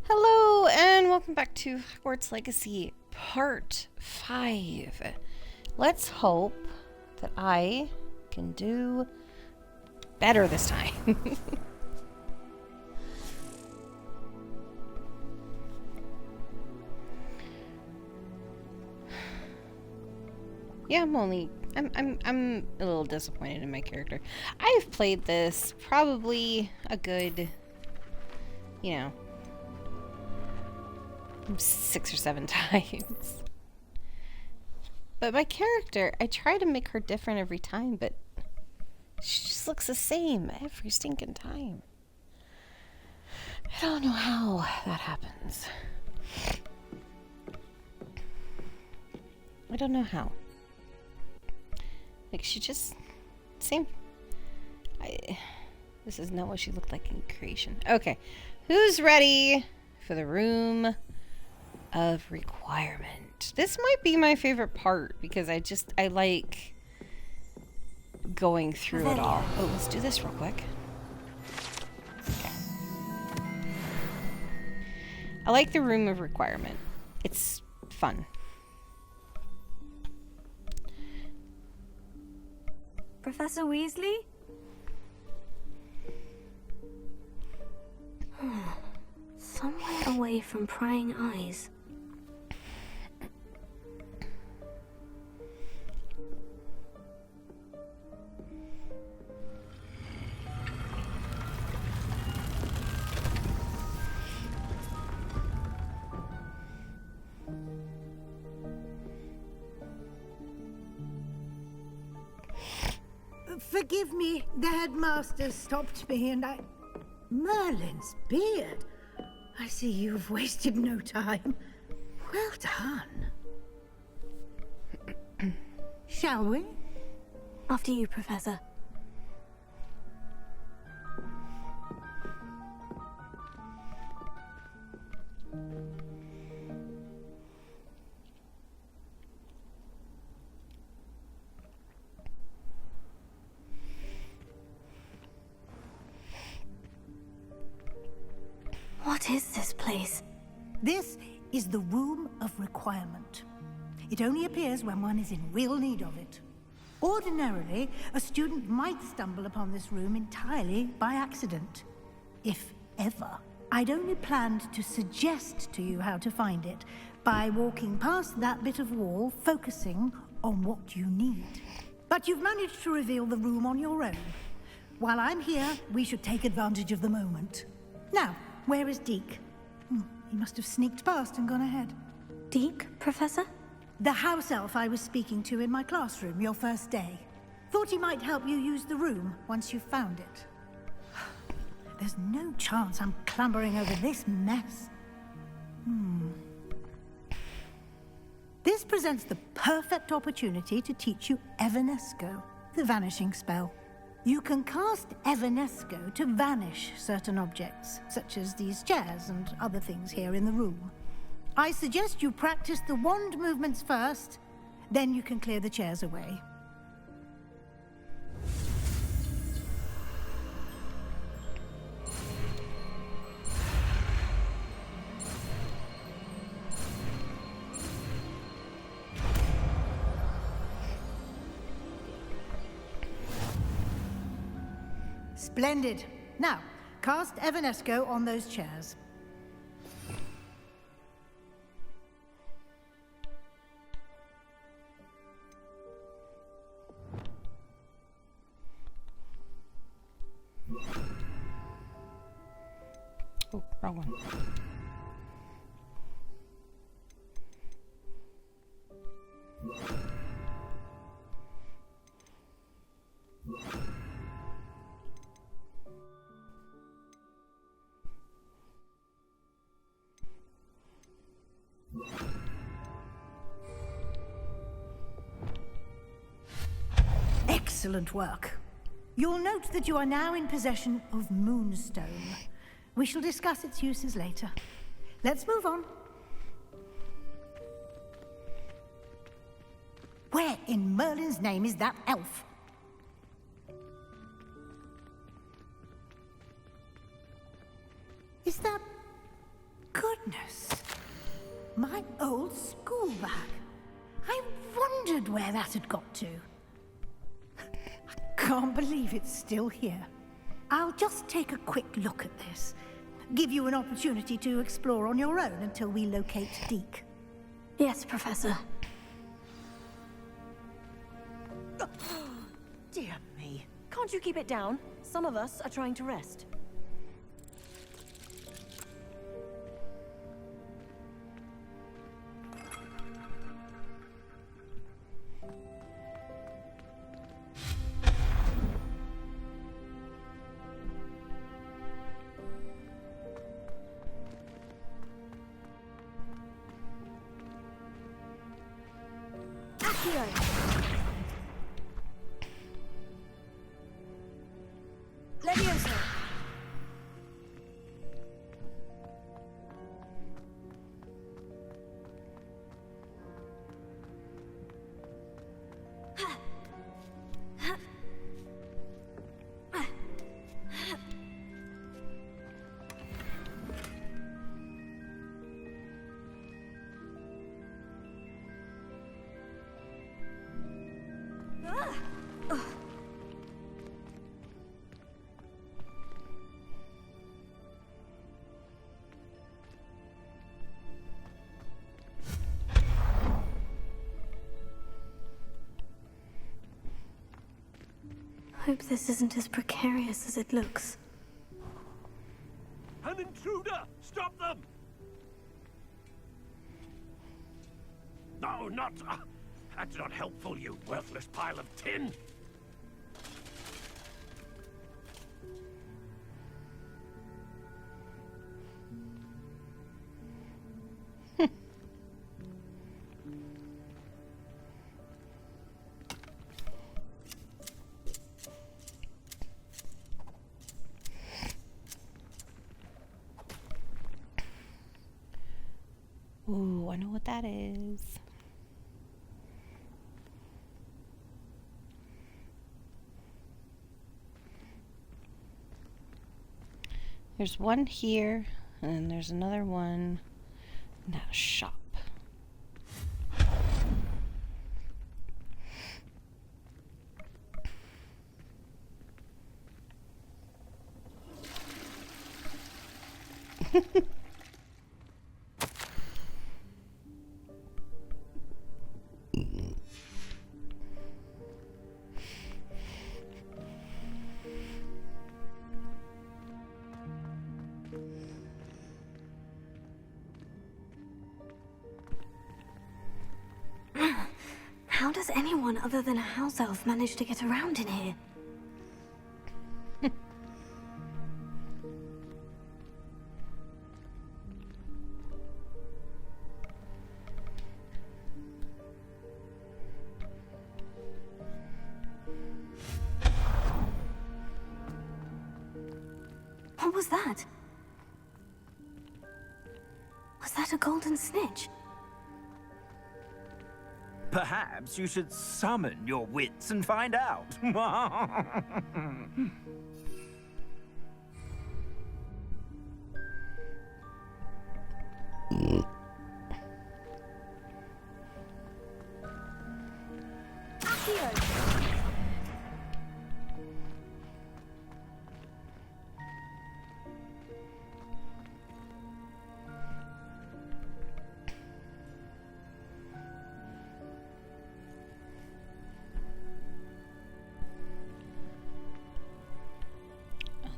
Hello, and welcome back to Hogwarts Legacy Part 5. Let's hope that I can do better this time. Yeah, I'm a little disappointed in my character. I've played this probably a good, 6 or 7 times. But my character, I try to make her different every time, but she just looks the same every stinking time. I don't know how that happens. I don't know how. Like, she just same. This is not what she looked like in creation. Okay, who's ready for the room of requirement? This might be my favorite part because I like going through it all. Oh, let's do this real quick. Okay. I like the room of requirement. It's fun. Professor Weasley? Somewhere away from prying eyes. Forgive me, the headmaster stopped me and Merlin's beard. I see you've wasted no time. Well done. Shall we? After you, Professor. What is this place? This is the Room of Requirement. It only appears when one is in real need of it. Ordinarily, a student might stumble upon this room entirely by accident. If ever. I'd only planned to suggest to you how to find it by walking past that bit of wall, focusing on what you need. But you've managed to reveal the room on your own. While I'm here, we should take advantage of the moment. Now, where is Deke? He must have sneaked past and gone ahead. Deke, Professor? The house elf I was speaking to in my classroom your first day. Thought he might help you use the room once you've found it. There's no chance I'm clambering over this mess. This presents the perfect opportunity to teach you Evanesco, the vanishing spell. You can cast Evanesco to vanish certain objects, such as these chairs and other things here in the room. I suggest you practice the wand movements first, then you can clear the chairs away. Splendid. Now, cast Evanesco on those chairs. Oh, wrong one. Excellent work. You'll note that you are now in possession of Moonstone. We shall discuss its uses later. Let's move on. Where in Merlin's name is that elf? Is that goodness. My old school bag. I wondered where that had got to. I can't believe it's still here. I'll just take a quick look at this. Give you an opportunity to explore on your own until we locate Deke. Yes, Professor. Dear me. Can't you keep it down? Some of us are trying to rest. Leviosa! Hope this isn't as precarious as it looks. An intruder! Stop them! No, not... that's not helpful, you worthless pile of tin! Ooh, I know what that is. There's one here, and then there's another one in that shop. How does anyone other than a house elf manage to get around in here? What was that? Was that a golden snitch? Perhaps you should summon your wits and find out.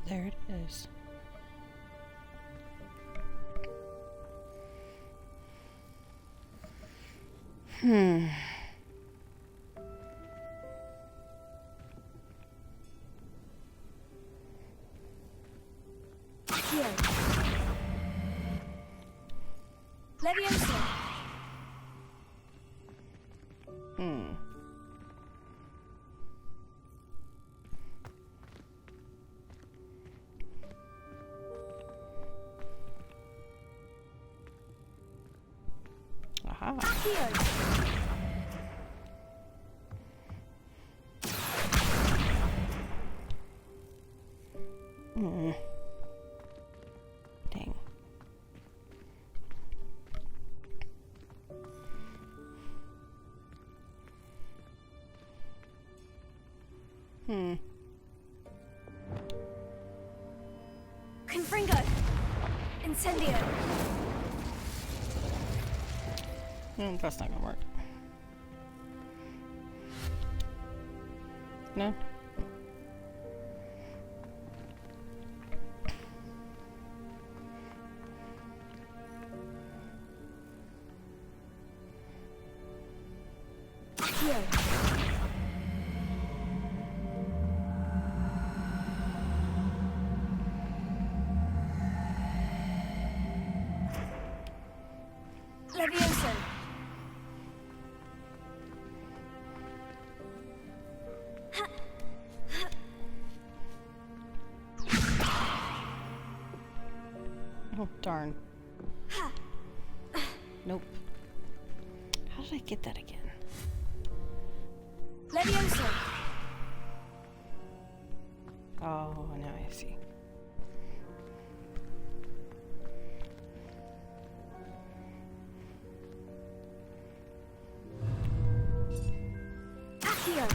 There it is. Leviosa! Aha. Dang. Confringo! Incendio! That's not gonna work. No? Here. Levioso. Oh, darn. Nope. How did I get that again? Levioso. Oh, now I see. Accio.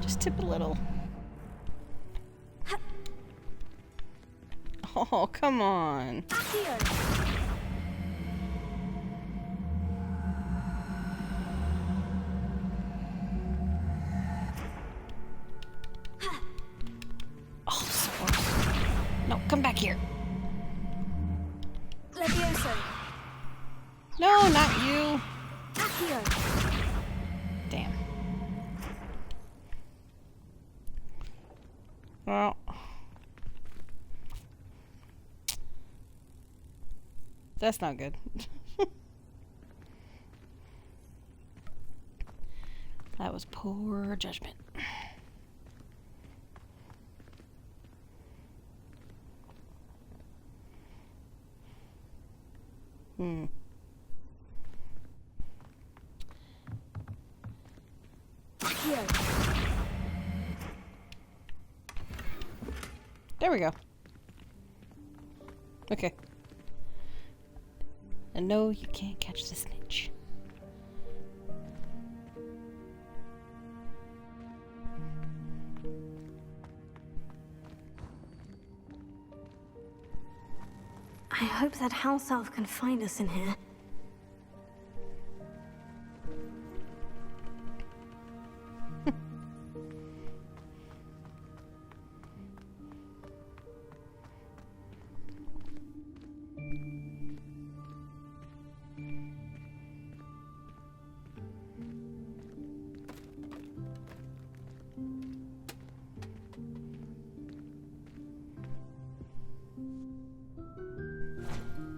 Just tip a little. Oh, come on. Accio. Oh, so close. No, come back here. Levioso. No, not you. Accio. Damn. Well. That's not good. That was poor judgment. Accio. There we go. Okay. And no, you can't catch the snitch. I hope that house elf can find us in here.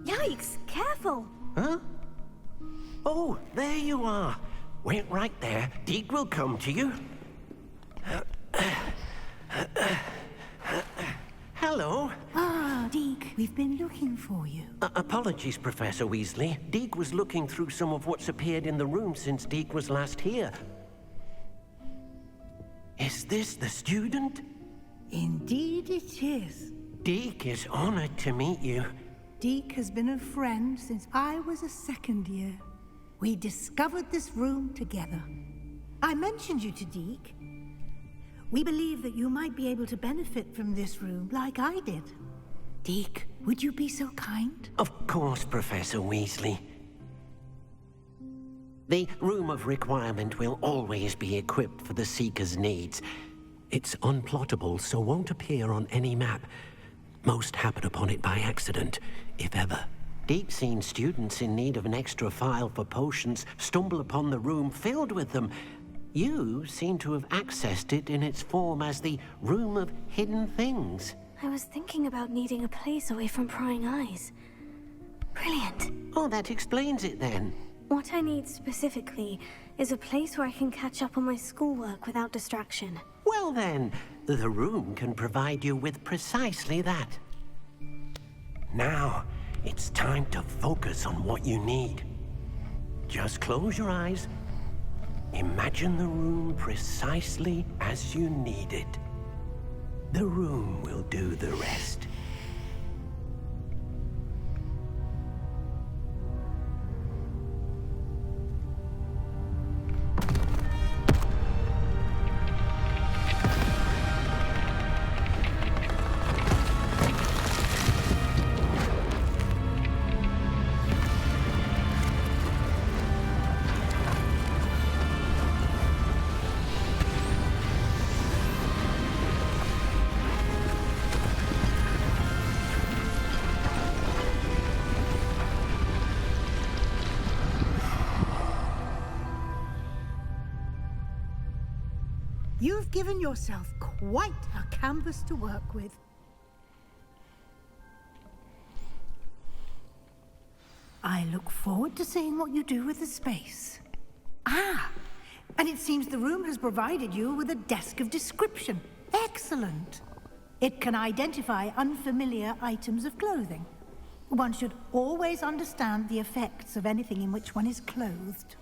Yikes! Careful! Huh? Oh, there you are. Wait right there. Deke will come to you. Hello. Ah, Deke, we've been looking for you. Apologies, Professor Weasley. Deke was looking through some of what's appeared in the room since Deke was last here. Is this the student? Indeed it is. Deke is honored to meet you. Deke has been a friend since I was a second year. We discovered this room together. I mentioned you to Deke. We believe that you might be able to benefit from this room like I did. Deke, would you be so kind? Of course, Professor Weasley. The Room of Requirement will always be equipped for the Seeker's needs. It's unplottable, so won't appear on any map. Most happen upon it by accident, if ever. Deep-seen students in need of an extra file for potions stumble upon the room filled with them. You seem to have accessed it in its form as the Room of Hidden Things. I was thinking about needing a place away from prying eyes. Brilliant. Oh, that explains it then. What I need specifically is a place where I can catch up on my schoolwork without distraction. Well then, The room can provide you with precisely that. Now, it's time to focus on what you need. Just close your eyes. Imagine the room precisely as you need it. The room will do the rest. You've given yourself quite a canvas to work with. I look forward to seeing what you do with the space. Ah, and it seems the room has provided you with a desk of description. Excellent. It can identify unfamiliar items of clothing. One should always understand the effects of anything in which one is clothed.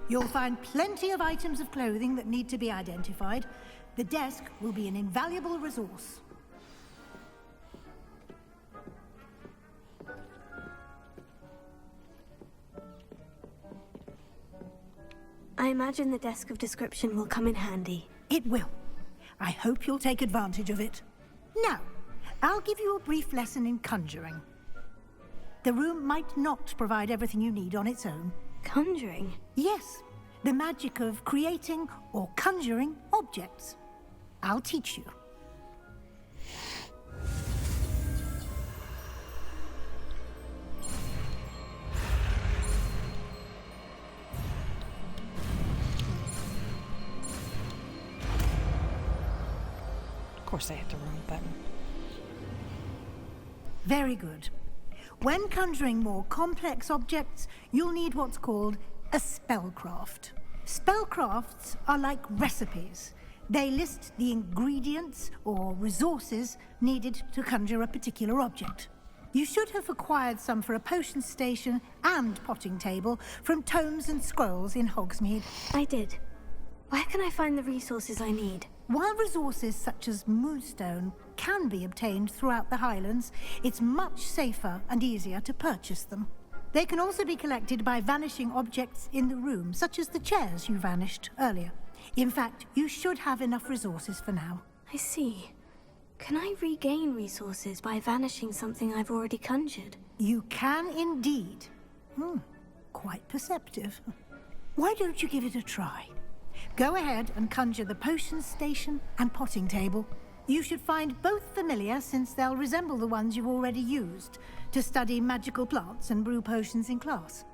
You'll find plenty of items of clothing that need to be identified. The desk will be an invaluable resource. I imagine the desk of description will come in handy. It will. I hope you'll take advantage of it. Now, I'll give you a brief lesson in conjuring. The room might not provide everything you need on its own. Conjuring? Yes, the magic of creating or conjuring objects. I'll teach you. Of course I hit the wrong button. Very good. When conjuring more complex objects, you'll need what's called a spellcraft. Spellcrafts are like recipes. They list the ingredients or resources needed to conjure a particular object. You should have acquired some for a potion station and potting table from tomes and scrolls in Hogsmeade. I did. Where can I find the resources I need? While resources such as moonstone can be obtained throughout the Highlands, it's much safer and easier to purchase them. They can also be collected by vanishing objects in the room, such as the chairs you vanished earlier. In fact, you should have enough resources for now. I see. Can I regain resources by vanishing something I've already conjured? You can indeed. Quite perceptive. Why don't you give it a try? Go ahead and conjure the potion station and potting table. You should find both familiar, since they'll resemble the ones you've already used to study magical plants and brew potions in class.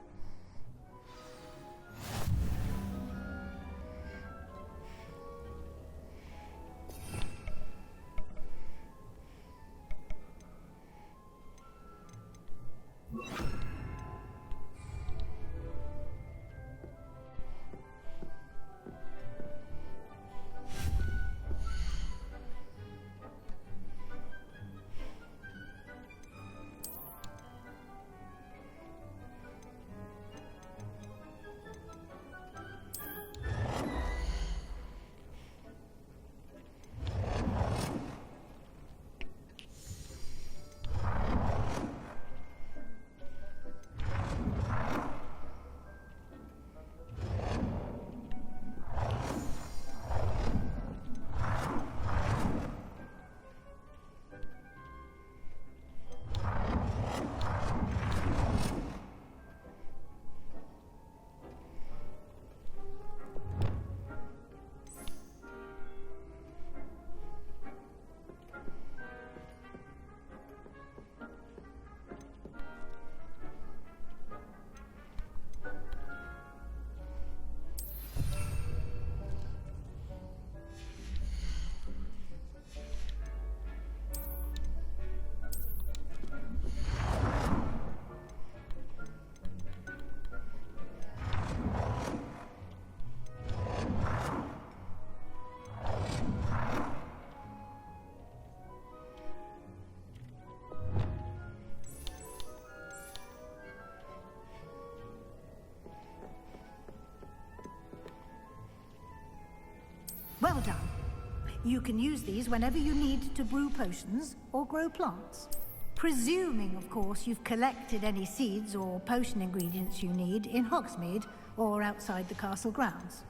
You can use these whenever you need to brew potions or grow plants. Presuming, of course, you've collected any seeds or potion ingredients you need in Hogsmeade or outside the castle grounds.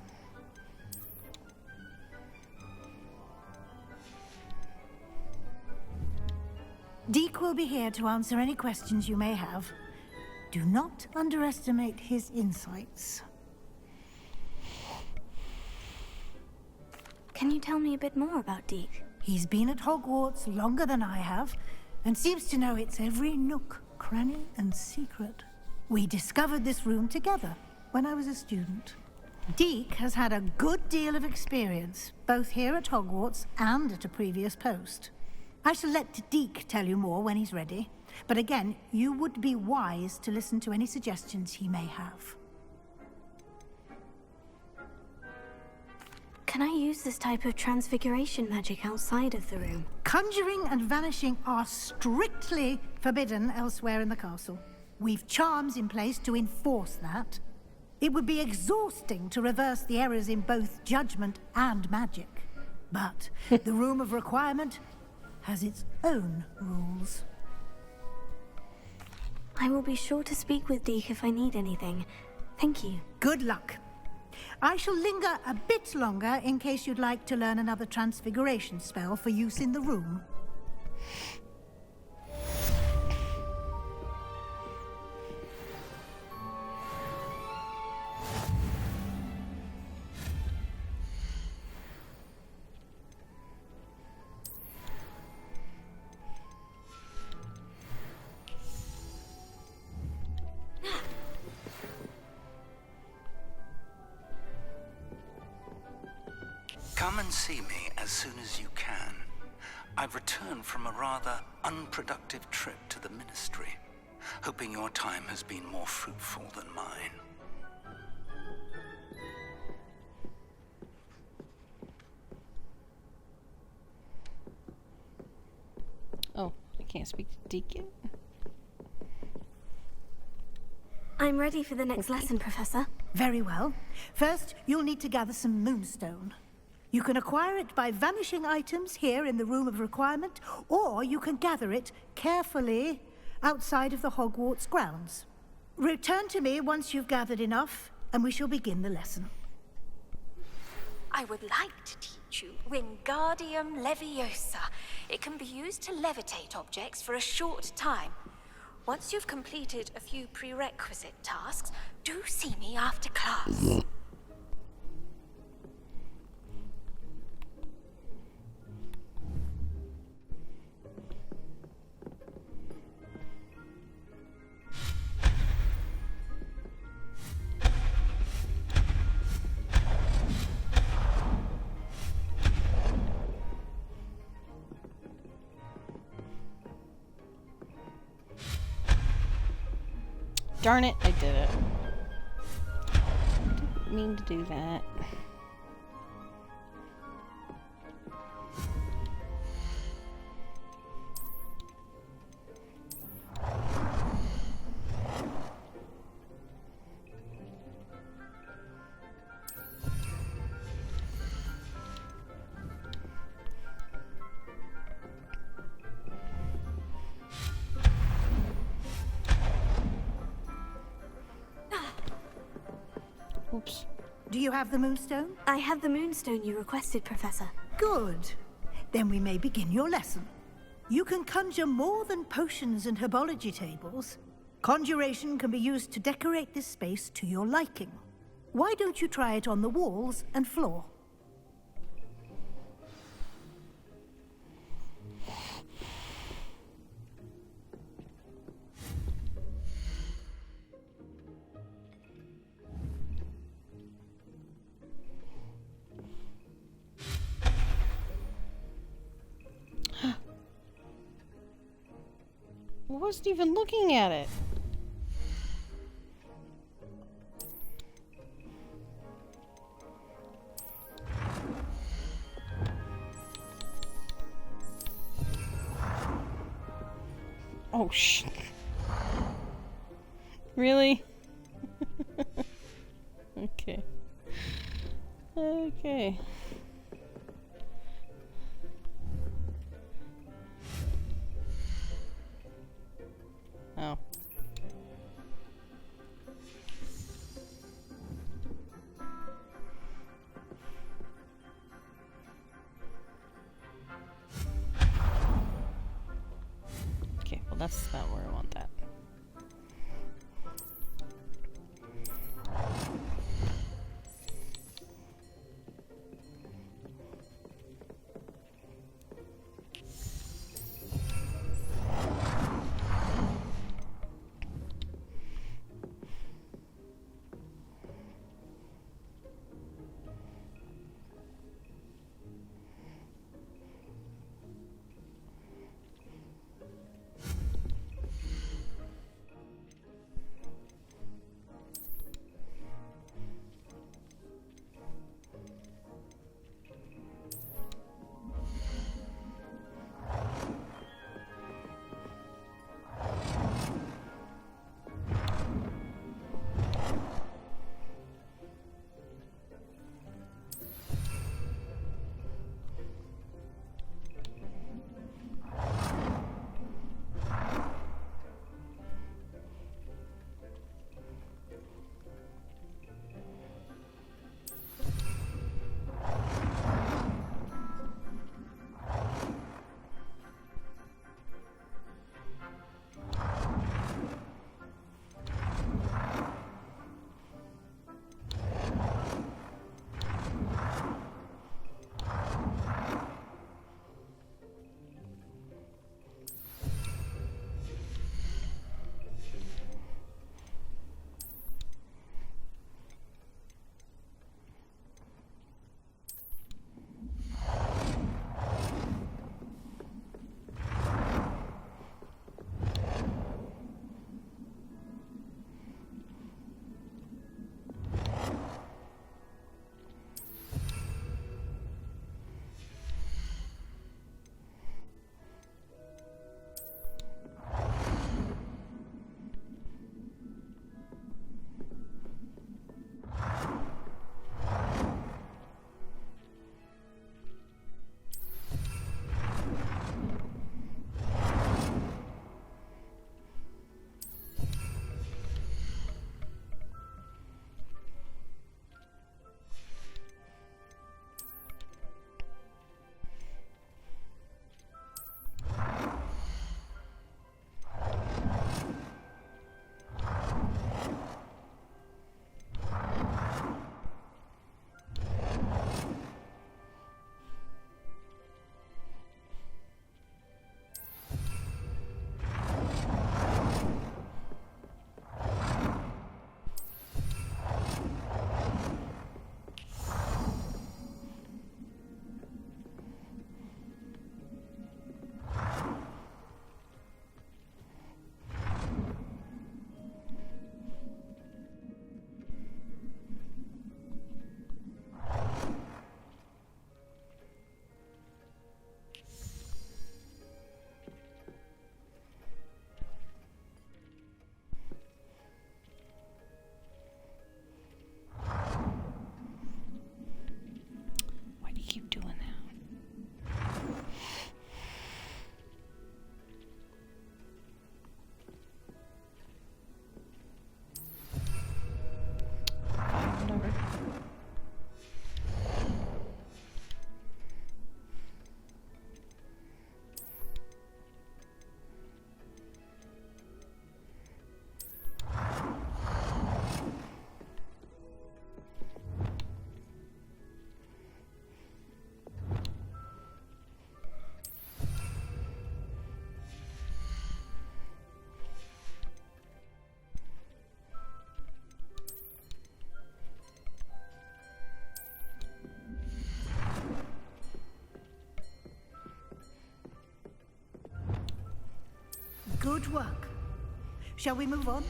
Deek will be here to answer any questions you may have. Do not underestimate his insights. Can you tell me a bit more about Deek? He's been at Hogwarts longer than I have, and seems to know its every nook, cranny, and secret. We discovered this room together when I was a student. Deek has had a good deal of experience, both here at Hogwarts and at a previous post. I shall let Deek tell you more when he's ready, but again, you would be wise to listen to any suggestions he may have. Can I use this type of transfiguration magic outside of the room? Conjuring and vanishing are strictly forbidden elsewhere in the castle. We've charms in place to enforce that. It would be exhausting to reverse the errors in both judgment and magic. But the Room of Requirement has its own rules. I will be sure to speak with Deek if I need anything. Thank you. Good luck. I shall linger a bit longer in case you'd like to learn another transfiguration spell for use in the room. Come and see me as soon as you can. I've returned from a rather unproductive trip to the Ministry, hoping your time has been more fruitful than mine. Oh, I can't speak to Deacon. I'm ready for the next lesson, Professor. Very well. First, you'll need to gather some moonstone. You can acquire it by vanishing items here in the Room of Requirement, or you can gather it carefully outside of the Hogwarts grounds. Return to me once you've gathered enough, and we shall begin the lesson. I would like to teach you Wingardium Leviosa. It can be used to levitate objects for a short time. Once you've completed a few prerequisite tasks, do see me after class. Darn it, I did it. Didn't mean to do that. Oops. Do you have the moonstone? I have the moonstone you requested, Professor. Good. Then we may begin your lesson. You can conjure more than potions and herbology tables. Conjuration can be used to decorate this space to your liking. Why don't you try it on the walls and floor? I wasn't even looking at it. Oh, shit. Really? Okay. Okay. that's not where I want that. Good work. Shall we move on?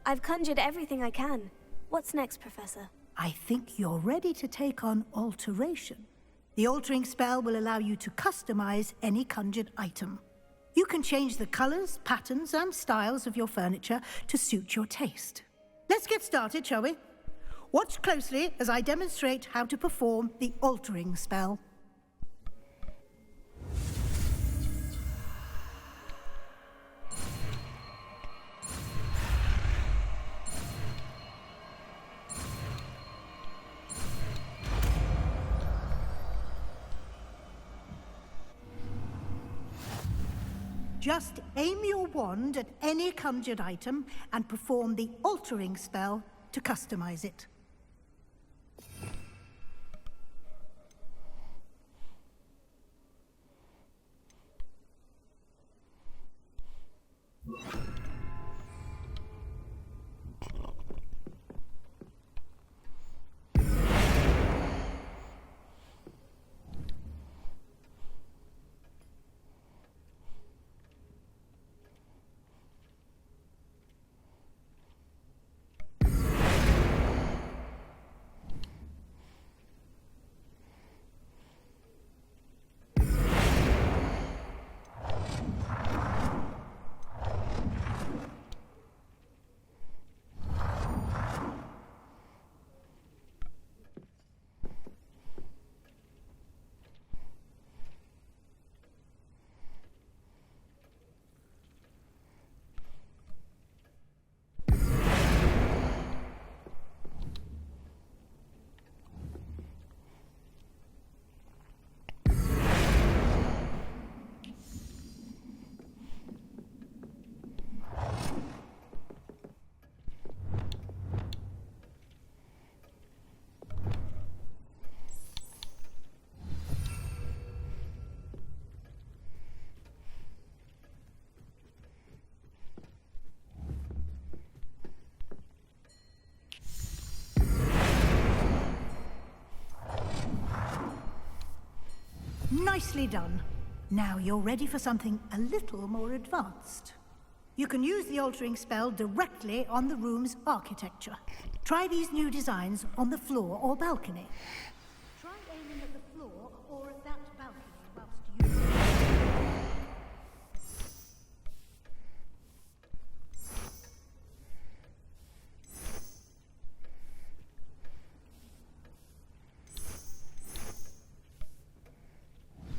I've conjured everything I can. What's next, Professor? I think you're ready to take on alteration. The altering spell will allow you to customize any conjured item. You can change the colors, patterns, and styles of your furniture to suit your taste. Let's get started, shall we? Watch closely as I demonstrate how to perform the altering spell. Just aim your wand at any conjured item and perform the altering spell to customize it. Nicely done. Now you're ready for something a little more advanced. You can use the altering spell directly on the room's architecture. Try these new designs on the floor or balcony. Try aiming at the floor or at that balcony whilst you...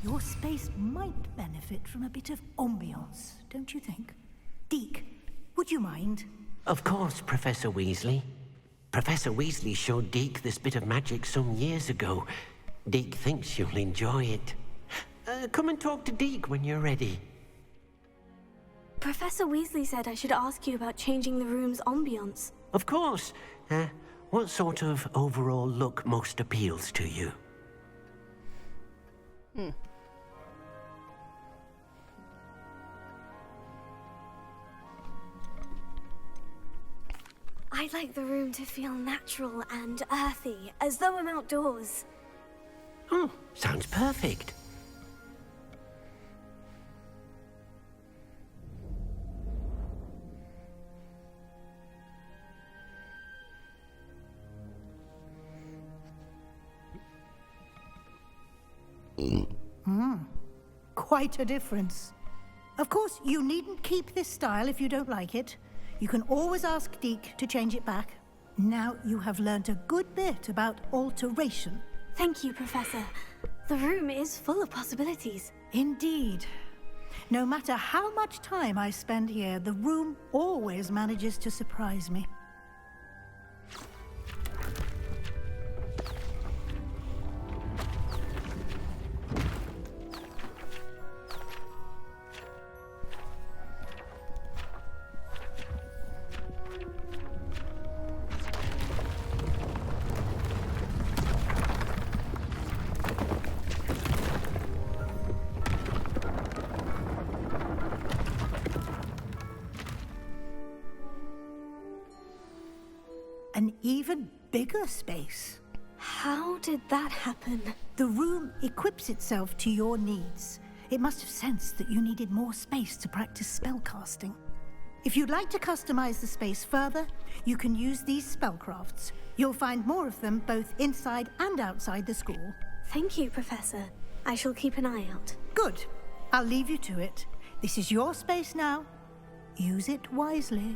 Your space might benefit from a bit of ambiance, don't you think? Deke, would you mind? Of course, Professor Weasley. Professor Weasley showed Deke this bit of magic some years ago. Deke thinks you'll enjoy it. Come and talk to Deke when you're ready. Professor Weasley said I should ask you about changing the room's ambience. Of course. What sort of overall look most appeals to you? I'd like the room to feel natural and earthy, as though I'm outdoors. Oh, sounds perfect. Quite a difference. Of course, you needn't keep this style if you don't like it. You can always ask Deke to change it back. Now you have learnt a good bit about alteration. Thank you, Professor. The room is full of possibilities. Indeed. No matter how much time I spend here, the room always manages to surprise me. An even bigger space. How did that happen? The room equips itself to your needs. It must have sensed that you needed more space to practice spellcasting. If you'd like to customize the space further, you can use these spellcrafts. You'll find more of them both inside and outside the school. Thank you, Professor. I shall keep an eye out. Good. I'll leave you to it. This is your space now. Use it wisely.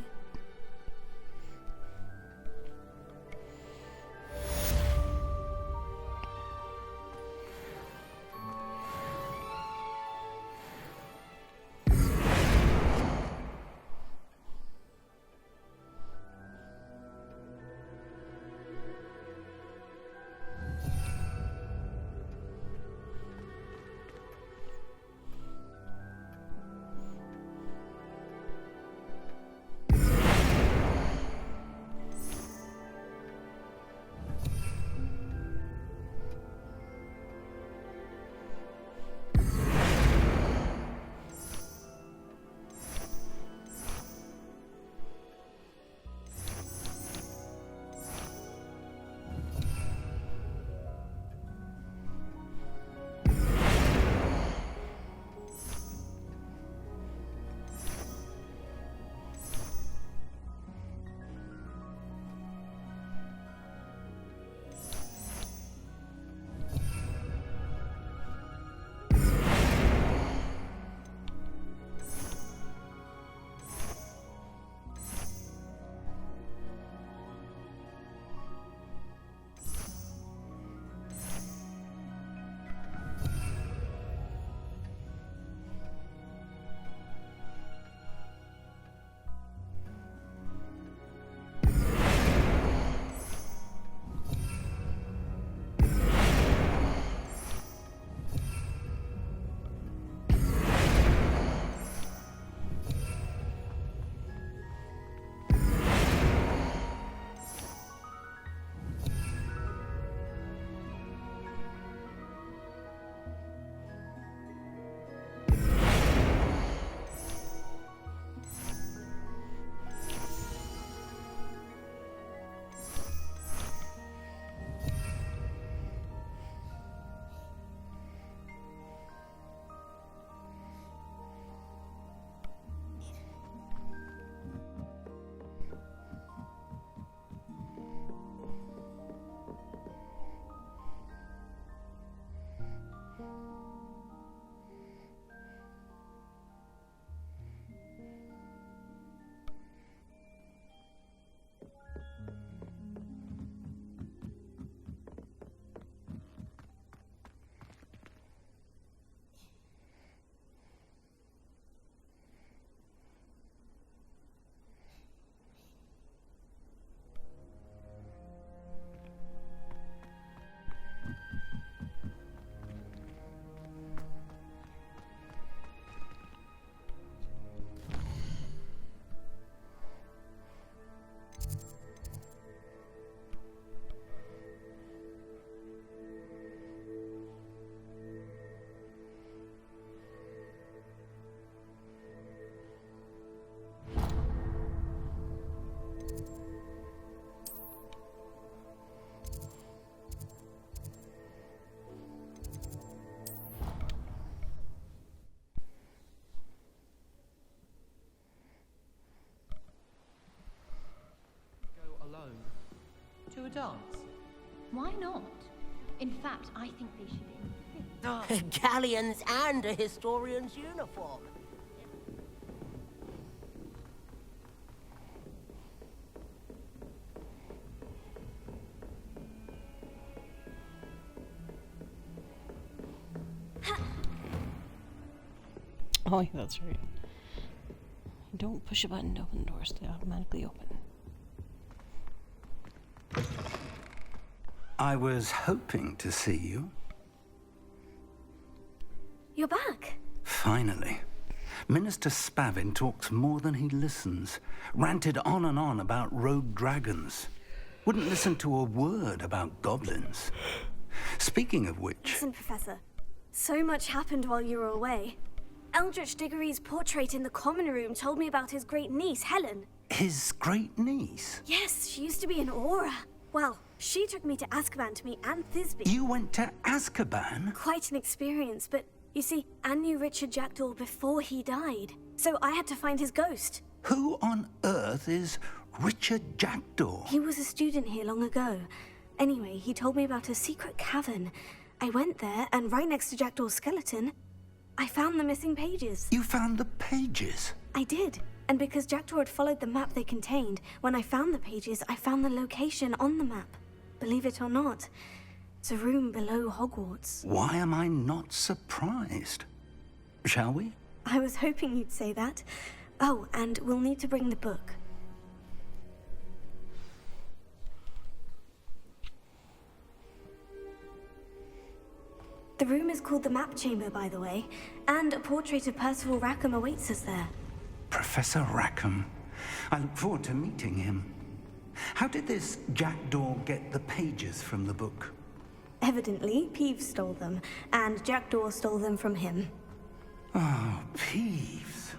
a dance? Why not? In fact, I think they should insist. Galleons and a historian's uniform. Oh, yeah, that's right. Don't push a button to open doors. They automatically open. I was hoping to see you. You're back. Finally. Minister Spavin talks more than he listens. Ranted on and on about rogue dragons. Wouldn't listen to a word about goblins. Speaking of which... Listen, Professor. So much happened while you were away. Eldritch Diggory's portrait in the common room told me about his great niece, Helen. His great niece? Yes, she used to be an Auror. Well, she took me to Azkaban to meet Anne Thisbe. You went to Azkaban? Quite an experience, but you see, Anne knew Richard Jackdaw before he died, so I had to find his ghost. Who on earth is Richard Jackdaw? He was a student here long ago. Anyway, he told me about a secret cavern. I went there, and right next to Jackdaw's skeleton, I found the missing pages. You found the pages? I did. And because Jackdaw had followed the map they contained, when I found the pages, I found the location on the map. Believe it or not, it's a room below Hogwarts. Why am I not surprised? Shall we? I was hoping you'd say that. Oh, and we'll need to bring the book. The room is called the Map Chamber, by the way, and a portrait of Percival Rackham awaits us there. Professor Rackham. I look forward to meeting him. How did this Jackdaw get the pages from the book? Evidently, Peeves stole them, and Jackdaw stole them from him. Oh, Peeves.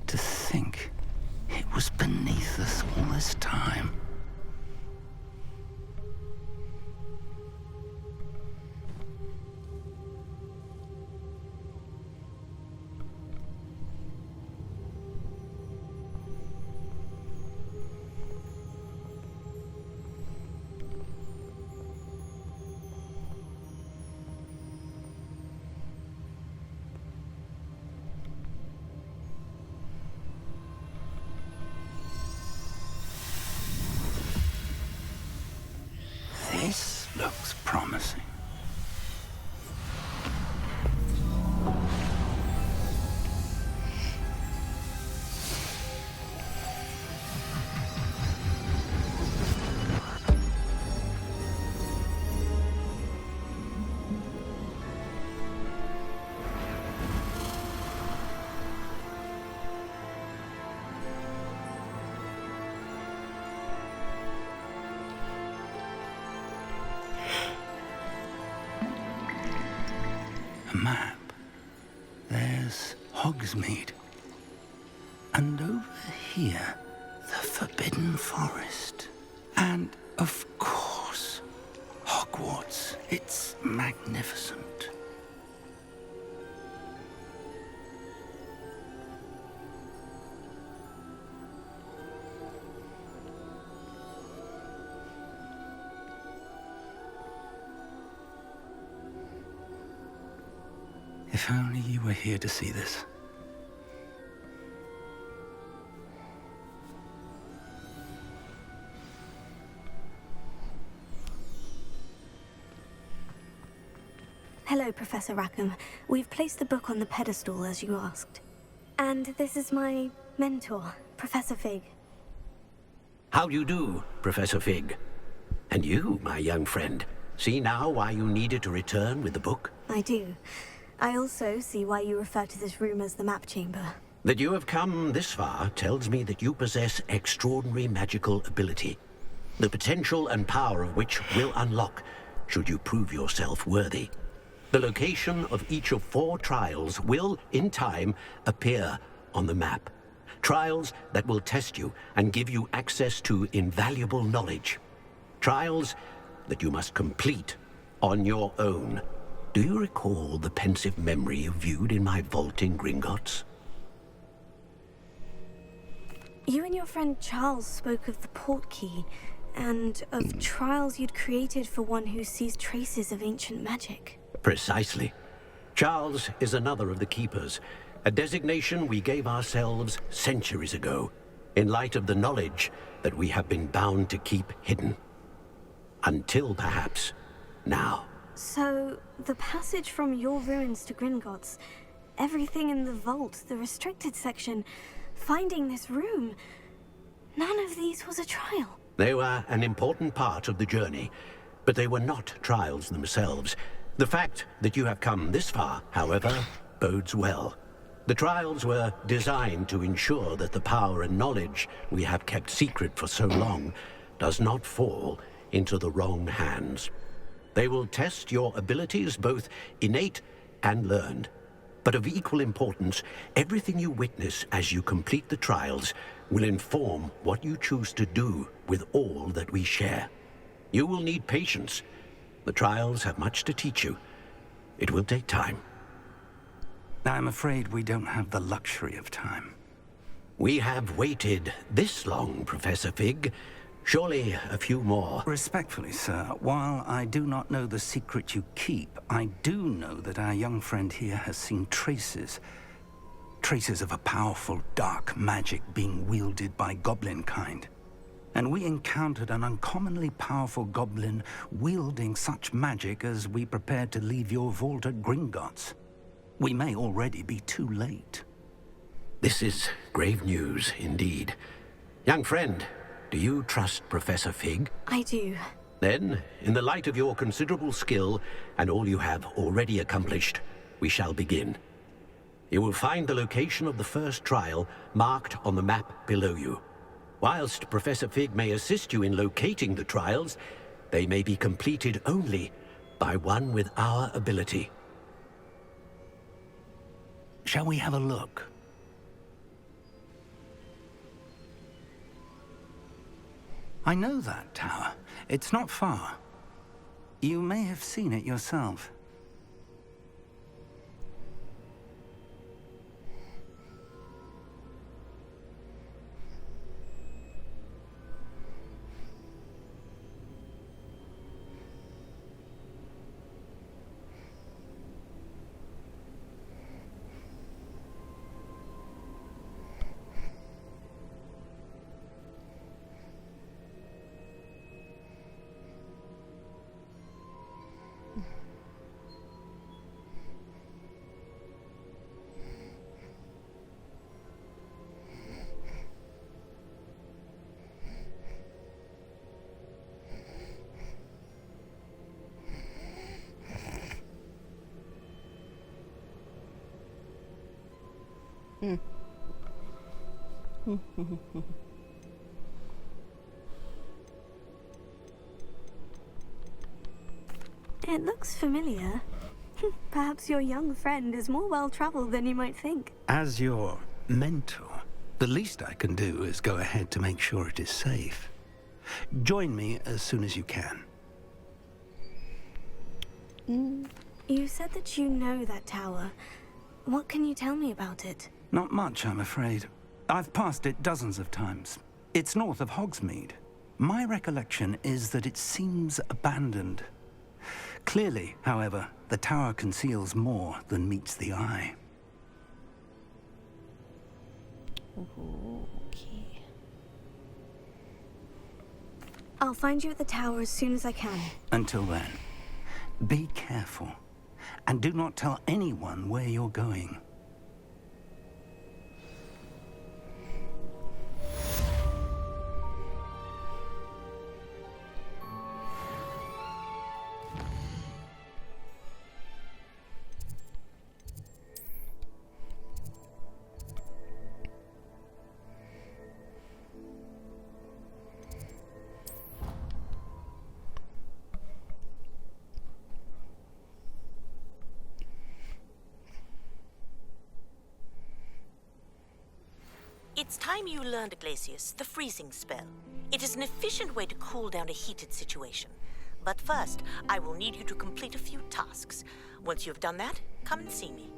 To think it was beneath us all this time. This looks promising. Map. There's Hogsmeade. And over here, the Forbidden Forest. And, of course, Hogwarts. It's magnificent. If only you were here to see this. Hello, Professor Rackham. We've placed the book on the pedestal, as you asked. And this is my mentor, Professor Fig. How do you do, Professor Fig? And you, my young friend, see now why you needed to return with the book? I do. I also see why you refer to this room as the Map Chamber. That you have come this far tells me that you possess extraordinary magical ability, the potential and power of which will unlock should you prove yourself worthy. The location of each of 4 trials will, in time, appear on the map. Trials that will test you and give you access to invaluable knowledge. Trials that you must complete on your own. Do you recall the pensive memory you viewed in my vault in Gringotts? You and your friend Charles spoke of the port key, and of trials you'd created for one who sees traces of ancient magic. Precisely. Charles is another of the Keepers, a designation we gave ourselves centuries ago, in light of the knowledge that we have been bound to keep hidden. Until, perhaps, now. So, the passage from your ruins to Gringotts, everything in the vault, the restricted section, finding this room, none of these was a trial. They were an important part of the journey, but they were not trials themselves. The fact that you have come this far, however, bodes well. The trials were designed to ensure that the power and knowledge we have kept secret for so long does not fall into the wrong hands. They will test your abilities, both innate and learned. But of equal importance, everything you witness as you complete the trials will inform what you choose to do with all that we share. You will need patience. The trials have much to teach you. It will take time. I'm afraid we don't have the luxury of time. We have waited this long, Professor Fig. Surely a few more. Respectfully, sir, while I do not know the secret you keep, I do know that our young friend here has seen traces of a powerful dark magic being wielded by goblin kind. And we encountered an uncommonly powerful goblin wielding such magic as we prepared to leave your vault at Gringotts. We may already be too late. This is grave news indeed. Young friend, do you trust Professor Fig? I do. Then, in the light of your considerable skill and all you have already accomplished, we shall begin. You will find the location of the first trial marked on the map below you. Whilst Professor Fig may assist you in locating the trials, they may be completed only by one with our ability. Shall we have a look? I know that tower. It's not far. You may have seen it yourself. It looks familiar. Perhaps your young friend is more well-traveled than you might think. As your mentor, the least I can do is go ahead to make sure it is safe. Join me as soon as you can. You said that you know that tower. What can you tell me about it? Not much, I'm afraid. I've passed it dozens of times. It's north of Hogsmeade. My recollection is that it seems abandoned. Clearly, however, the tower conceals more than meets the eye. Okay. I'll find you at the tower as soon as I can. Until then, be careful, and do not tell anyone where you're going. It's time you learned, Glacius, the freezing spell. It is an efficient way to cool down a heated situation. But first, I will need you to complete a few tasks. Once you've done that, come and see me.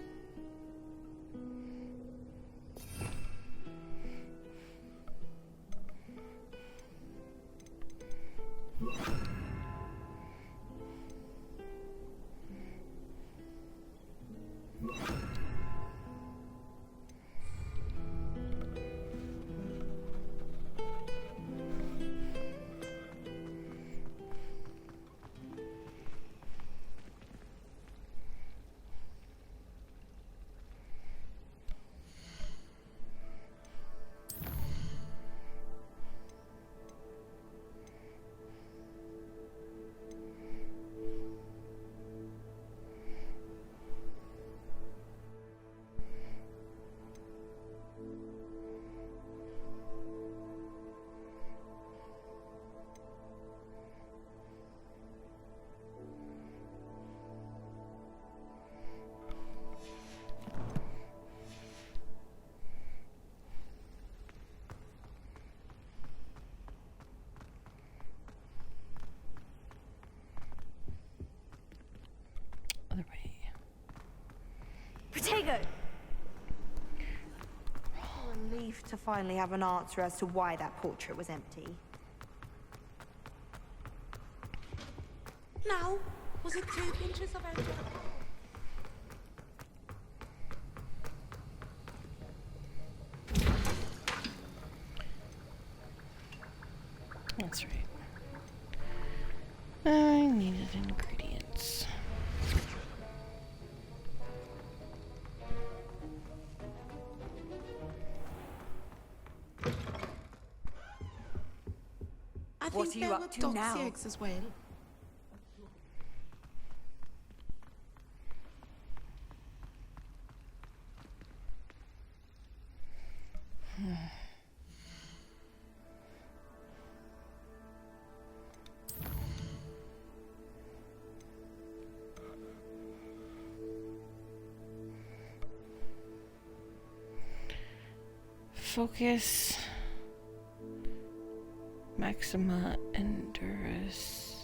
Other way. Protego! Relief to finally have an answer as to why that portrait was empty. Now, was it 2 pinches of alcohol? That's right. I needed ingredients. I What think are you there up were to dog's now? eggs as well. Focus. Maxima Endurus.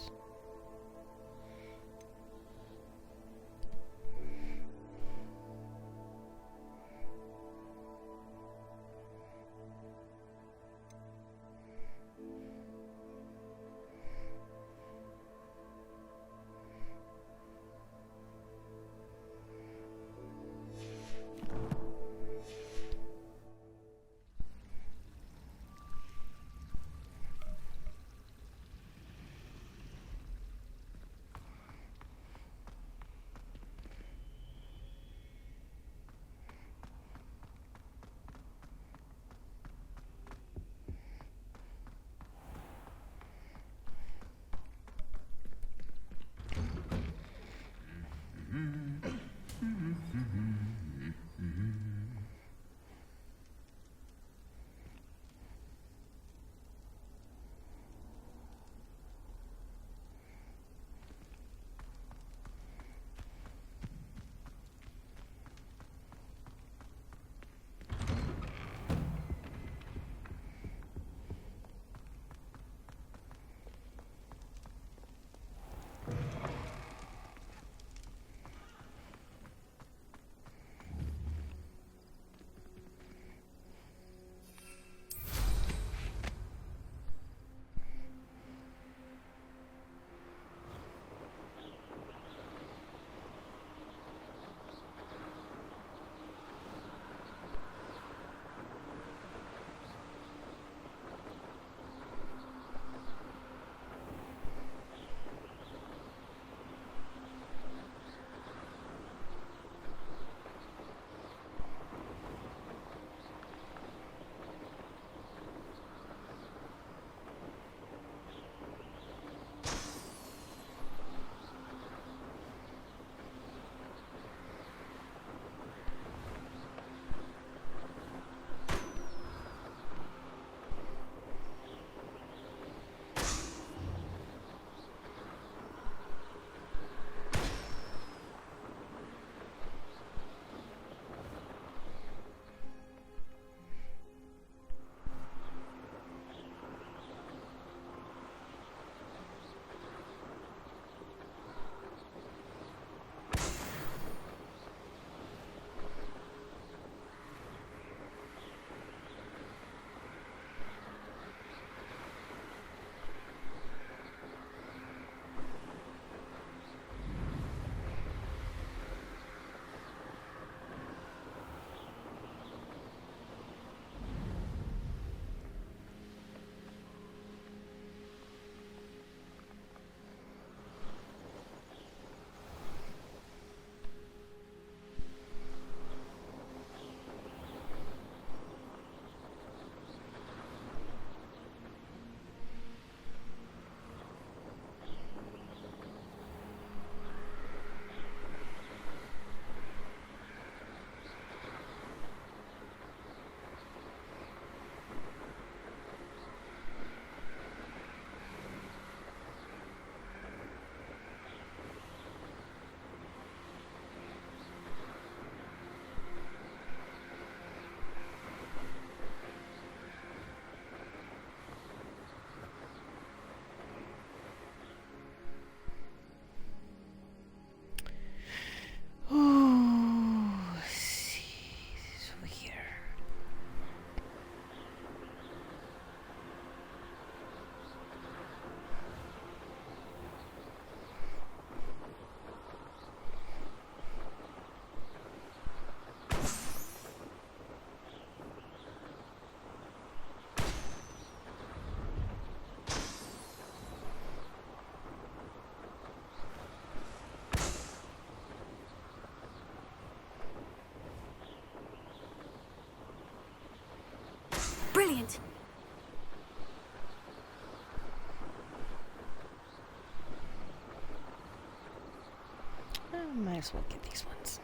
might as well get these ones.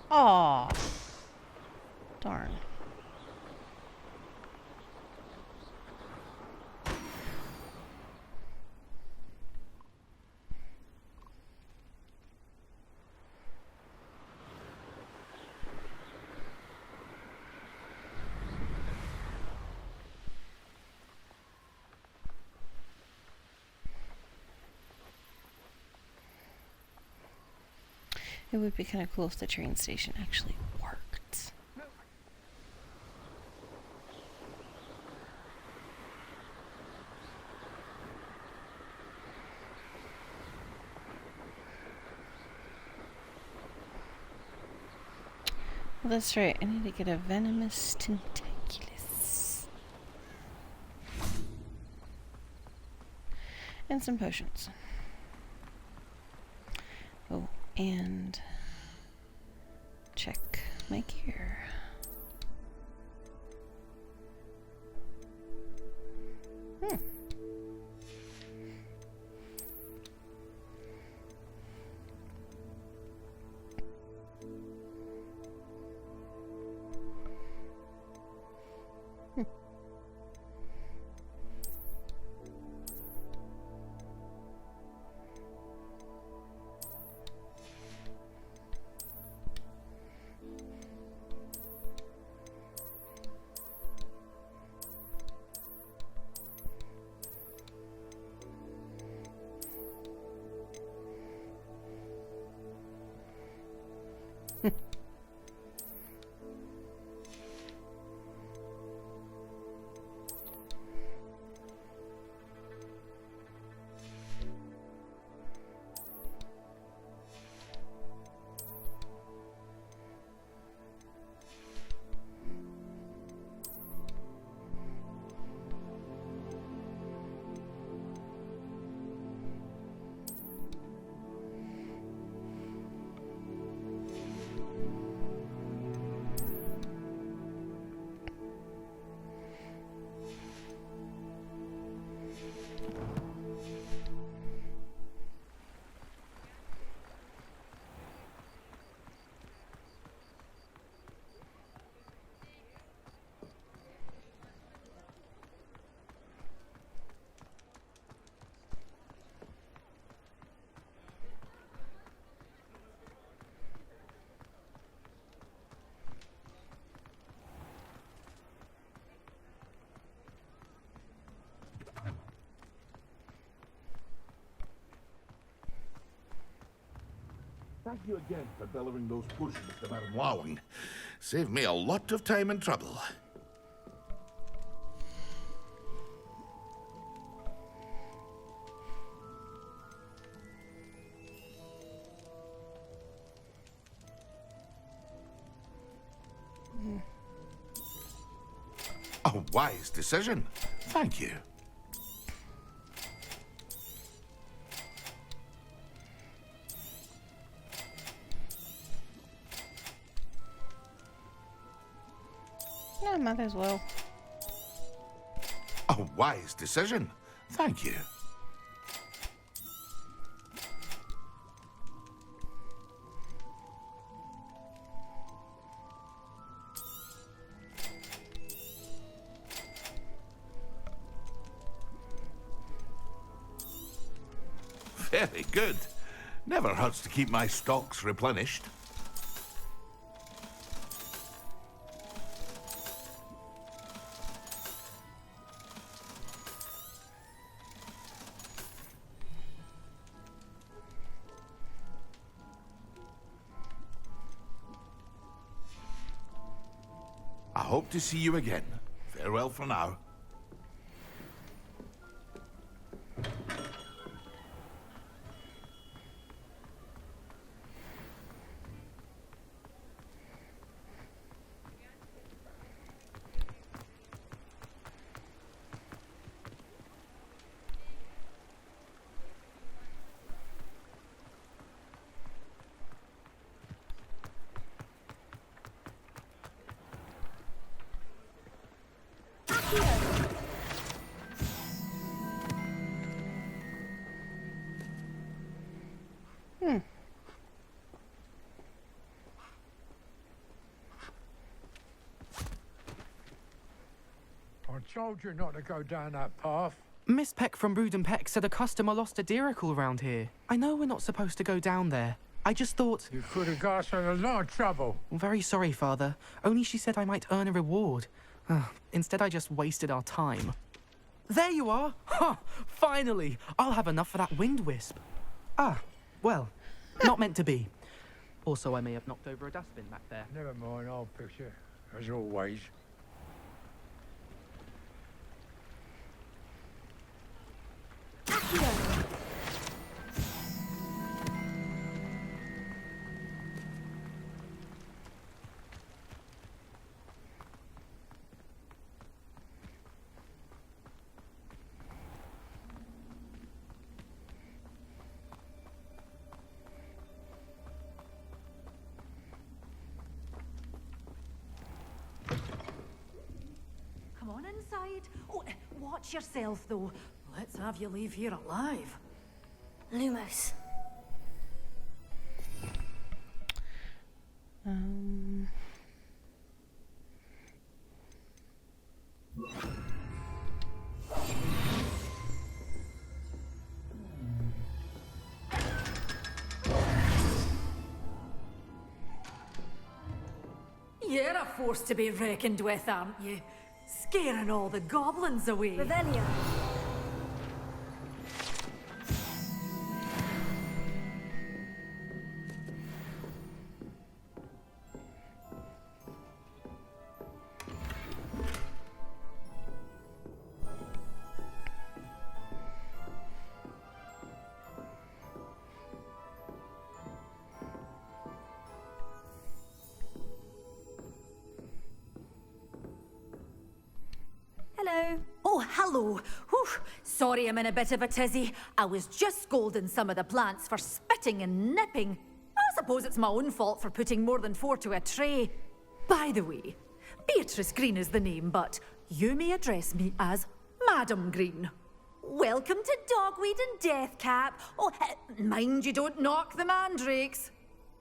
Aw. Darn. It would be kind of cool if the train station actually worked. Well, that's right. I need to get a venomous tentaculus. And some potions. Oh, and check my gear. Thank you again for delivering those potions to Madame Lowing. Saved me a lot of time and trouble. A wise decision. Thank you. Yeah, might as well. A wise decision. Thank you. Very good. Never hurts to keep my stocks replenished. I hope to see you again. Farewell for now. told you not to go down that path. Miss Peck from Brood and Peck said a customer lost a deeracle around here. I know we're not supposed to go down there. I just thought... You could have got us in a lot of trouble. I'm very sorry, Father. Only she said I might earn a reward. Instead, I just wasted our time. There you are! Ha! Finally! I'll have enough for that wind wisp. Ah, well, not meant to be. Also, I may have knocked over a dustbin back there. Never mind, I'll fix it, as always. Come on inside. Oh, watch yourself, though. Let's have you leave here alive. Lumos. You're a force to be reckoned with, aren't you? Scaring all the goblins away. Revelia. Hello. Oh, hello. Whew. Sorry I'm in a bit of a tizzy. I was just scolding some of the plants for spitting and nipping. I suppose it's my own fault for putting more than 4 to a tray. By the way, Beatrice Green is the name, but you may address me as Madam Green. Welcome to Dogweed and Deathcap. Oh, mind you don't knock the mandrakes.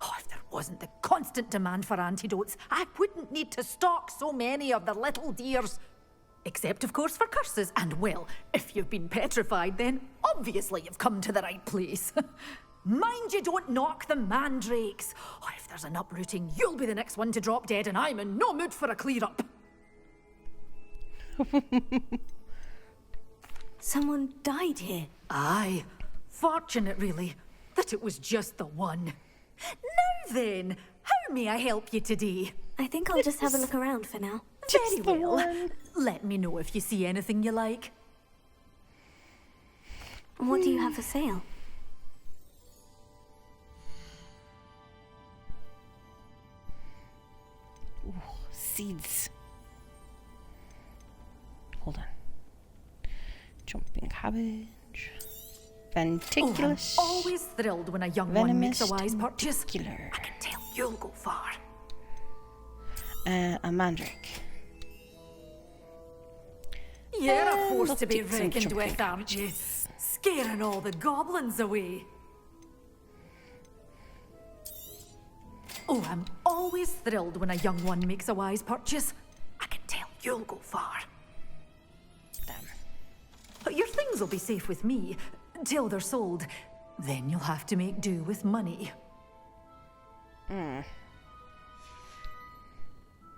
Oh, if there wasn't the constant demand for antidotes, I wouldn't need to stock so many of the little dears. Except, of course, for curses. And, well, if you've been petrified, then obviously you've come to the right place. Mind you don't knock the mandrakes. Oh, if there's an uprooting, you'll be the next one to drop dead, and I'm in no mood for a clear-up. Someone died here. Aye. Fortunate, really, that it was just the one. Now then, how may I help you today? I think I'll just have a look around for now. Very well. Let me know if you see anything you like. What do you have for sale? Ooh, seeds. Hold on. Jumping cabbage. Venticulus. Oh, I'm always thrilled when a young one makes a wise purchase. I can tell you'll go far. A mandrake. You're a force to be reckoned with, aren't you? Scaring all the goblins away. Oh, I'm always thrilled when a young one makes a wise purchase. I can tell you'll go far. Damn. Your things will be safe with me, till they're sold. Then you'll have to make do with money.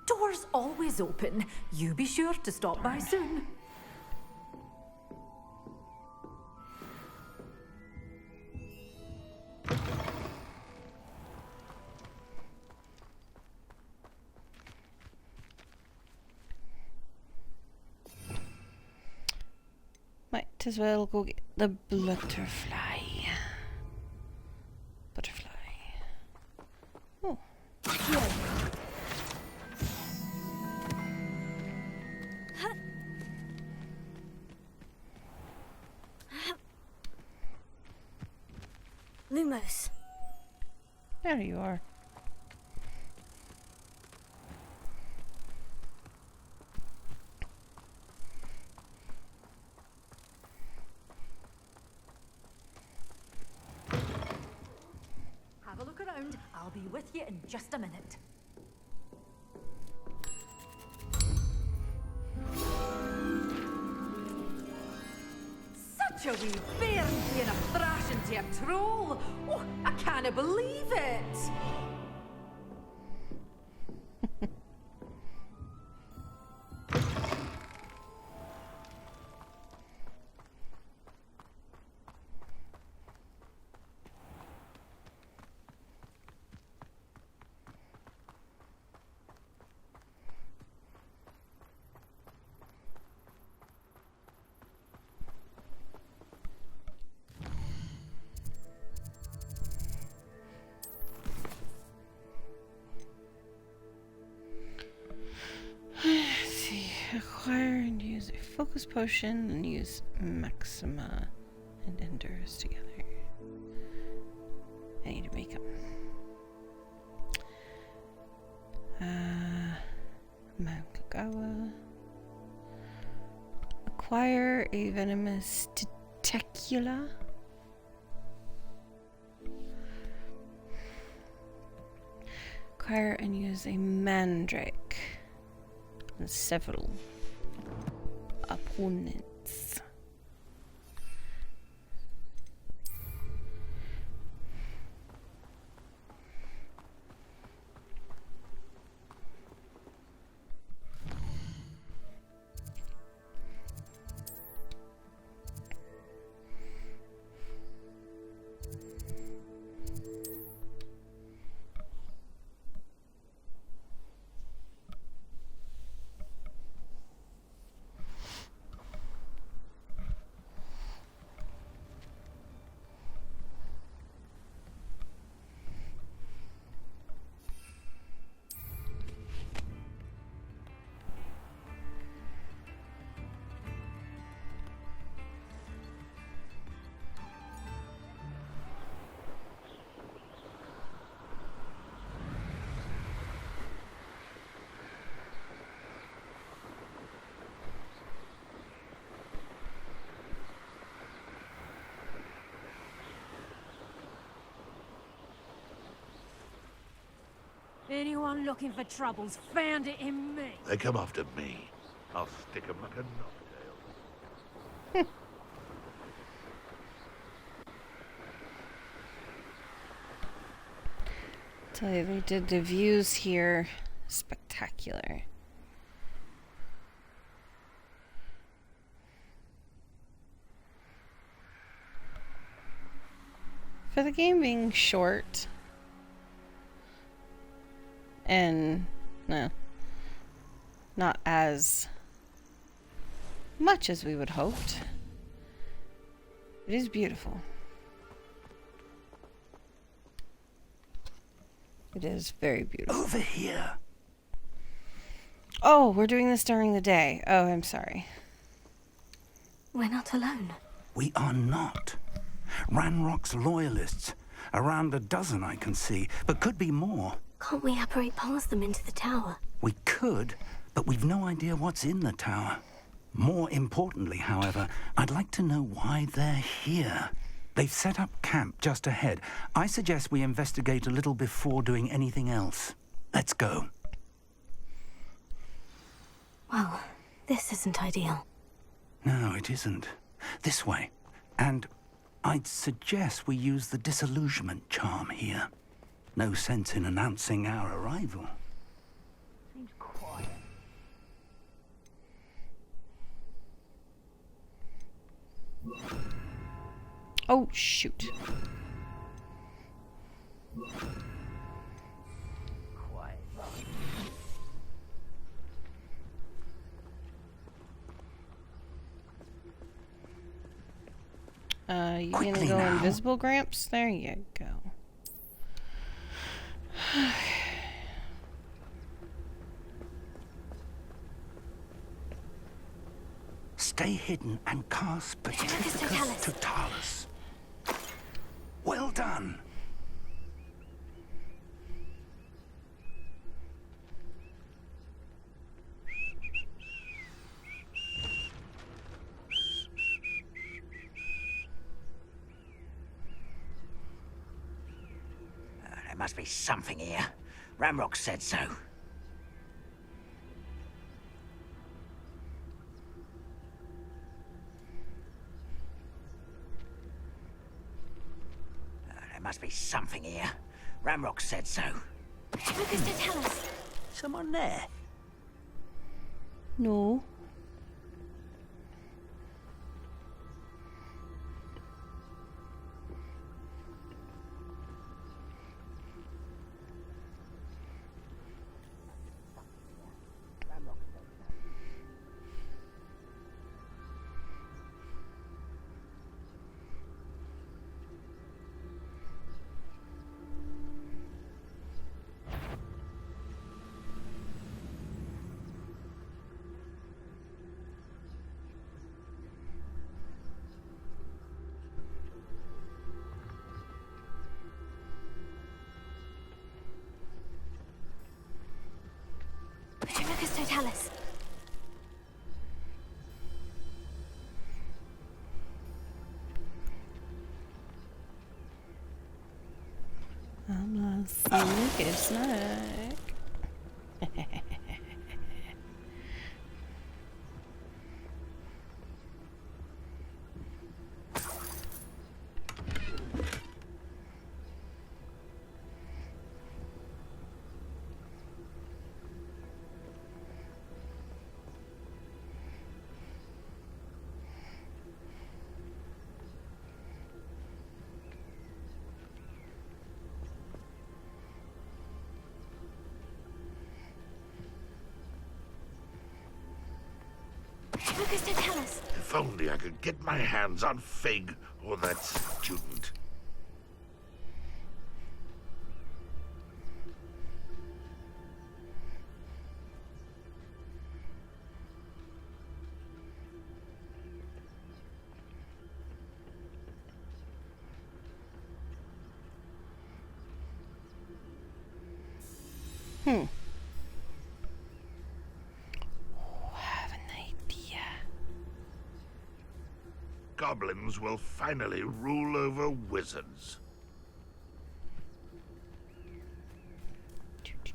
Doors always open. You be sure to stop by soon. Might as well go get the butterfly. Butterfly. Oh. Lumos. There you are. Have a look around. I'll be with you in just a minute. such a wee bairn being a thrashing to a troll. Oh, I can't believe it. Acquire and use a focus potion and use Maxima and Endurance together. I need to make them. Mankagawa. Acquire a venomous tentacula. Acquire and use a mandrake. And several opponents. Anyone looking for troubles found it in me. They come after me. I'll stick 'em like a knocktail. Tell you, they did the views here spectacular. For the game being short and not as much as we would hoped, it is beautiful. It is very beautiful. Over here. Oh, we're doing this during the day. Oh, I'm sorry. We're not alone. We are not. Ranrock's loyalists. Around a dozen I can see, but could be more. Can't we apparate past them into the tower? We could, but we've no idea what's in the tower. More importantly, however, I'd like to know why they're here. They've set up camp just ahead. I suggest we investigate a little before doing anything else. Let's go. Well, this isn't ideal. No, it isn't. This way. And I'd suggest we use the disillusionment charm here. No sense in announcing our arrival. Seems quiet. Oh, shoot. Quiet. You Quickly gonna go now. invisible, Gramps? There you go. Stay hidden and cast Petrificus Totalis. Well done. There must be something here. Ramrock said so. must be something here. Ramrock said so. Lucas, don't tell us. Someone there? No. Lucas, don't tell us. I'm a sneaky snack. Lucas, don't tell us. If only I could get my hands on Fig or that student. I have an idea. Goblins will finally rule over wizards. Lucas,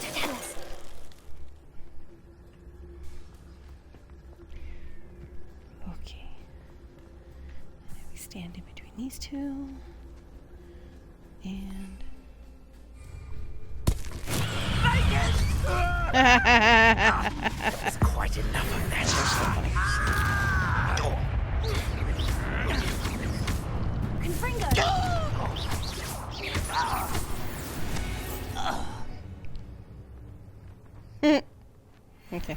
don't tell us. Okay. And then we stand in between these two. And That's quite enough of that. Confringo! okay.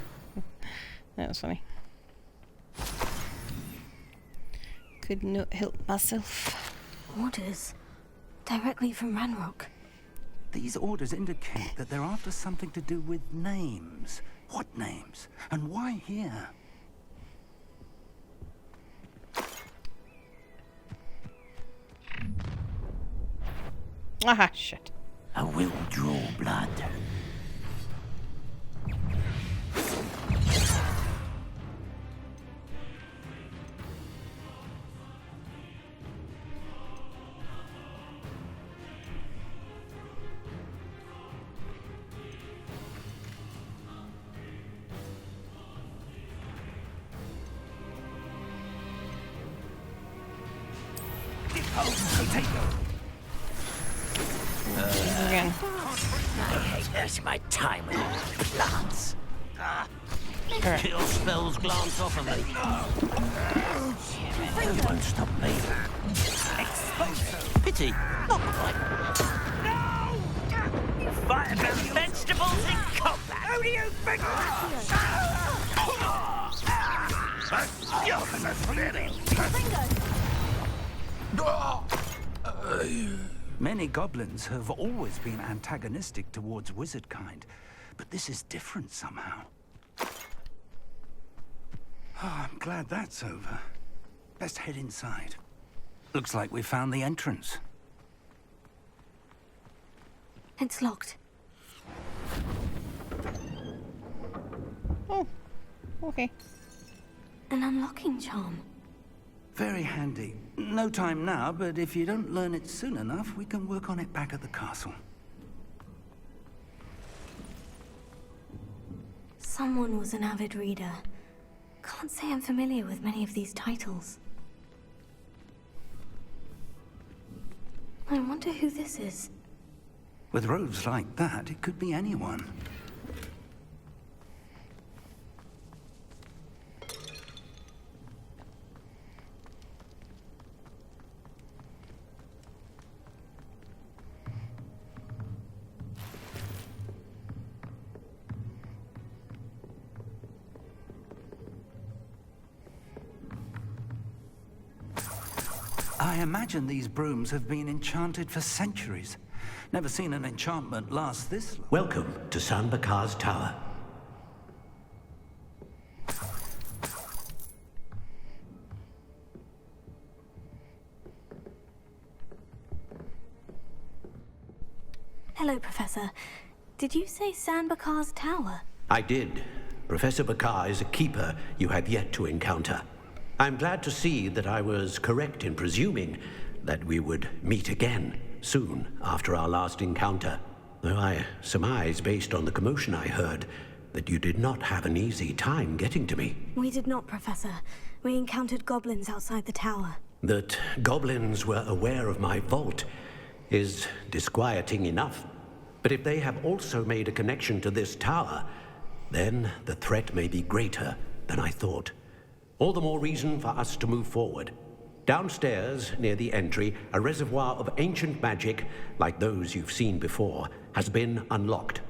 That was funny. Could not help myself. Orders. Directly from Ranrock. These orders indicate that they're after something to do with names. What names? And why here? Ah, shit. I will draw blood. Again. I hate wasting my time with plants. Alright. Kill spells glance off of me. It won't stop me. Pity, not quite. You fight about vegetables in combat. Who do you think? Many goblins have always been antagonistic towards wizard kind, but this is different somehow. Oh, I'm glad that's over. Best head inside. Looks like we found the entrance. It's locked. Oh, okay. An unlocking charm. Very handy. No time now, but if you don't learn it soon enough, we can work on it back at the castle. Someone was an avid reader. Can't say I'm familiar with many of these titles. I wonder who this is. With robes like that, it could be anyone. I imagine these brooms have been enchanted for centuries. Never seen an enchantment last this long. Welcome to San Bakar's Tower. Hello, Professor. Did you say San Bakar's Tower? I did. Professor Bakar is a keeper you have yet to encounter. I'm glad to see that I was correct in presuming that we would meet again soon after our last encounter. Though I surmise, based on the commotion I heard, that you did not have an easy time getting to me. We did not, Professor. We encountered goblins outside the tower. That goblins were aware of my vault is disquieting enough. But if they have also made a connection to this tower, then the threat may be greater than I thought. All the more reason for us to move forward. Downstairs, near the entry, a reservoir of ancient magic, like those you've seen before, has been unlocked.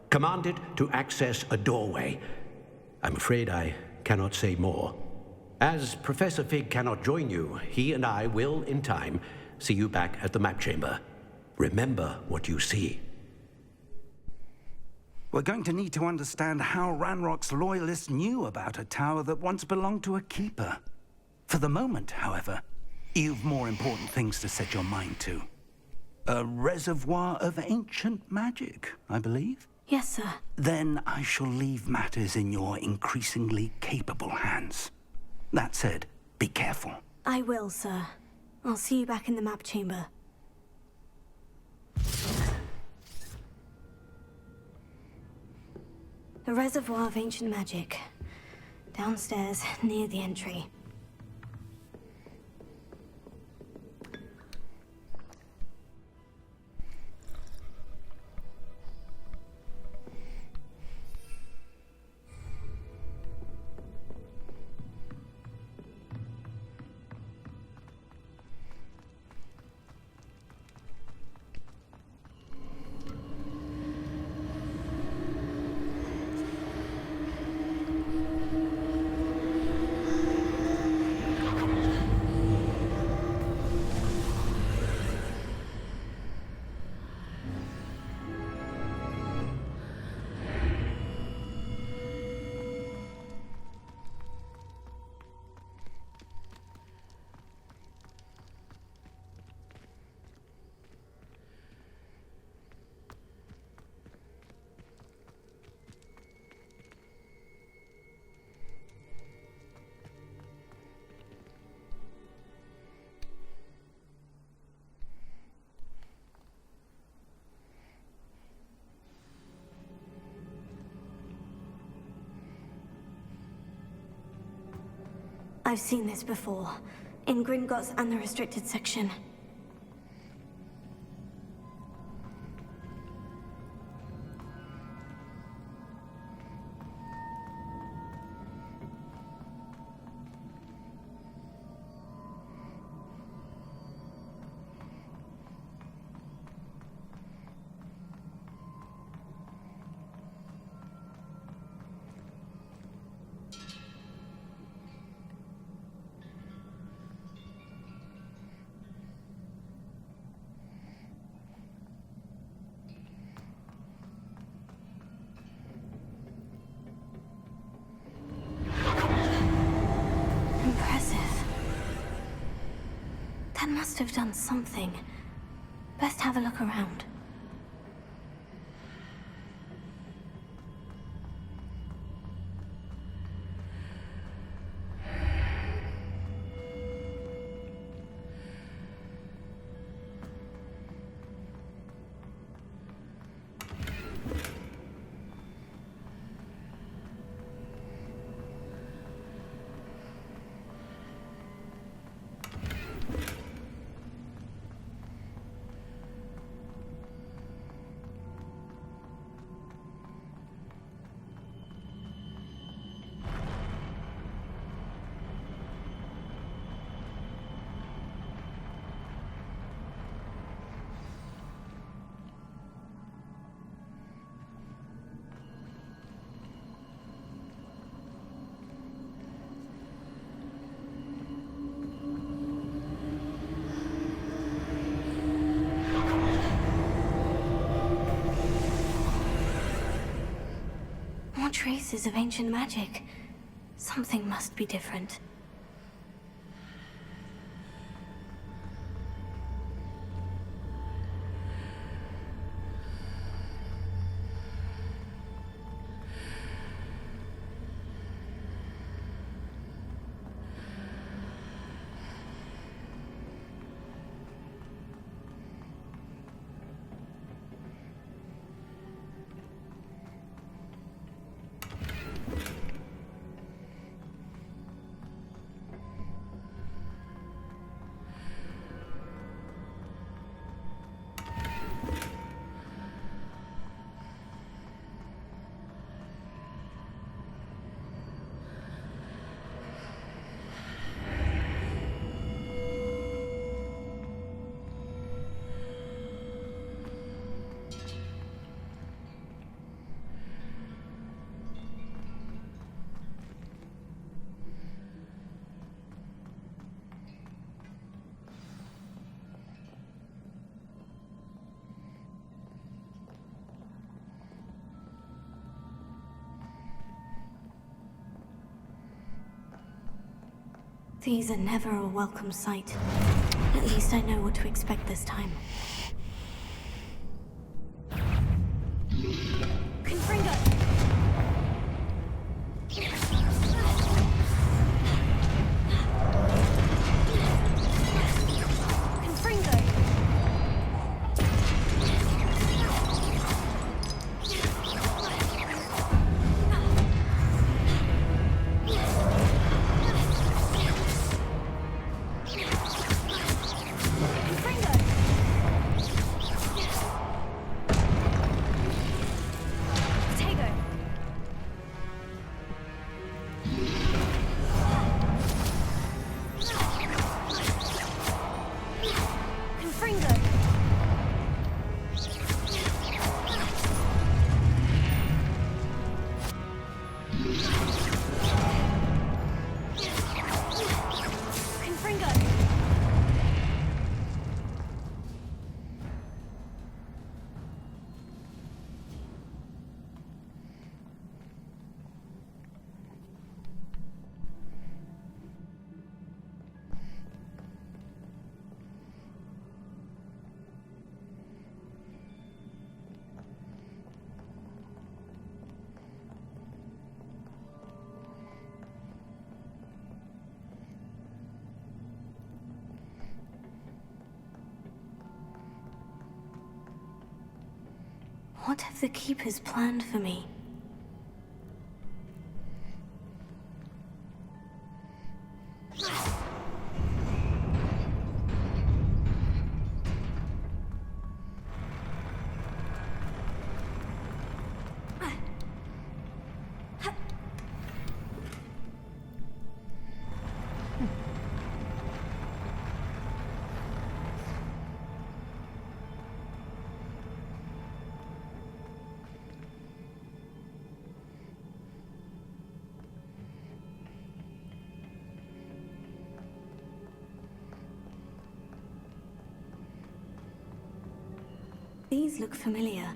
Command it to access a doorway. I'm afraid I cannot say more. As Professor Fig cannot join you, he and I will, in time, see you back at the map chamber. Remember what you see. We're going to need to understand how Ranrock's loyalists knew about a tower that once belonged to a keeper. For the moment, however, you've more important things to set your mind to. A reservoir of ancient magic, I believe? Yes, sir. Then I shall leave matters in your increasingly capable hands. That said, be careful. I will, sir. I'll see you back in the map chamber. A reservoir of ancient magic. Downstairs, near the entry. I've seen this before, in Gringotts and the restricted section. That must have done something. Best have a look around. traces of ancient magic. Something must be different. These are never a welcome sight. At least I know what to expect this time. Confringo! Confringo! What have the Keepers planned for me? These look familiar.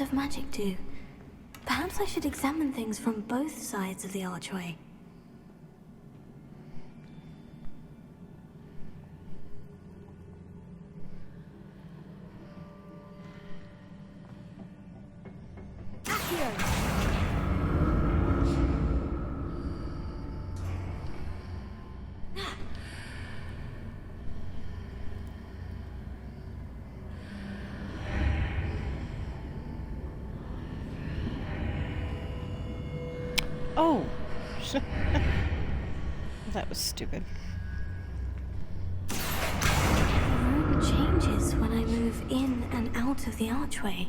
of magic do? Perhaps I should examine things from both sides of the archway. Oh. That was stupid. The room changes when I move in and out of the archway.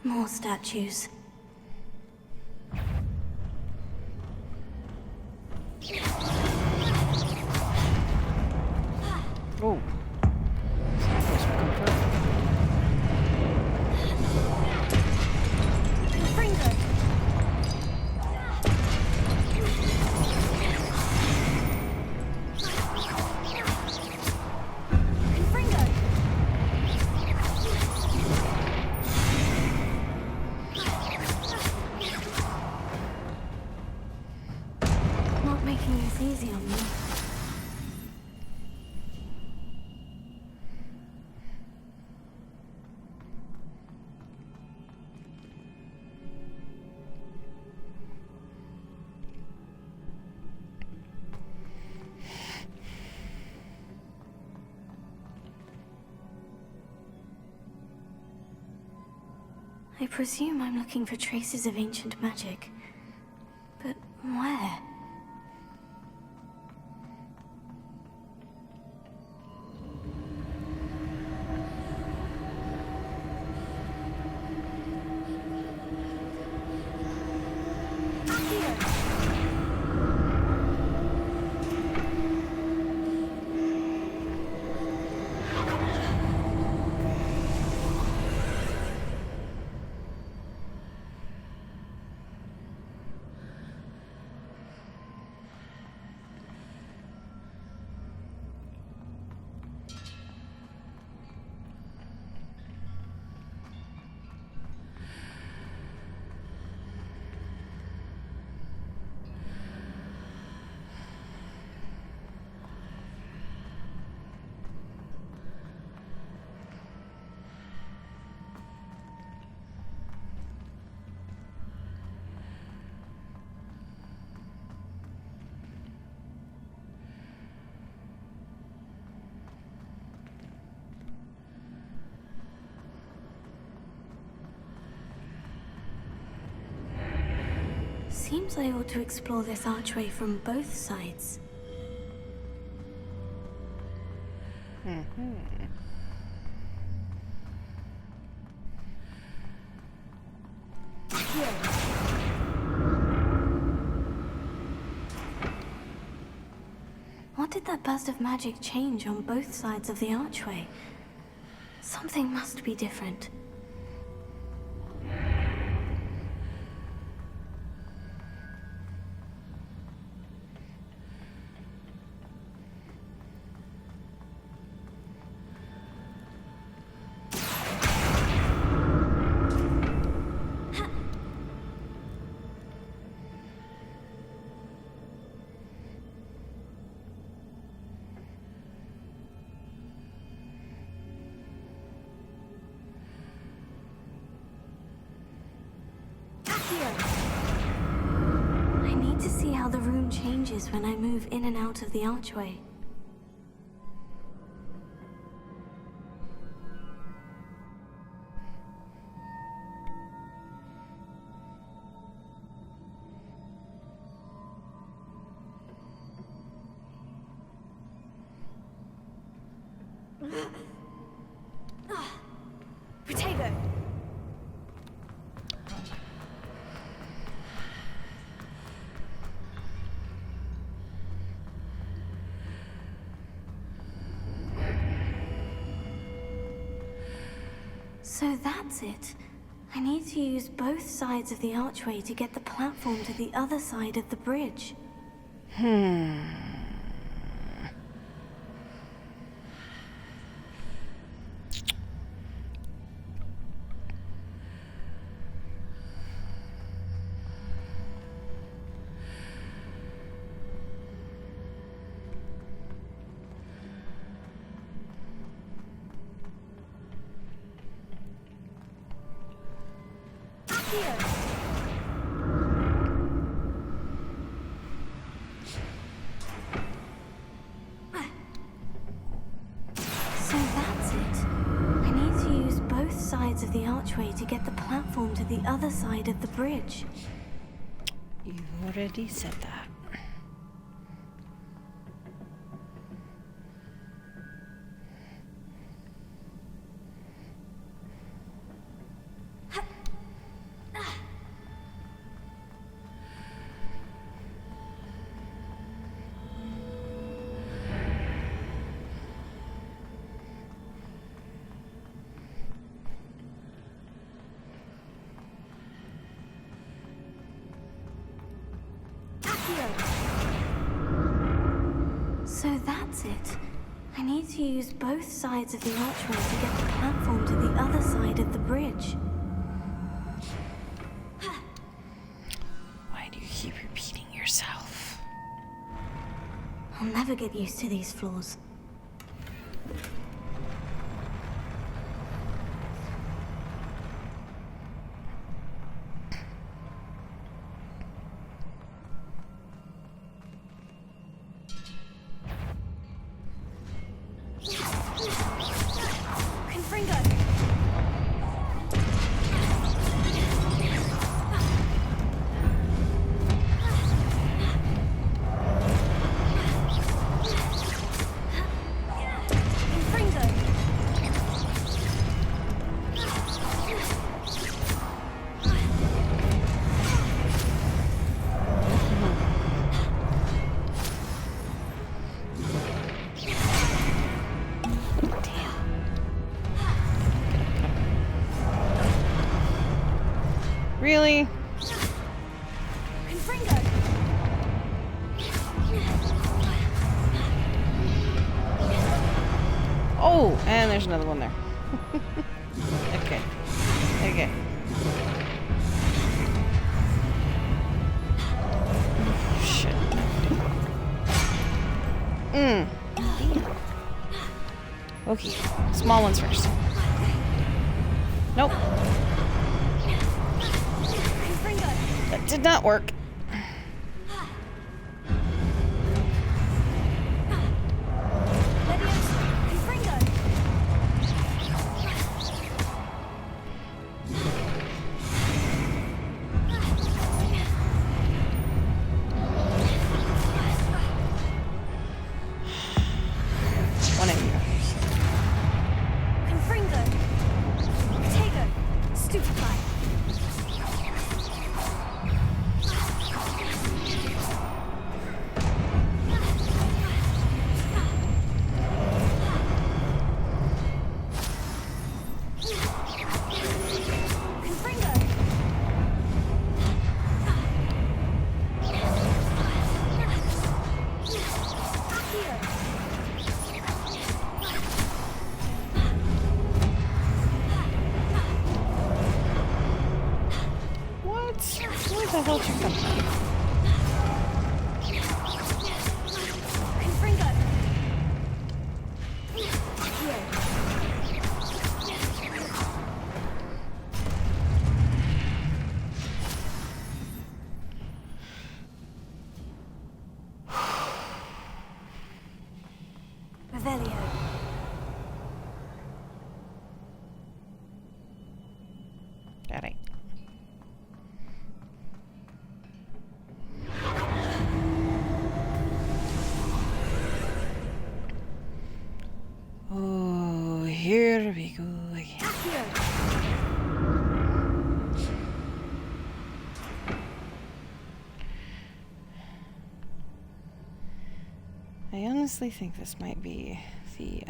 More statues. Oh. Not making this easy on me. I presume I'm looking for traces of ancient magic. But where? Seems I ought to explore this archway from both sides. What did that burst of magic change on both sides of the archway? Something must be different. I need to see how the room changes when I move in and out of the archway. Potato! So that's it. I need to use both sides of the archway to get the platform to the other side of the bridge. So that's it. I need to use both sides of the archway to get the platform to the other side of the bridge. You already said that. So that's it. I need to use both sides of the archway to get the platform to the other side of the bridge. Why do you keep repeating yourself? I'll never get used to these floors. Really? Oh, and there's another one there. Okay. Okay. Shit. Okay. Small ones first. Nope. That did not work. One of you. Where the hell did you come from? Got it. Oh, here we go again. I honestly think this might be the,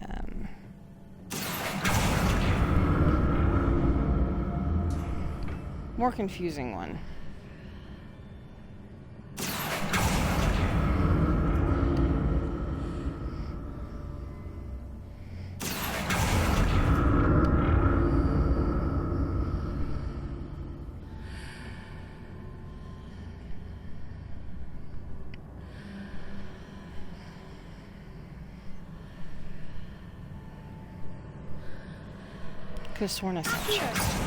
more confusing one. Could have sworn I saw a chest.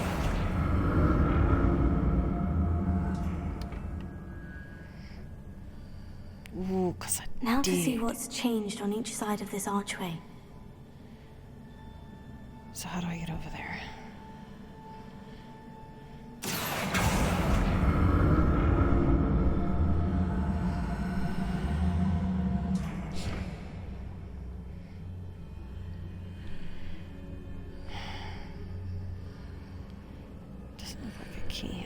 'cause I Now to see did. what's changed on each side of this archway. So how do I get over there? Doesn't look like I can.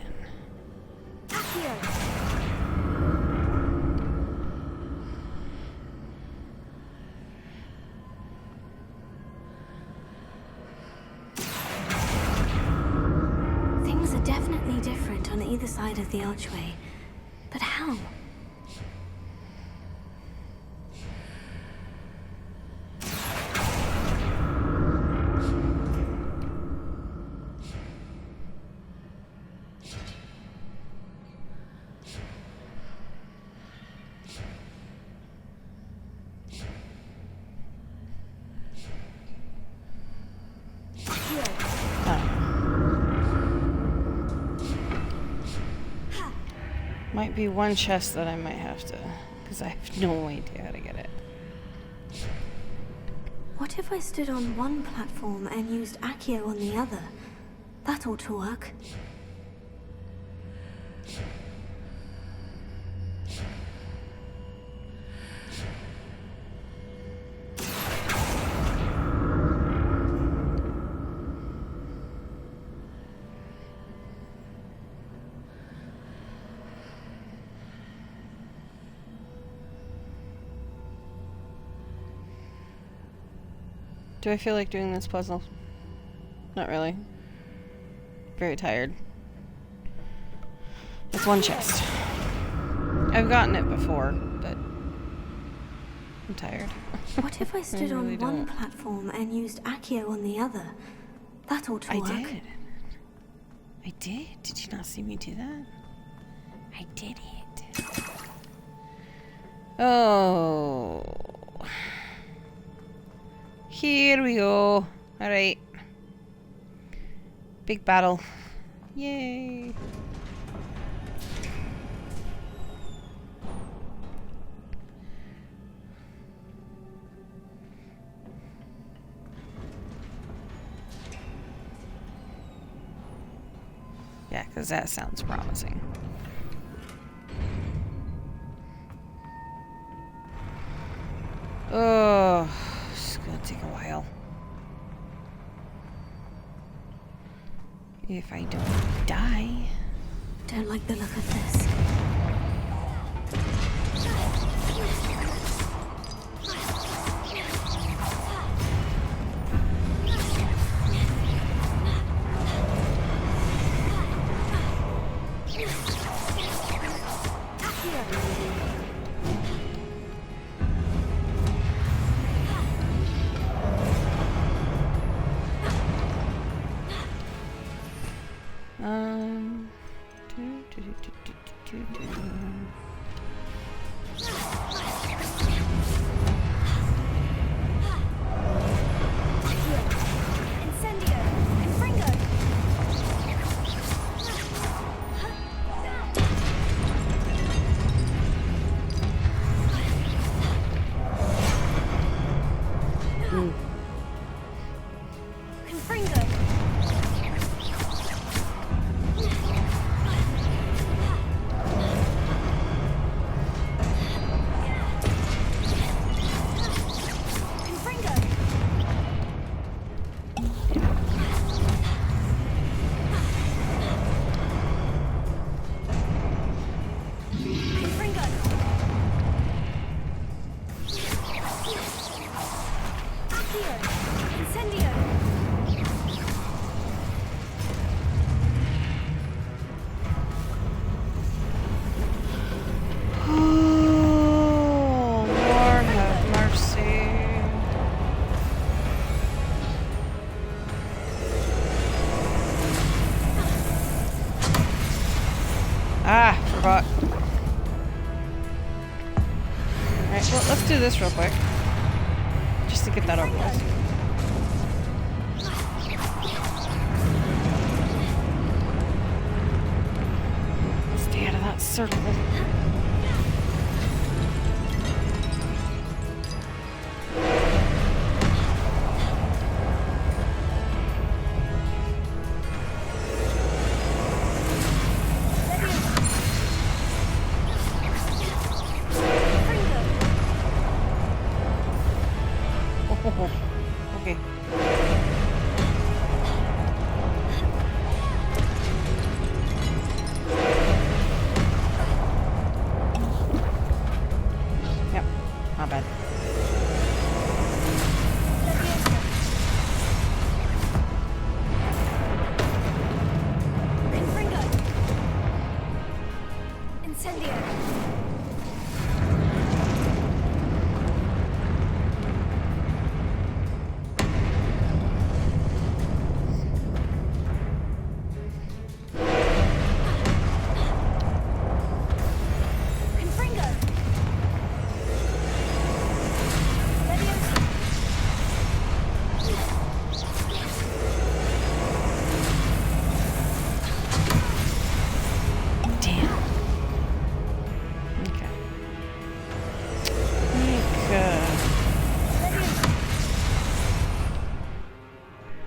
Things are definitely different on either side of the archway. But how? Might be one chest that I might have to, because I have no idea how to get it. What if I stood on one platform and used Accio on the other? That ought to work. Do I feel like doing this puzzle? Not really. Very tired. It's one chest. I've gotten it before, but I'm tired. What if I stood on really one don't. platform and used Accio on the other? That ought to work. I did. I did. Did you not see me do that? I did it. Oh. Here we go. Alright. Big battle. Yay. Yeah, because that sounds promising. Oh, it's gonna take a while. If I don't die. Don't like the look of this. Ah, forgot. Alright, well, let's do this real quick. Just to get that over with. Stay out of that circle.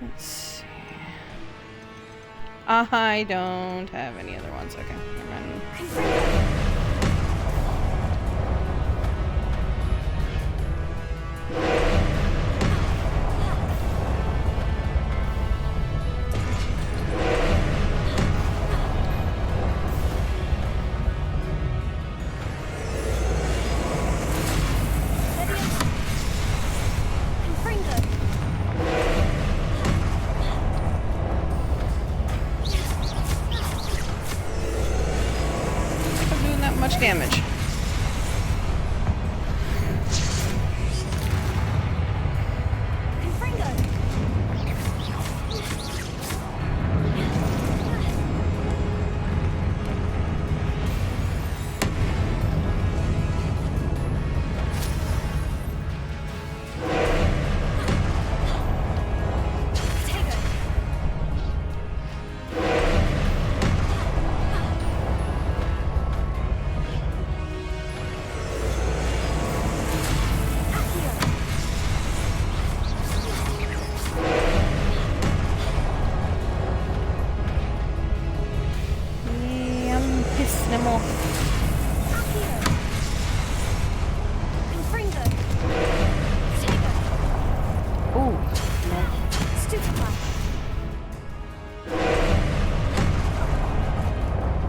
Let's see. I don't have any other ones. Okay, never mind. Much damage.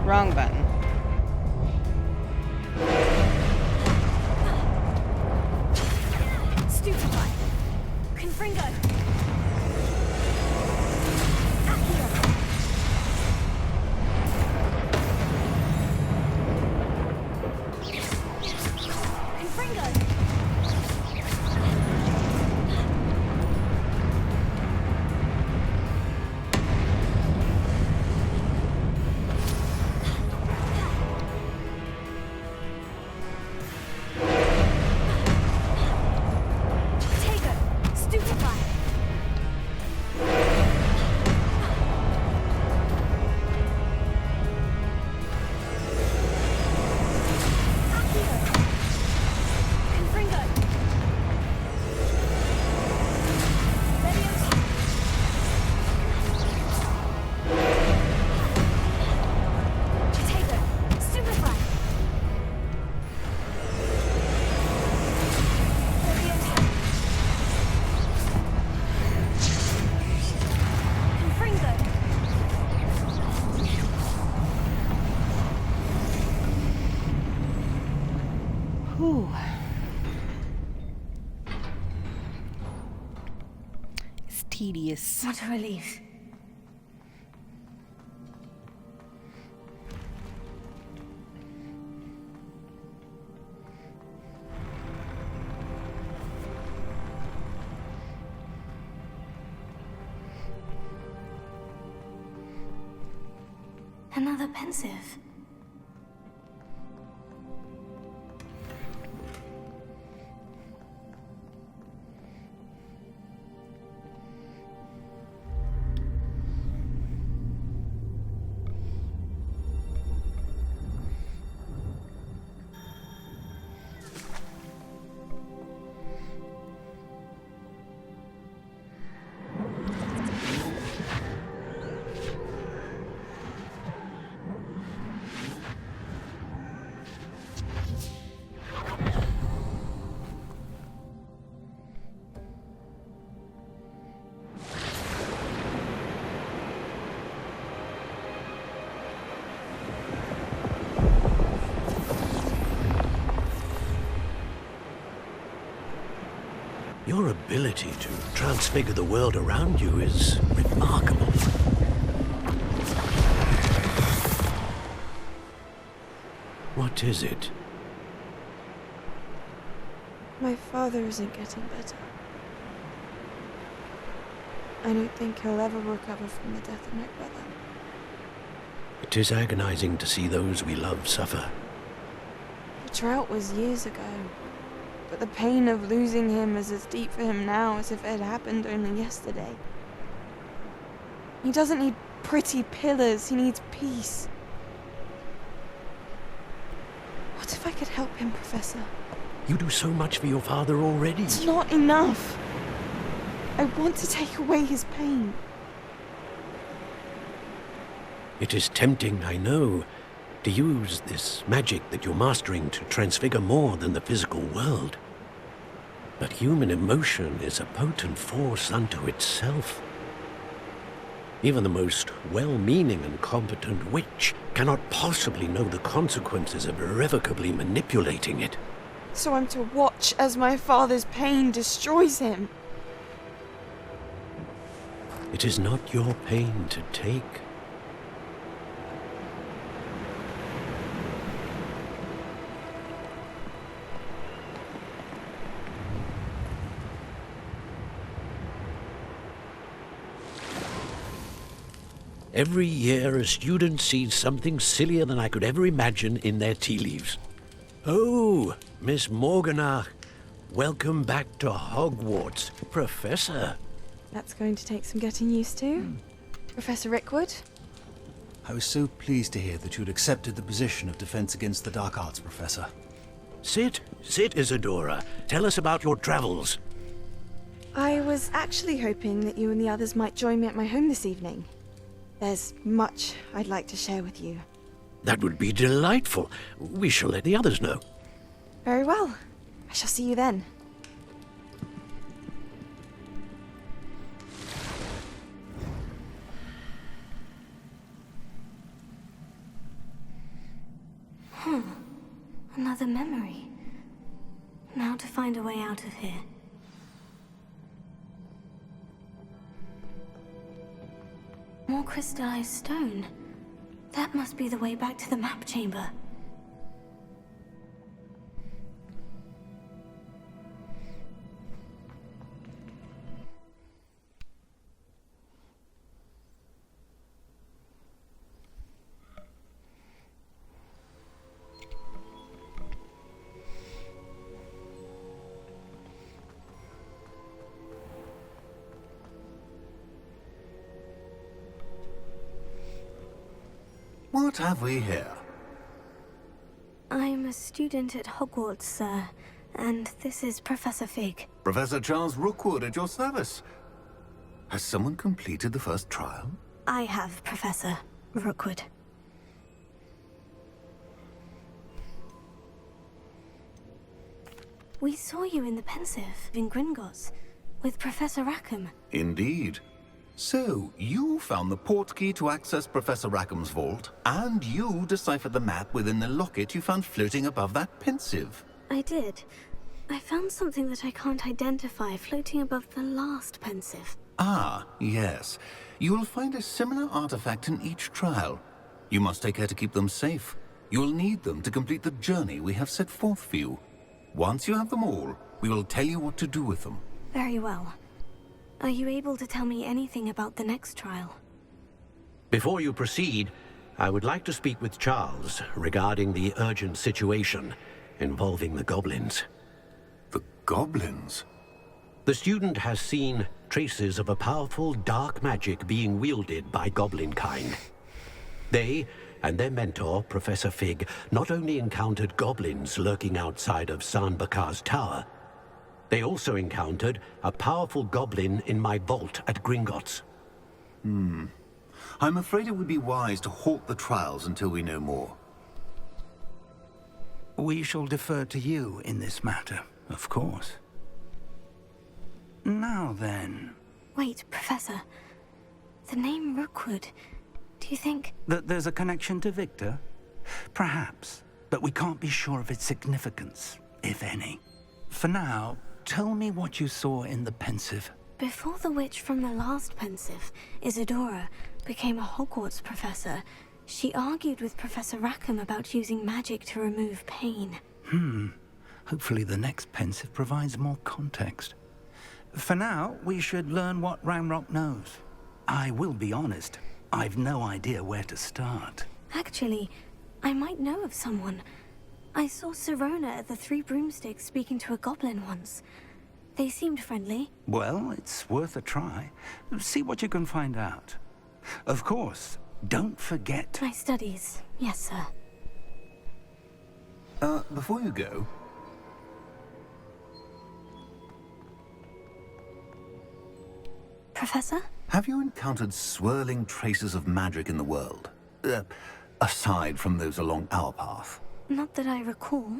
Wrong button. Stupefy. Confringo. Whew. It's tedious. What a relief. Another pensive. Your ability to transfigure the world around you is remarkable. What is it? My father isn't getting better. I don't think he'll ever recover from the death of my brother. It is agonizing to see those we love suffer. The drought was years ago, but the pain of losing him is as deep for him now as if it had happened only yesterday. He doesn't need pretty pillars, he needs peace. What if I could help him, Professor? You do so much for your father already. It's not enough. I want to take away his pain. It is tempting, I know, to use this magic that you're mastering to transfigure more than the physical world. But human emotion is a potent force unto itself. Even the most well-meaning and competent witch cannot possibly know the consequences of irrevocably manipulating it. So I'm to watch as my father's pain destroys him. It is not your pain to take. Every year, a student sees something sillier than I could ever imagine in their tea leaves. Oh, Miss Morganach, welcome back to Hogwarts, Professor. That's going to take some getting used to. Professor Rickwood? I was so pleased to hear that you'd accepted the position of Defense Against the Dark Arts, Professor. Sit, Isadora. Tell us about your travels. I was actually hoping that you and the others might join me at my home this evening. There's much I'd like to share with you. That would be delightful. We shall let the others know. Very well. I shall see you then. Another memory. Now to find a way out of here. More crystallized stone. That must be the way back to the map chamber. What have we here? I'm a student at Hogwarts, sir, and this is Professor Fig. Professor Charles Rookwood at your service. Has someone completed the first trial? I have, Professor Rookwood. We saw you in the Pensive in Gringotts with Professor Rackham. Indeed. So, you found the portkey to access Professor Rackham's vault, and you deciphered the map within the locket you found floating above that Pensive. I did. I found something that I can't identify floating above the last Pensive. Ah, yes. You will find a similar artifact in each trial. You must take care to keep them safe. You will need them to complete the journey we have set forth for you. Once you have them all, we will tell you what to do with them. Very well. Are you able to tell me anything about the next trial? Before you proceed, I would like to speak with Charles regarding the urgent situation involving the goblins. The goblins? The student has seen traces of a powerful dark magic being wielded by goblin kind. They and their mentor, Professor Fig, not only encountered goblins lurking outside of San Bakar's tower, they also encountered a powerful goblin in my vault at Gringotts. I'm afraid it would be wise to halt the trials until we know more. We shall defer to you in this matter, of course. Now then... Wait, Professor. The name Rookwood. Do you think... that there's a connection to Victor? Perhaps, but we can't be sure of its significance, if any. For now, tell me what you saw in the Pensive. Before the witch from the last Pensive, Isadora, became a Hogwarts professor, she argued with Professor Rackham about using magic to remove pain. Hopefully the next Pensive provides more context. For now, we should learn what Ranrock knows. I will be honest, I've no idea where to start. Actually, I might know of someone. I saw Sirona at the Three Broomsticks speaking to a goblin once. They seemed friendly. Well, it's worth a try. See what you can find out. Of course, don't forget... My studies, yes, sir. Before you go... Professor? Have you encountered swirling traces of magic in the world? Aside from those along our path. Not that I recall.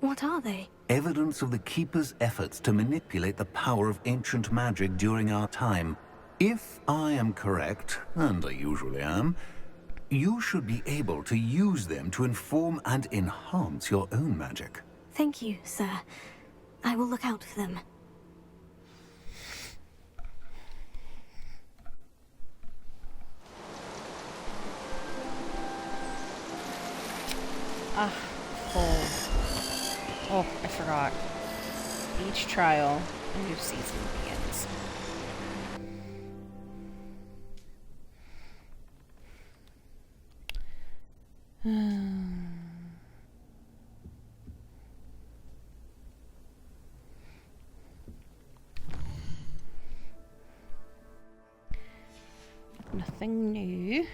What are they? Evidence of the Keeper's efforts to manipulate the power of ancient magic during our time. If I am correct, and I usually am, you should be able to use them to inform and enhance your own magic. Thank you, sir. I will look out for them. Ah, full. Oh, I forgot. Each trial, a new season begins. Nothing new.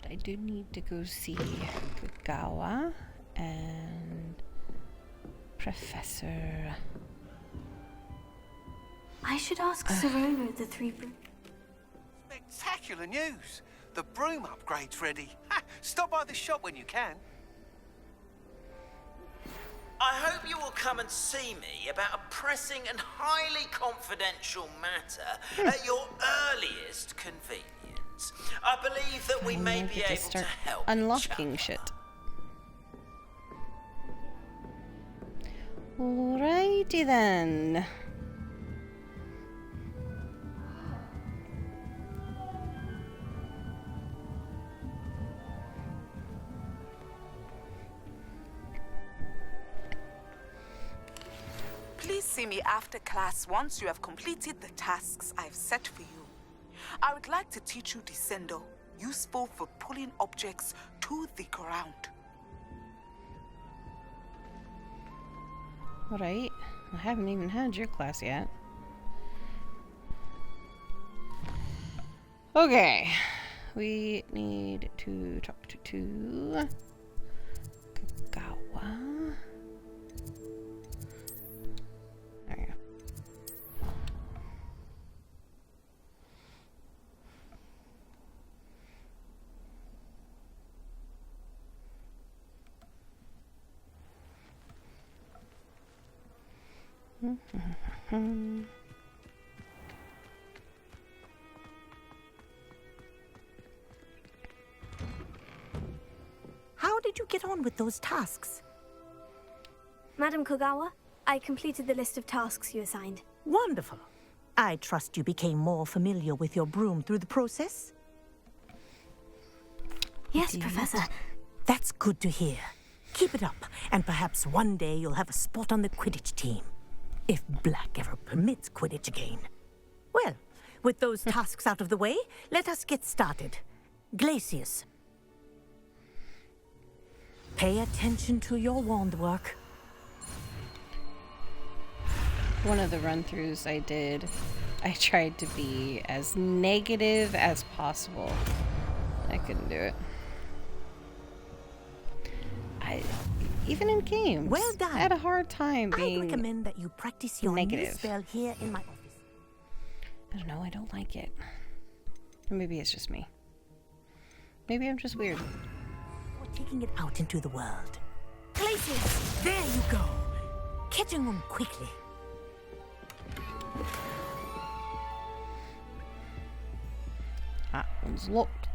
I do need to go see Kagawa and Professor. I should ask Serona the three... Spectacular news! The broom upgrade's ready. Ha! Stop by the shop when you can. I hope you will come and see me about a pressing and highly confidential matter at your earliest convenience. I believe that we may be able to help unlocking shit. Alrighty then. Please see me after class once you have completed the tasks I've set for you. I would like to teach you Descendo, useful for pulling objects to the ground. Alright, I haven't even had your class yet. Okay, we need to talk to Kagawa. There you go. How did you get on with those tasks? Madam Kogawa, I completed the list of tasks you assigned. Wonderful. I trust you became more familiar with your broom through the process? Yes, Professor. That's good to hear. Keep it up, and perhaps one day you'll have a spot on the Quidditch team. If Black ever permits Quidditch again. Well, with those tasks out of the way, let us get started. Glacius. Pay attention to your wand work. One of the run-throughs I did, I tried to be as negative as possible. I couldn't do it. Even in games, well done. I had a hard time being I recommend that you practice your negative. new spell here in my office. I don't know, I don't like it. Or maybe it's just me. Maybe I'm just weird. We're taking it out into the world. Glacius! There you go! Catching on quickly. That one's locked.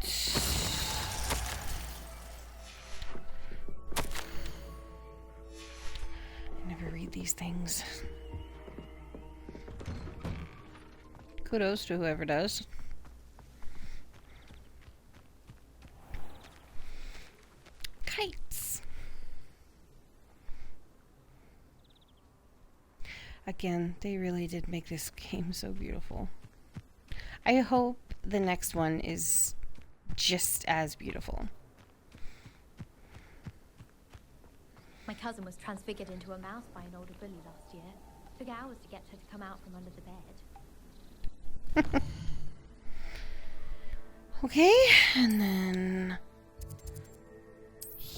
I never read these things. Kudos to whoever does. Kites. Again, they really did make this game so beautiful. I hope the next one is just as beautiful. My cousin was transfigured into a mouse by an older bully last year. Took hours to get her to come out from under the bed. Okay, and then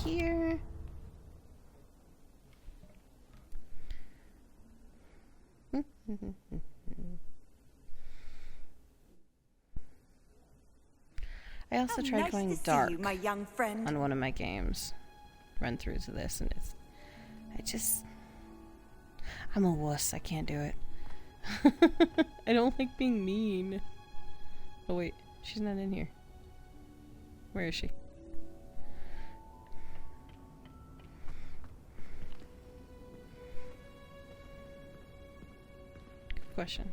here. I also tried nice going to see dark you, my young friend. on one of my games. Run throughs of this, and I'm a wuss. I can't do it. I don't like being mean. Oh wait, she's not in here. Where is she? Good question.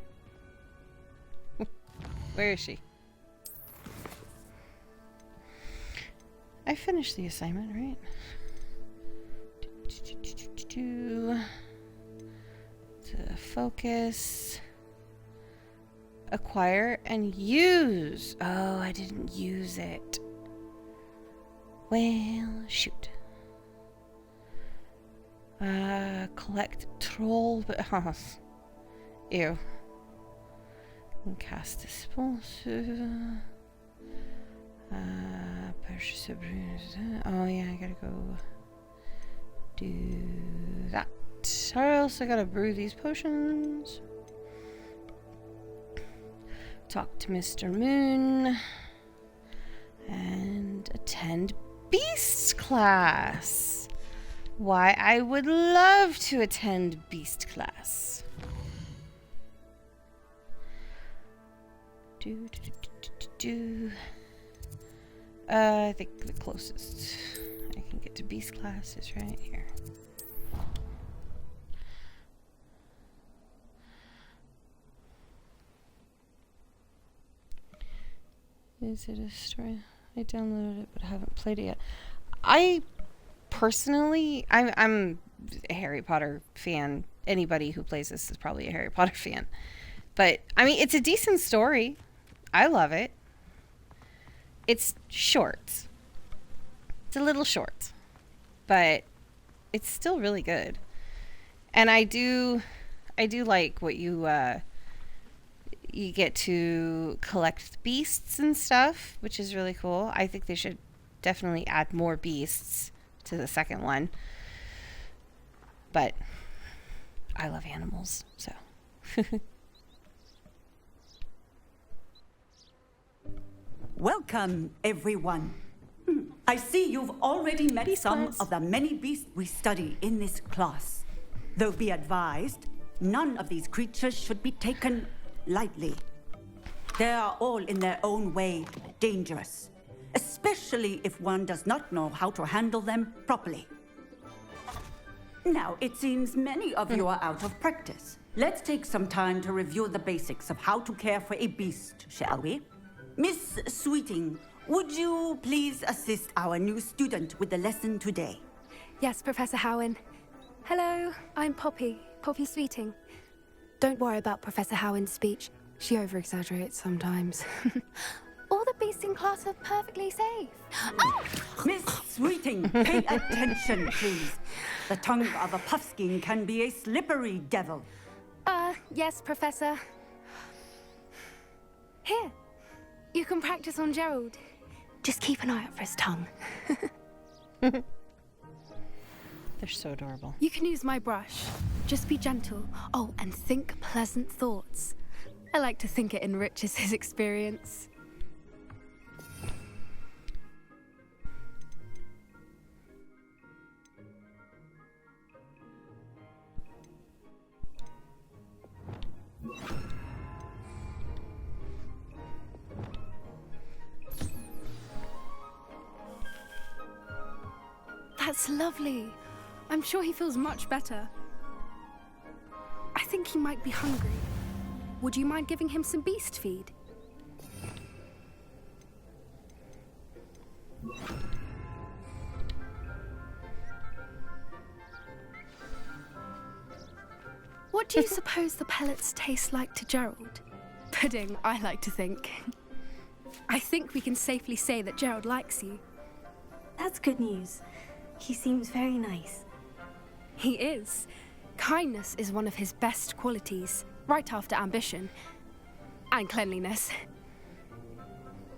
Where is she? I finished the assignment, right? To focus. Acquire and use. Oh, I didn't use it. Well, shoot. Collect troll. Ew. And cast a spell. Purchase a bruise. Oh yeah, I gotta go do that. Or else I gotta brew these potions. Talk to Mr. Moon. And attend Beast class. Why, I would love to attend Beast class. I think the closest I can get to Beast class is right here. Is it a story? I downloaded it but haven't played it yet. I personally, I'm a Harry Potter fan. Anybody who plays this is probably a Harry Potter fan. But, I mean, it's a decent story. I love it. It's short. It's a little short. But it's still really good. And I do like what you get to collect beasts and stuff, which is really cool. I think they should definitely add more beasts to the second one. But I love animals, so. Welcome, everyone. I see you've already met some of the many beasts we study in this class. Though be advised, none of these creatures should be taken lightly. They are all in their own way dangerous, especially if one does not know how to handle them properly. Now, it seems many of you are out of practice. Let's take some time to review the basics of how to care for a beast, shall we? Miss Sweeting, would you please assist our new student with the lesson today? Yes, Professor Howen. Hello, I'm Poppy Sweeting. Don't worry about Professor Howen's speech. She over-exaggerates sometimes. All the beasts in class are perfectly safe. Oh! Miss Sweeting, pay attention, please. The tongue of a puffskein can be a slippery devil. Yes, Professor. Here, you can practice on Gerald. Just keep an eye out for his tongue. They're so adorable. You can use my brush. Just be gentle. Oh, and think pleasant thoughts. I like to think it enriches his experience. That's lovely. I'm sure he feels much better. I think he might be hungry. Would you mind giving him some beast feed? What do you suppose the pellets taste like to Gerald? Pudding, I like to think. I think we can safely say that Gerald likes you. That's good news. He seems very nice. He is. Kindness is one of his best qualities, right after ambition. And cleanliness.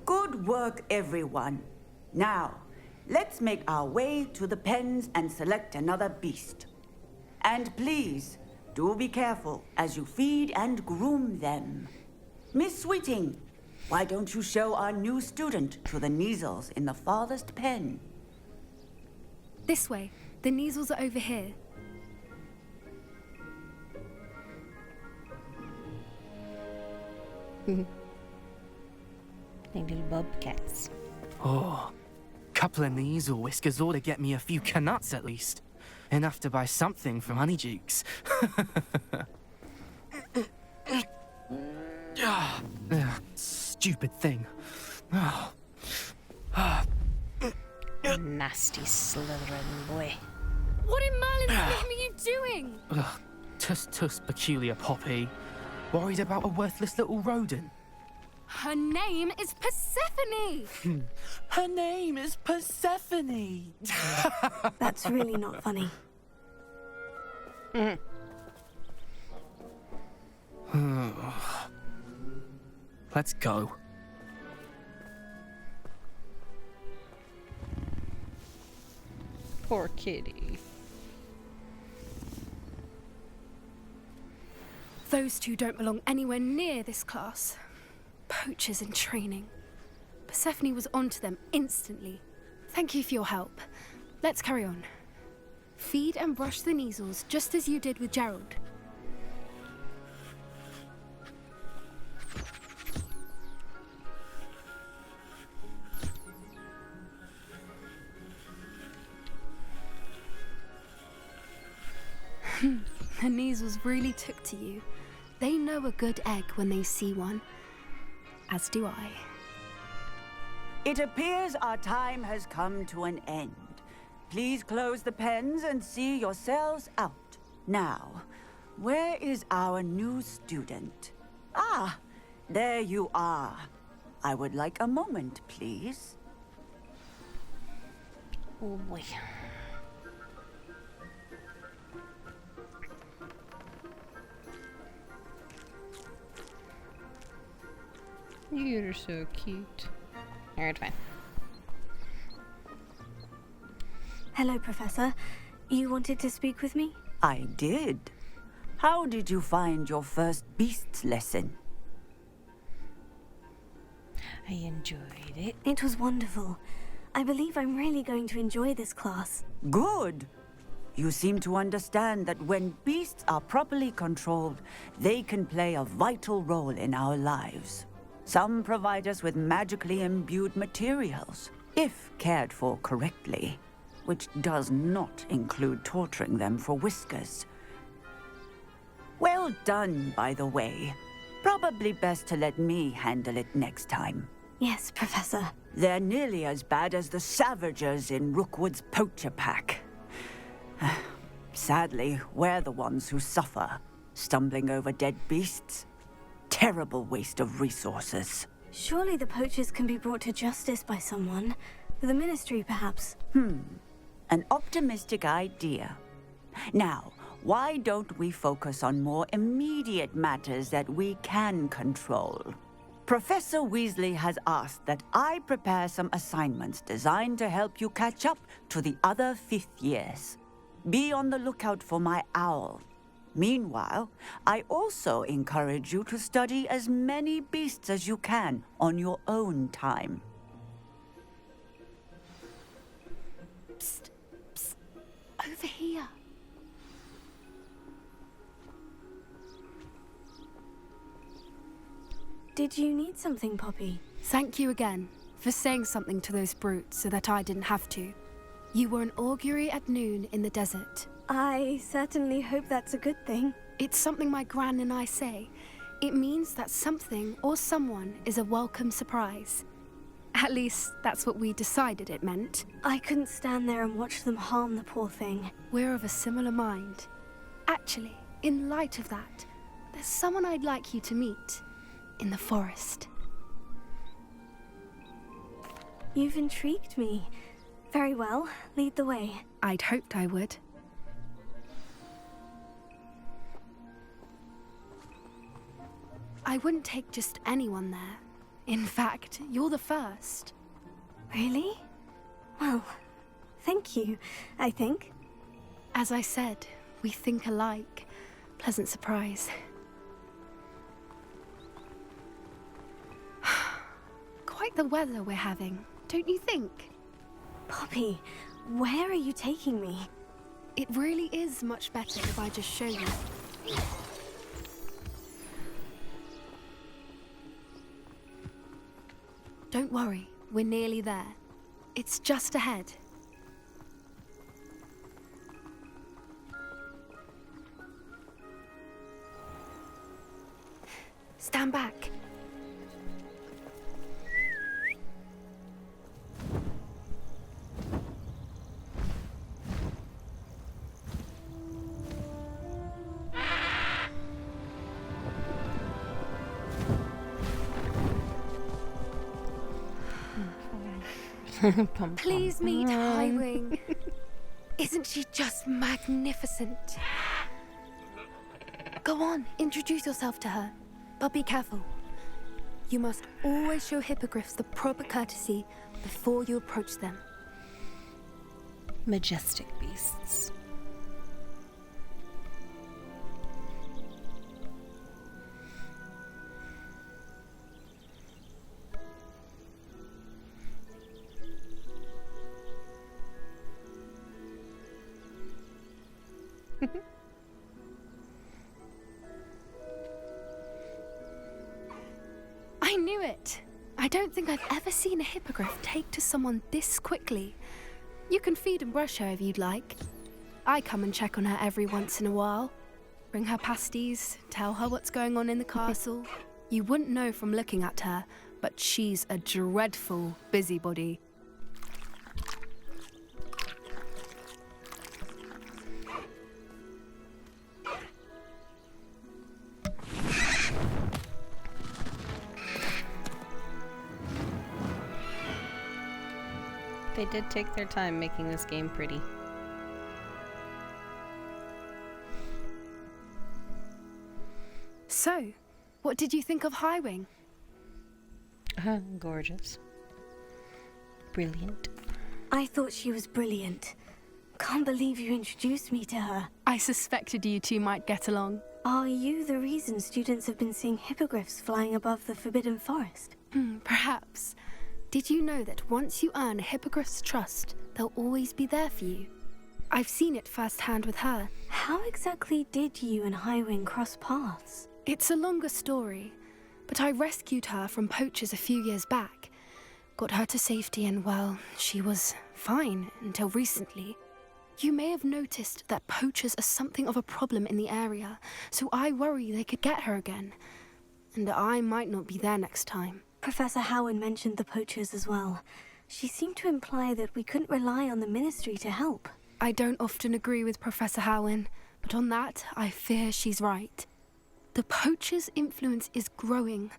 Good work, everyone. Now, let's make our way to the pens and select another beast. And please, do be careful as you feed and groom them. Miss Sweeting, why don't you show our new student to the Kneazles in the farthest pen? This way. The Kneazles are over here. Like little bobcats. Oh, couple of Kneazle whiskers ought to get me a few canuts at least. Enough to buy something from Honeydukes. Stupid thing. Nasty Slytherin boy. What in Merlin's name are you doing? Tuss, peculiar Poppy. Worried about a worthless little rodent. Her name is Persephone! Her name is Persephone! That's really not funny. Let's go. Poor kitty. Those two don't belong anywhere near this class. Poachers in training. Persephone was onto them instantly. Thank you for your help. Let's carry on. Feed and brush the Kneazles just as you did with Gerald. The Kneazles really took to you. They know a good egg when they see one. As do I. It appears our time has come to an end. Please close the pens and see yourselves out. Now, where is our new student? Ah, there you are. I would like a moment, please. Oh boy. You're so cute. Alright, fine. Hello, Professor. You wanted to speak with me? I did. How did you find your first beasts lesson? I enjoyed it. It was wonderful. I believe I'm really going to enjoy this class. Good. You seem to understand that when beasts are properly controlled, they can play a vital role in our lives. Some provide us with magically imbued materials, if cared for correctly, which does not include torturing them for whiskers. Well done, by the way. Probably best to let me handle it next time. Yes, Professor. They're nearly as bad as the Savagers in Rookwood's poacher pack. Sadly, we're the ones who suffer, stumbling over dead beasts. Terrible waste of resources. Surely the poachers can be brought to justice by someone. The Ministry, perhaps. An optimistic idea. Now, why don't we focus on more immediate matters that we can control? Professor Weasley has asked that I prepare some assignments designed to help you catch up to the other 5th years. Be on the lookout for my owl. Meanwhile, I also encourage you to study as many beasts as you can on your own time. Psst, psst, over here. Did you need something, Poppy? Thank you again for saying something to those brutes so that I didn't have to. You were an augury at noon in the desert. I certainly hope that's a good thing. It's something my gran and I say. It means that something or someone is a welcome surprise. At least, that's what we decided it meant. I couldn't stand there and watch them harm the poor thing. We're of a similar mind. Actually, in light of that, there's someone I'd like you to meet. In the forest. You've intrigued me. Very well, lead the way. I'd hoped I would. I wouldn't take just anyone there. In fact, you're the first. Really? Well, thank you, I think. As I said, we think alike. Pleasant surprise. Quite the weather we're having, don't you think? Poppy, where are you taking me? It really is much better if I just show you. Don't worry, we're nearly there. It's just ahead. Stand back. Please meet Highwing. Isn't she just magnificent? Go on, introduce yourself to her. But be careful. You must always show hippogriffs the proper courtesy before you approach them. Majestic beasts. I knew it! I don't think I've ever seen a hippogriff take to someone this quickly. You can feed and brush her if you'd like. I come and check on her every once in a while. Bring her pasties, tell her what's going on in the castle. You wouldn't know from looking at her, but she's a dreadful busybody. They did take their time making this game pretty. So, what did you think of Highwing? Gorgeous. Brilliant. I thought she was brilliant. Can't believe you introduced me to her. I suspected you two might get along. Are you the reason students have been seeing hippogriffs flying above the Forbidden Forest? Perhaps. Did you know that once you earn a hippogriff's trust, they'll always be there for you? I've seen it firsthand with her. How exactly did you and Highwing cross paths? It's a longer story, but I rescued her from poachers a few years back. Got her to safety and, well, she was fine until recently. You may have noticed that poachers are something of a problem in the area, so I worry they could get her again. And I might not be there next time. Professor Howard mentioned the poachers as well. She seemed to imply that we couldn't rely on the Ministry to help. I don't often agree with Professor Howin, but on that, I fear she's right. The poachers' influence is growing.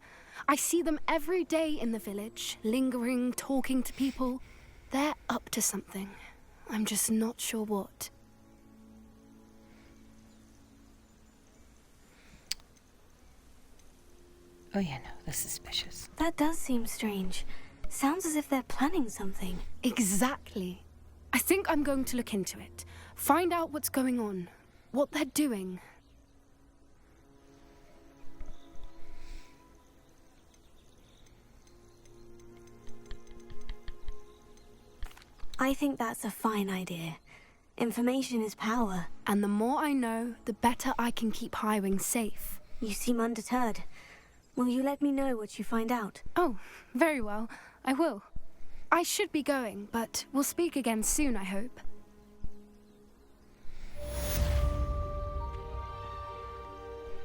I see them every day in the village, lingering, talking to people. They're up to something. I'm just not sure what. Oh yeah, no, that's suspicious. That does seem strange. Sounds as if they're planning something. Exactly. I think I'm going to look into it. Find out what's going on. What they're doing. I think that's a fine idea. Information is power. And the more I know, the better I can keep Highwing safe. You seem undeterred. Will you let me know what you find out? Oh, very well. I will. I should be going, but we'll speak again soon, I hope.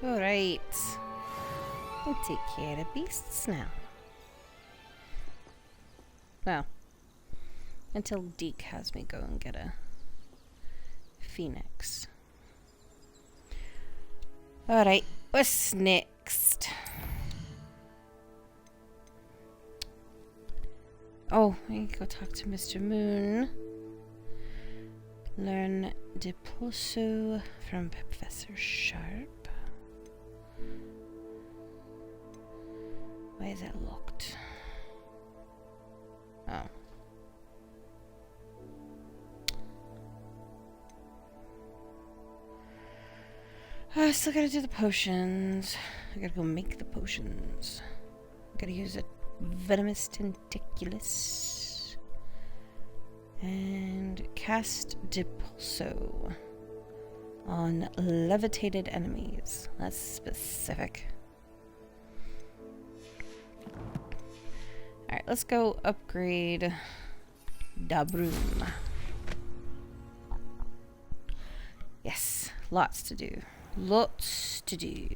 Alright. We'll take care of beasts now. Well, until Deke has me go and get a phoenix. Alright, what's next? Oh, I need to go talk to Mr. Moon. Learn Depulso from Professor Sharp. Why is that locked? Oh. I still gotta do the potions. I gotta go make the potions. I gotta use a venomous tentaculus. And cast Depulso on levitated enemies. That's specific. Alright, let's go upgrade the broom. Yes, lots to do. Lots to do.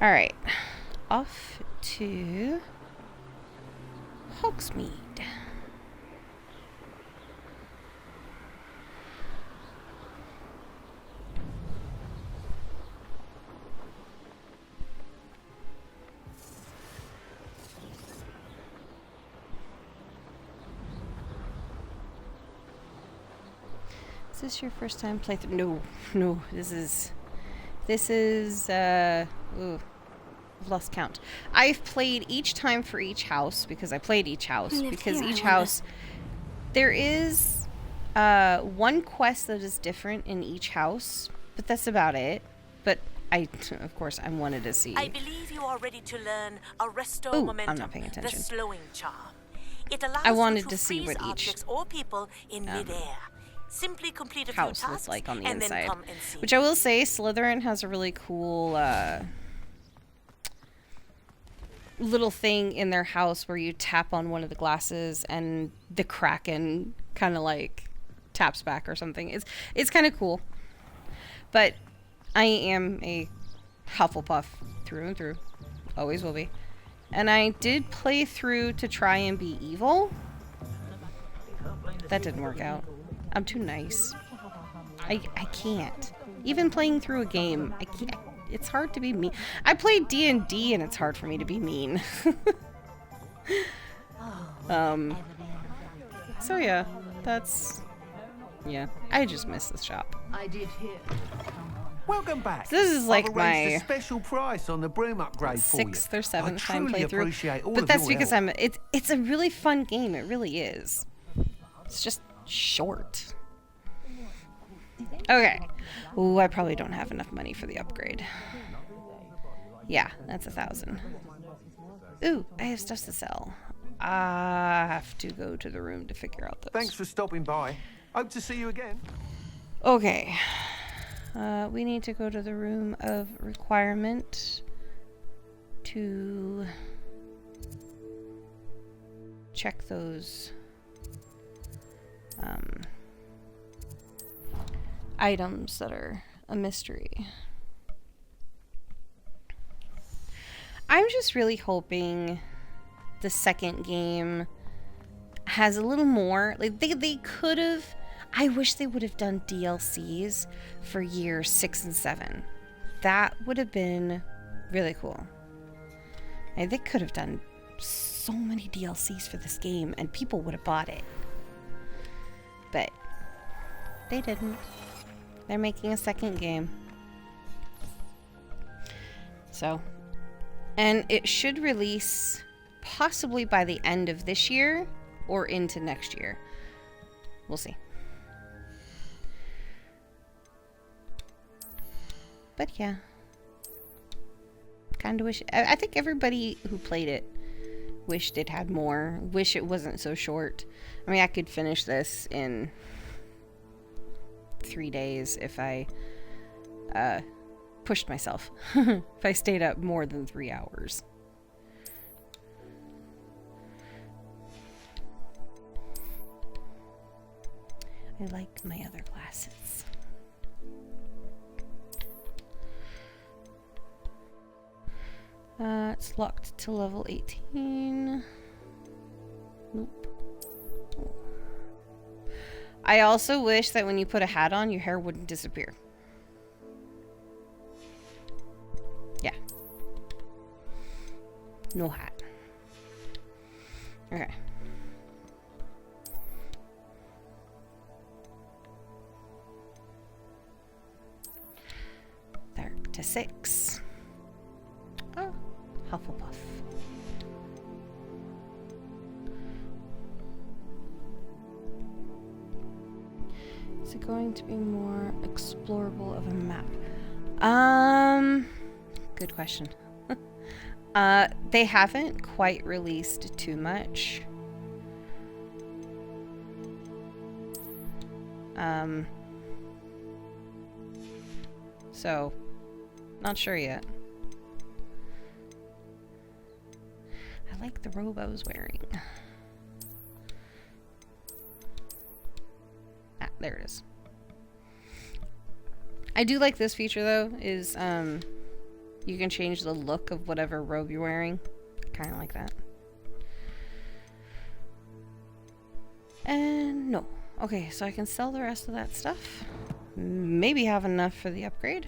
Alright, off to Hogsmeade. Is this your first time playthrough? No, this is, ooh. I've lost count. I've played each time for each house because I played each house because each house there is one quest that is different in each house, but that's about it. But of course I wanted to see. I believe you are ready to learn Arresto Ooh, Momentum, I'm not paying attention. the slowing charm. It allows I wanted you to see freeze what each objects or people in midair. Simply complete a few house tasks was like on the and inside. then come and see. Which I will say, Slytherin has a really cool little thing in their house where you tap on one of the glasses and the Kraken kind of like taps back or something. It's kind of cool. But I am a Hufflepuff through and through. Always will be. And I did play through to try and be evil. That didn't work out. I'm too nice. I can't. Even playing through a game, I can't. It's hard to be mean. I played D&D and it's hard for me to be mean. So yeah, I just miss the shop. I did hear. Welcome back. So this is like I've arranged my a special price on the broom upgrade for you. 6th or 7th time I truly playthrough. appreciate all But of that's your because help. it's a really fun game. It really is. It's just short. Okay. Ooh, I probably don't have enough money for the upgrade. Yeah, that's 1,000. Ooh, I have stuff to sell. I have to go to the room to figure out those. Thanks for stopping by. Hope to see you again. Okay. We need to go to the room of requirement to check those items that are a mystery. I'm just really hoping the second game has a little more. Like they could have. I wish they would have done DLCs for years 6 and 7. That would have been really cool. And they could have done so many DLCs for this game and people would have bought it. But they didn't. They're making a second game. So, and it should release possibly by the end of this year or into next year. We'll see. But yeah, kind of wish. I think everybody who played it wished it had more. Wish it wasn't so short. I mean, I could finish this in 3 days if I pushed myself. If I stayed up more than 3 hours. I like my other glasses. It's locked to level 18. Nope. I also wish that when you put a hat on, your hair wouldn't disappear. Yeah. No hat. Okay. back to 6. Oh, Hufflepuff. Is it going to be more explorable of a map? Good question. They haven't quite released too much. So, not sure yet. I like the robe I was wearing. Ah, there it is. I do like this feature though, is you can change the look of whatever robe you're wearing. Kind of like that. And no. Okay, so I can sell the rest of that stuff. Maybe have enough for the upgrade.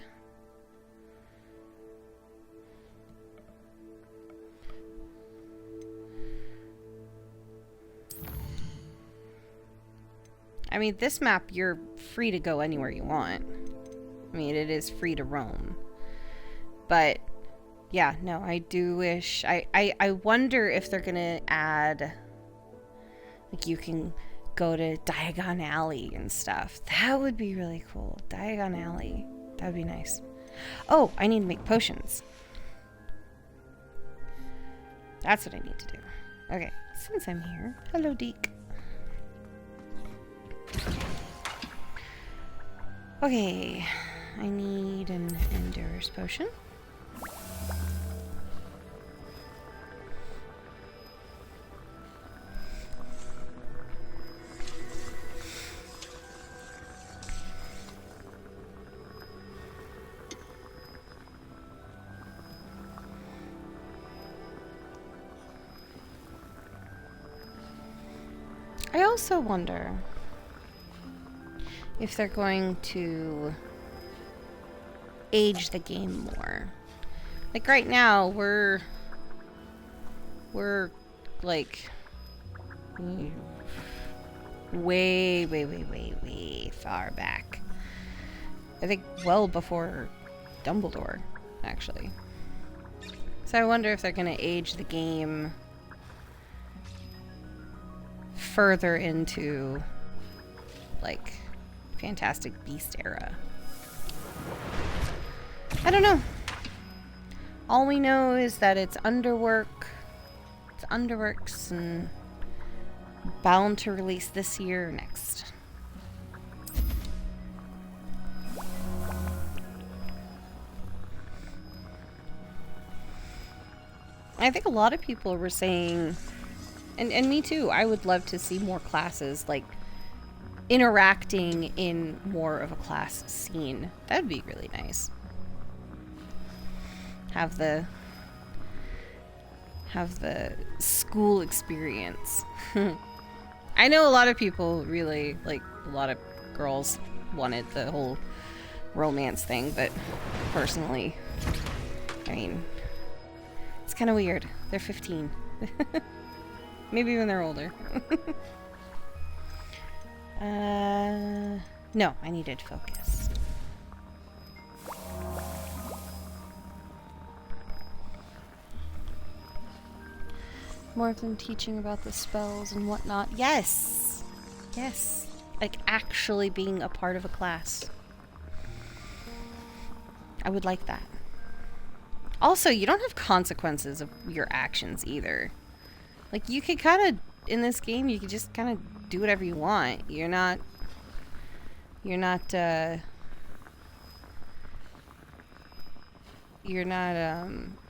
I mean, this map, you're free to go anywhere you want. I mean, it is free to roam. But, yeah, no, I do wish... I wonder if they're gonna add... Like, you can go to Diagon Alley and stuff. That would be really cool. Diagon Alley. That would be nice. Oh, I need to make potions. That's what I need to do. Okay, since I'm here. Hello, Deke. Okay, I need an Endurance potion. I also wonder if they're going to age the game more. Like right now, we're like way far back. I think well before Dumbledore, actually. So I wonder if they're going to age the game further into like Fantastic Beast era. I don't know. All we know is that it's Underworks and bound to release this year or next. I think a lot of people were saying, and me too, I would love to see more classes like interacting in more of a class scene. That'd be really nice. Have the school experience. I know a lot of people really, like, a lot of girls wanted the whole romance thing, but personally, I mean, it's kind of weird. They're 15. Maybe when they're older. No, I needed focus. More of them teaching about the spells and whatnot. Yes! Yes. Like actually being a part of a class. I would like that. Also, you don't have consequences of your actions either. Like, you could kind of, in this game, you could just kind of do whatever you want. You're not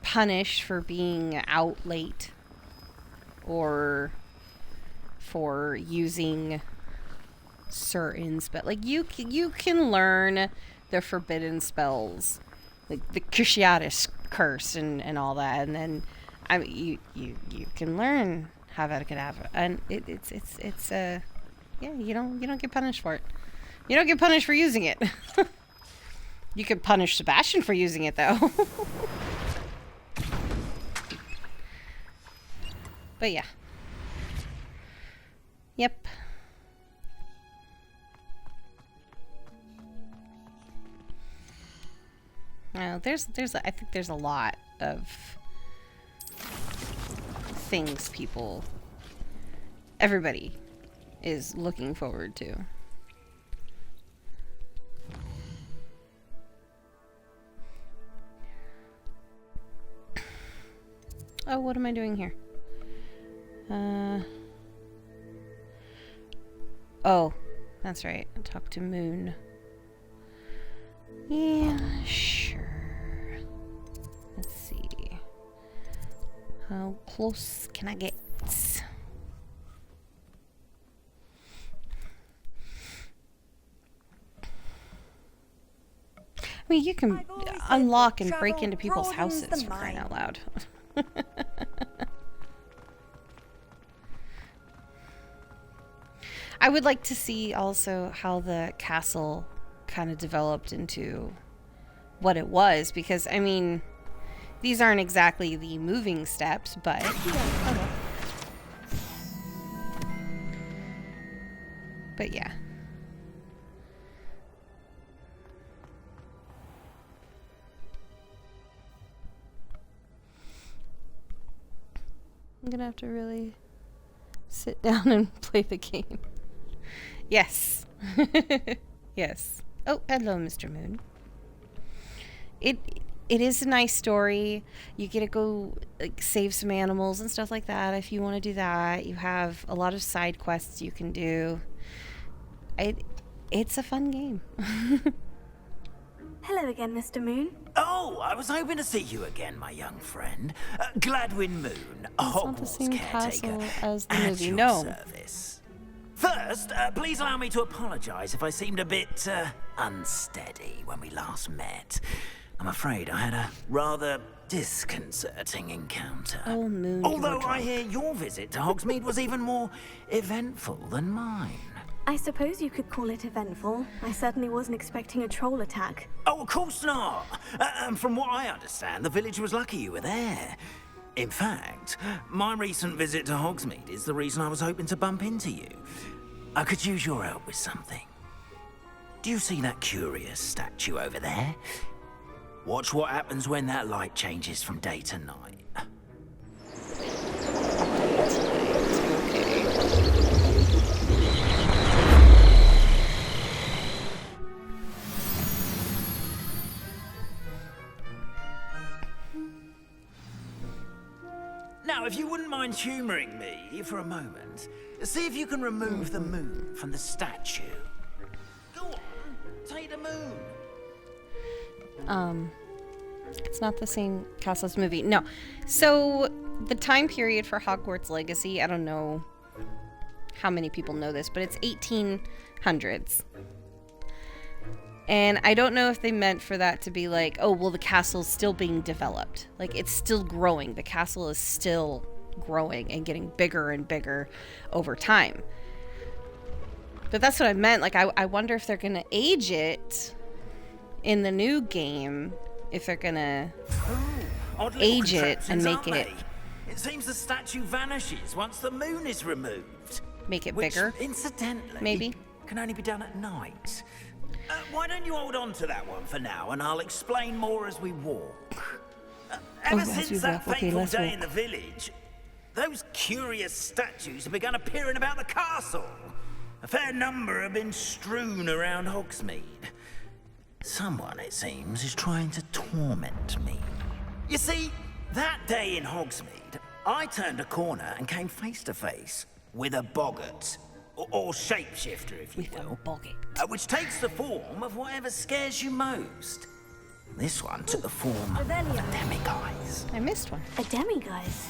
punished for being out late or for using certain spells. Like, you can learn the forbidden spells, like the Cruciatus curse and all that, and then I mean, you can learn Avada Kedavra, and it's yeah, you don't get punished for it. You don't get punished for using it. You could punish Sebastian for using it though. But yeah. Yep. I think there's a lot of things everybody is looking forward to. Oh, what am I doing here? Oh, that's right. Talk to Moon. Yeah, sure. Let's see. How close can I get? I mean, you can unlock and break into people's houses for crying out loud. I would like to see also how the castle kind of developed into what it was, because, I mean, these aren't exactly the moving steps, but... But yeah. I'm gonna have to really sit down and play the game. Yes. Yes. Oh, hello, Mr. Moon. It is a nice story. You get to go like save some animals and stuff like that if you want to do that. You have a lot of side quests you can do. It's a fun game. Hello again, Mr. Moon. Oh, I was hoping to see you again, my young friend. Gladwin Moon, Hogwarts caretaker, as the at movie. your No. service. First, please allow me to apologize if I seemed a bit unsteady when we last met. I'm afraid I had a rather disconcerting encounter. Oh, Moon. Although I hear your visit to Hogsmeade was even more eventful than mine. I suppose you could call it eventful. I certainly wasn't expecting a troll attack. Oh, of course not. From what I understand, the village was lucky you were there. In fact, my recent visit to Hogsmeade is the reason I was hoping to bump into you. I could use your help with something. Do you see that curious statue over there? Watch what happens when that light changes from day to night. Now, if you wouldn't mind humoring me for a moment, see if you can remove the moon from the statue. Go on, take the moon. It's not the same castle as movie. No. So the time period for Hogwarts Legacy, I don't know how many people know this, but it's 1800s. And I don't know if they meant for that to be like, oh, well, the castle's still being developed. Like, it's still growing. The castle is still growing and getting bigger and bigger over time. But that's what I meant. Like, I wonder if they're going to age it in the new game, if they're going to age it and make it... It seems the statue vanishes once the moon is removed. Make it bigger? Incidentally, maybe? Can only be done at night. Why don't you hold on to that one for now, and I'll explain more as we walk. Ever since that fateful day in the village, those curious statues have begun appearing about the castle. A fair number have been strewn around Hogsmeade. Someone, it seems, is trying to torment me. You see, that day in Hogsmeade, I turned a corner and came face to face with a boggart. Or shapeshifter, if you will. Which takes the form of whatever scares you most. This one took the form of a demiguise. I missed one. A demiguise?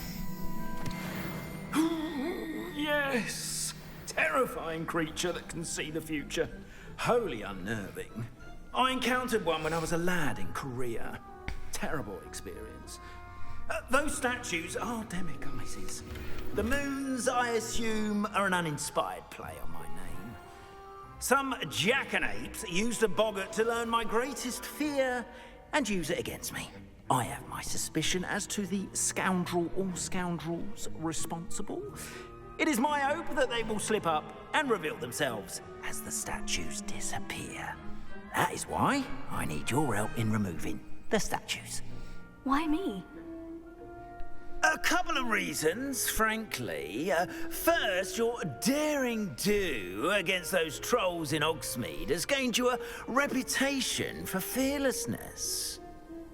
Yes! Terrifying creature that can see the future. Wholly unnerving. I encountered one when I was a lad in Korea. Terrible experience. Those statues are demiguises. The moons, I assume, are an uninspired play on my name. Some jackanapes used a boggart to learn my greatest fear and use it against me. I have my suspicion as to the scoundrel or scoundrels responsible. It is my hope that they will slip up and reveal themselves as the statues disappear. That is why I need your help in removing the statues. Why me? A couple of reasons, frankly. First, your daring do against those trolls in Hogsmeade has gained you a reputation for fearlessness.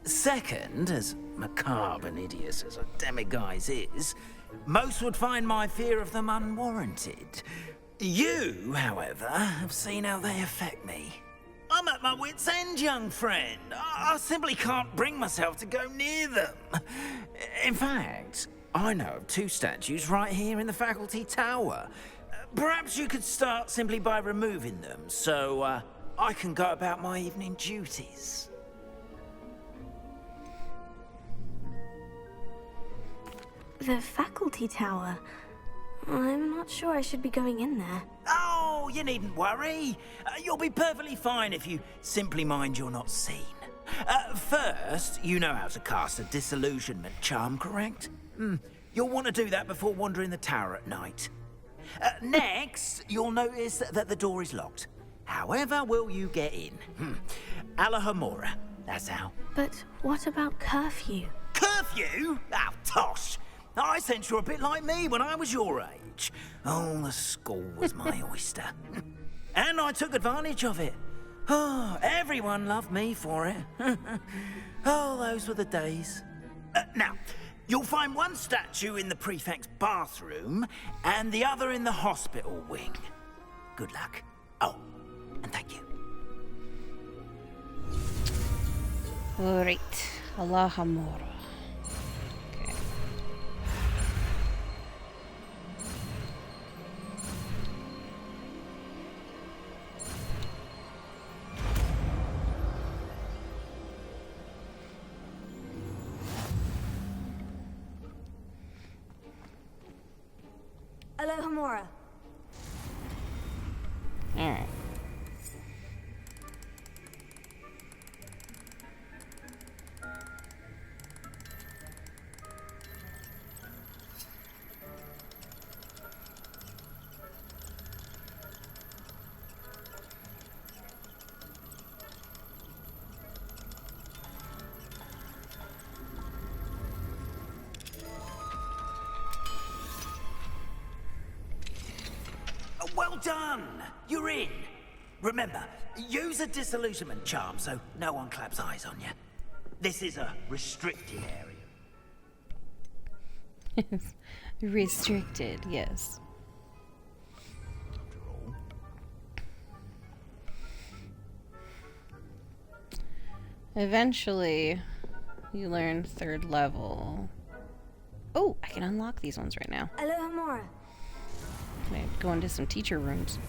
Second, as macabre and hideous as a demiguise is, most would find my fear of them unwarranted. You, however, have seen how they affect me. I'm at my wit's end, young friend. I simply can't bring myself to go near them. In fact, I know of 2 statues right here in the faculty tower. Perhaps you could start simply by removing them, so I can go about my evening duties. The faculty tower. I'm not sure I should be going in there. Oh, you needn't worry. You'll be perfectly fine if you simply mind you're not seen. First, you know how to cast a disillusionment charm, correct? You'll want to do that before wandering the tower at night. Next, you'll notice that the door is locked. However will you get in? Alahomora, that's how. But what about curfew? Curfew? Oh, tosh! I sense you're a bit like me when I was your age. Oh, the school was my oyster. And I took advantage of it. Oh, everyone loved me for it. Oh, those were the days. Now, you'll find one statue in the prefect's bathroom and the other in the hospital wing. Good luck. Oh, and thank you. Alright. Alahomora. Alahomora. Alright. Well done! You're in. Remember, use a disillusionment charm so no one claps eyes on you. This is a restricted area. Restricted, yes. Eventually, you learn 3rd level. Oh, I can unlock these ones right now. Alahomora. Can I go into some teacher rooms?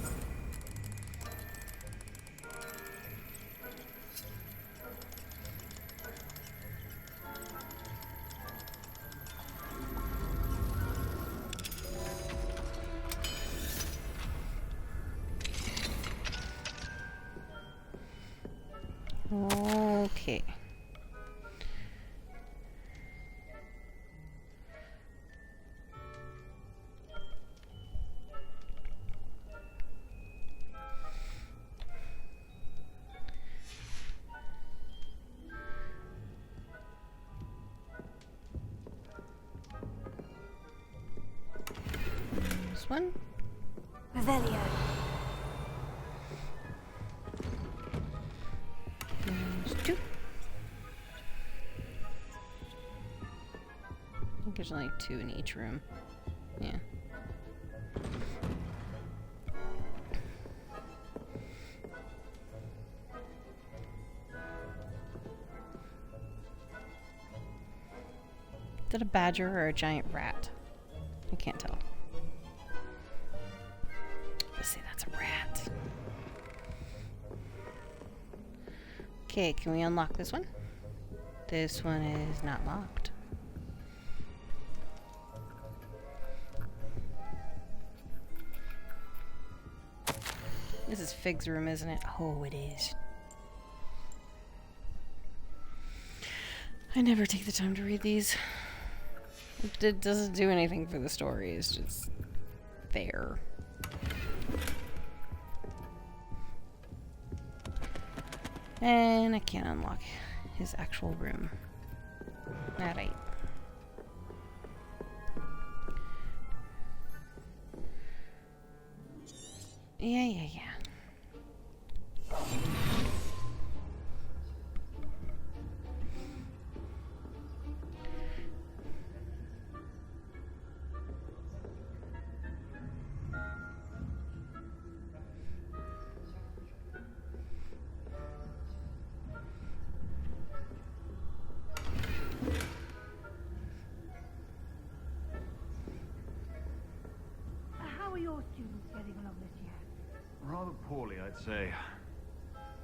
Okay. This one? Revelio. There's 2. I think there's only 2 in each room. Yeah. Is that a badger or a giant rat? I can't tell. Let's say that's a rat. Okay, can we unlock this one? This one is not locked. This is Fig's room, isn't it? Oh, it is. I never take the time to read these. It doesn't do anything for the story. It's just there. And I can't unlock his actual room. Alright. Yeah. How are your students getting along this year? Rather poorly, I'd say.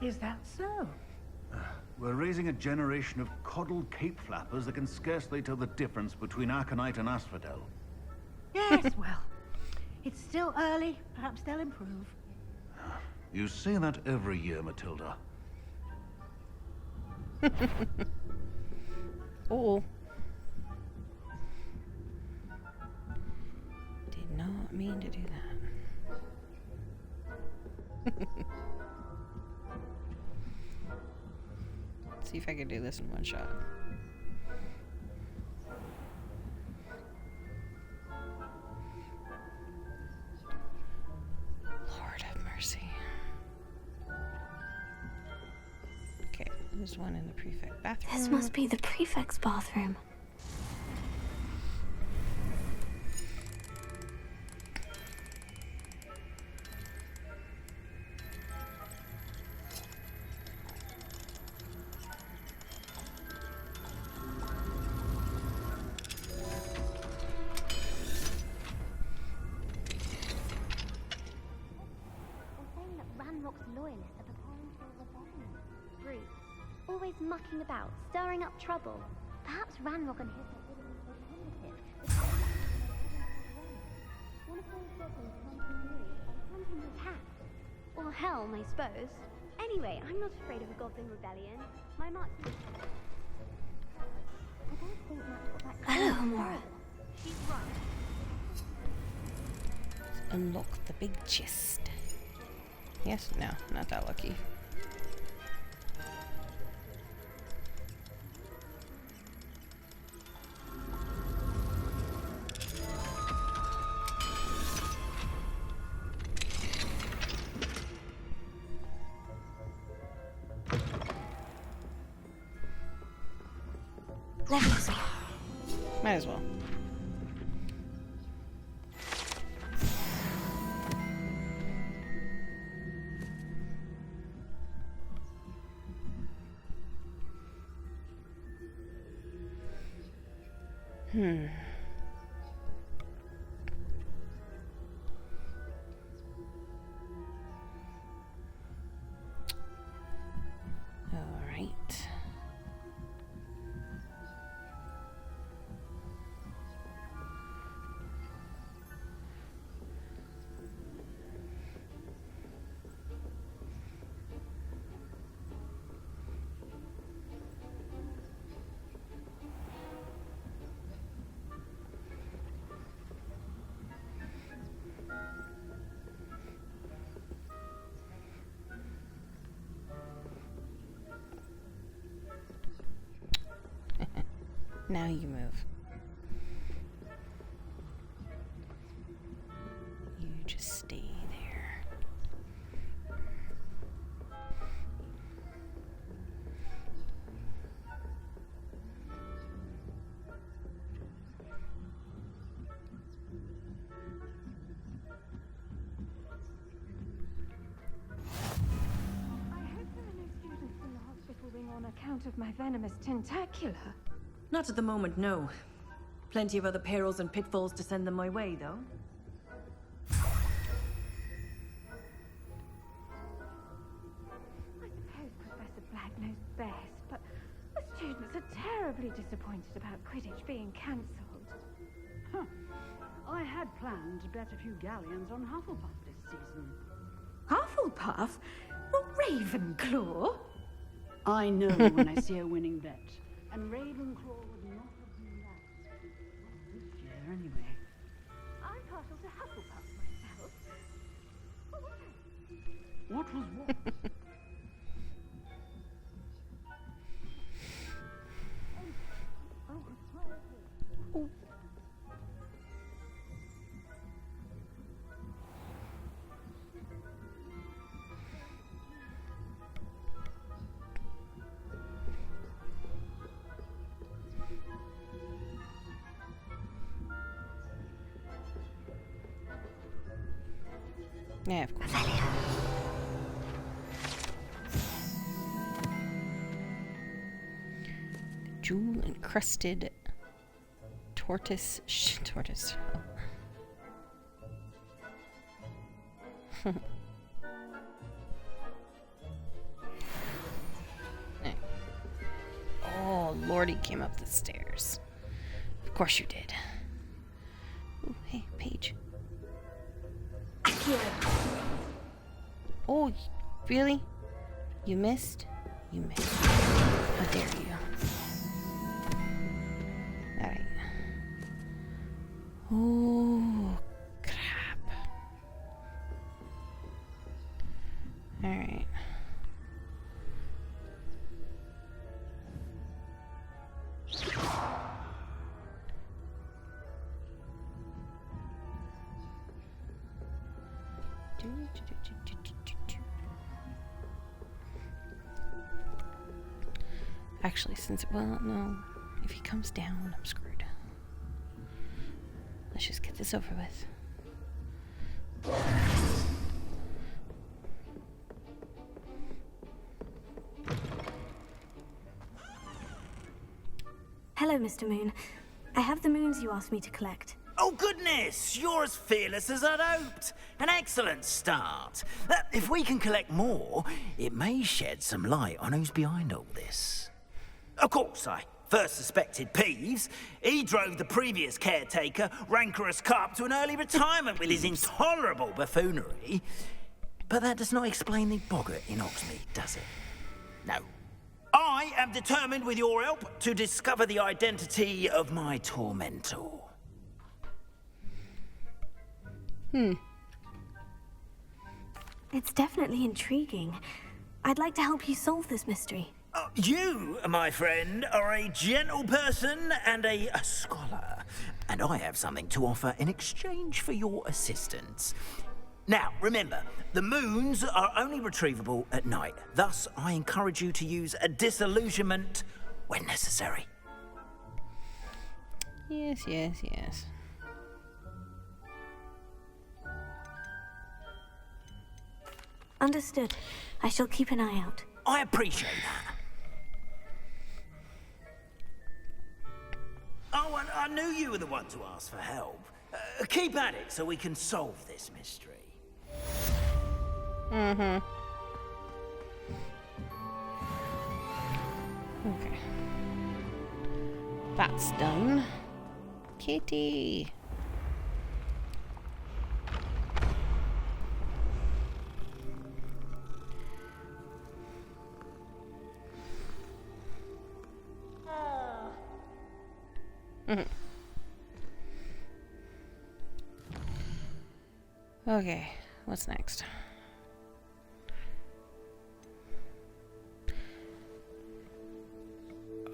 Is that so? We're raising a generation of coddled cape flappers that can scarcely tell the difference between aconite and asphodel. Yes, well, it's still early. Perhaps they'll improve. You say that every year, Matilda. Oh. Did not mean to do that. See if I can do this in one shot. Lord have mercy. Okay, there's one in the prefect bathroom. This must be the prefect's bathroom. Mucking about, stirring up trouble. Perhaps Ranrock and his are getting so competitive. One of those goblins hunting attacked. Or Helm, I suppose. Anyway, I'm not afraid of a goblin rebellion. My march is... I don't think Matt's got that Hello, Mora. She's right. Let's unlock the big chest. Yes? No, not that lucky. Might as well. All right. Now you move. You just stay there. I hope there are no students in the hospital wing on account of my venomous tentacula. Not at the moment, no. Plenty of other perils and pitfalls to send them my way, though. I suppose Professor Black knows best, but the students are terribly disappointed about Quidditch being cancelled. Huh. I had planned to bet a few galleons on Hufflepuff this season. Hufflepuff? Well, Ravenclaw? I know when I see a winning bet. And Ravenclaw would not have been that. This year, anyway. I'm partial to Hufflepuff myself. What was what? Yeah, of course. Jewel encrusted tortoise. Tortoise. Oh, Lordy came up the stairs. Of course you did. Ooh, hey, Paige. Oh, really? You missed? You missed. How dare you? Alright. Oh, crap. Alright. Actually, well, no. If he comes down, I'm screwed. Let's just get this over with. Hello, Mr. Moon. I have the moons you asked me to collect. Oh, goodness! You're as fearless as I'd hoped. An excellent start. If we can collect more, it may shed some light on who's behind all this. Of course, I first suspected Peeves. He drove the previous caretaker, Rancorous Carp, to an early retirement with his intolerable buffoonery. But that does not explain the boggart in Oxmead, does it? No. I am determined, with your help, to discover the identity of my tormentor. It's definitely intriguing. I'd like to help you solve this mystery. You, my friend, are a gentle person and a scholar, and I have something to offer in exchange for your assistance. Now, remember, the moons are only retrievable at night. Thus, I encourage you to use a disillusionment when necessary. Yes, yes, yes. Understood. I shall keep an eye out. I appreciate that. Oh, and I knew you were the one to ask for help. Keep at it so we can solve this mystery. Mm-hmm. Okay. That's done. Kitty. Mm-hmm. Okay, what's next?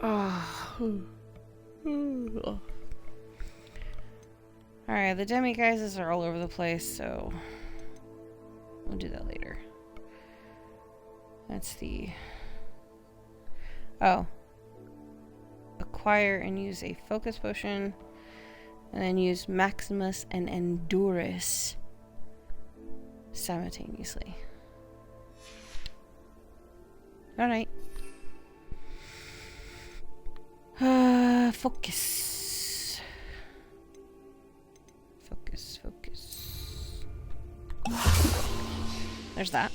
Alright, the demiguises are all over the place, so we'll do that later. That's the... Oh. Acquire and use a focus potion, and then use Maximus and Endurus simultaneously. Alright. Focus. Focus, focus. There's that.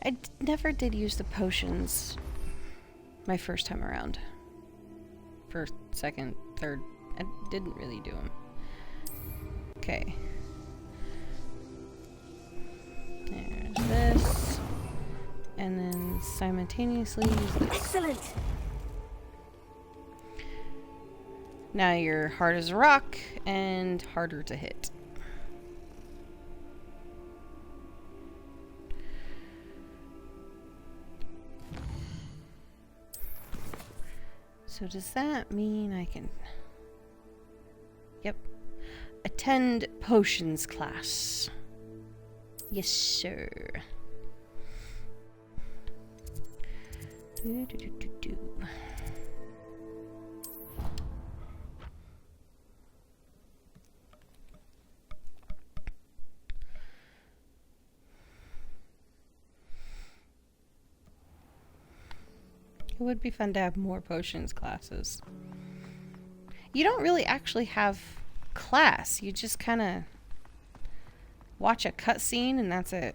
I never did use the potions my first time around. First, second, third. I didn't really do them. Okay. There's this. And then simultaneously use this. Excellent! Now you're hard as a rock and harder to hit. So does that mean I can... Yep. Attend potions class. Yes, sir. Do. It would be fun to have more potions classes. You don't really actually have class. You just kind of watch a cutscene and that's it.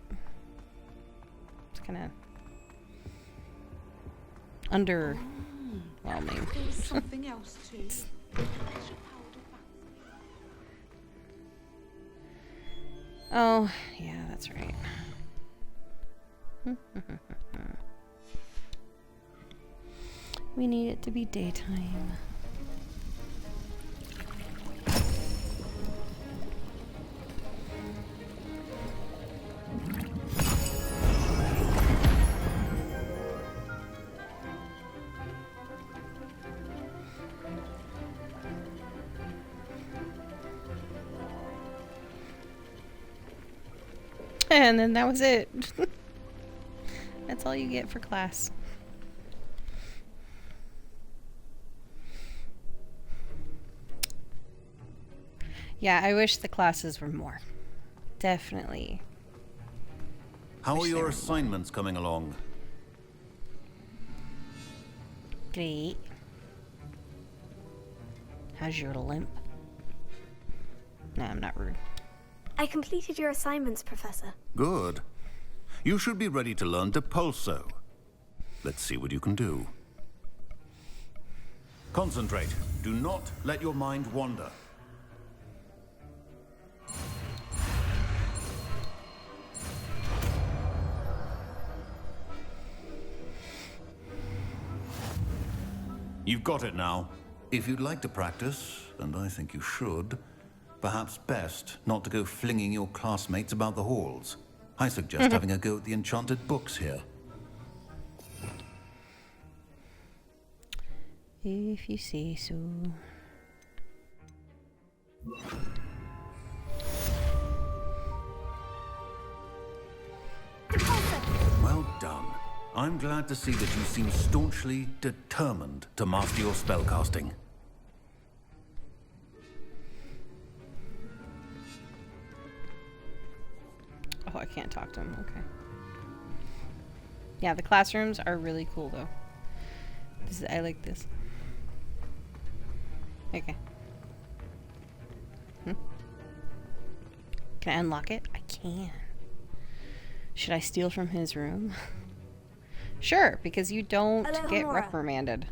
It's kind of underwhelming. There's something else too. Oh, yeah, that's right. We need it to be daytime. And then that was it. That's all you get for class. Yeah, I wish the classes were more. Definitely. How are your assignments coming along? Great. How's your limp? No, I'm not rude. I completed your assignments, Professor. Good. You should be ready to learn Depulso. Let's see what you can do. Concentrate. Do not let your mind wander. You've got it now. If you'd like to practice, and I think you should, perhaps best not to go flinging your classmates about the halls. I suggest having a go at the enchanted books here. If you say so. Well done. I'm glad to see that you seem staunchly determined to master your spellcasting. Oh, I can't talk to him. Okay. Yeah, the classrooms are really cool, though. I like this. Okay. Can I unlock it? I can. Should I steal from his room? Sure, because you don't get reprimanded.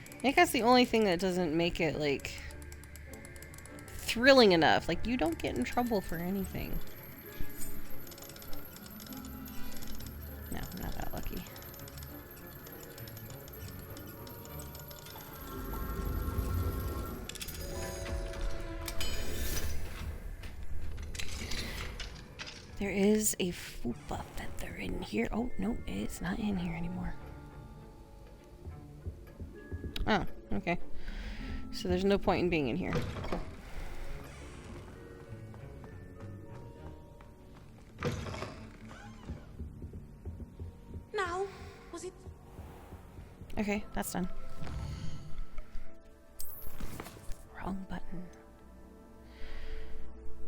I think that's the only thing that doesn't make it, like, thrilling enough. Like, you don't get in trouble for anything. No, I'm not that lucky. There is a fupa feather in here. Oh, no, it's not in here anymore. Oh, okay. So there's no point in being in here. Cool. Now, was it? Okay, that's done. Wrong button.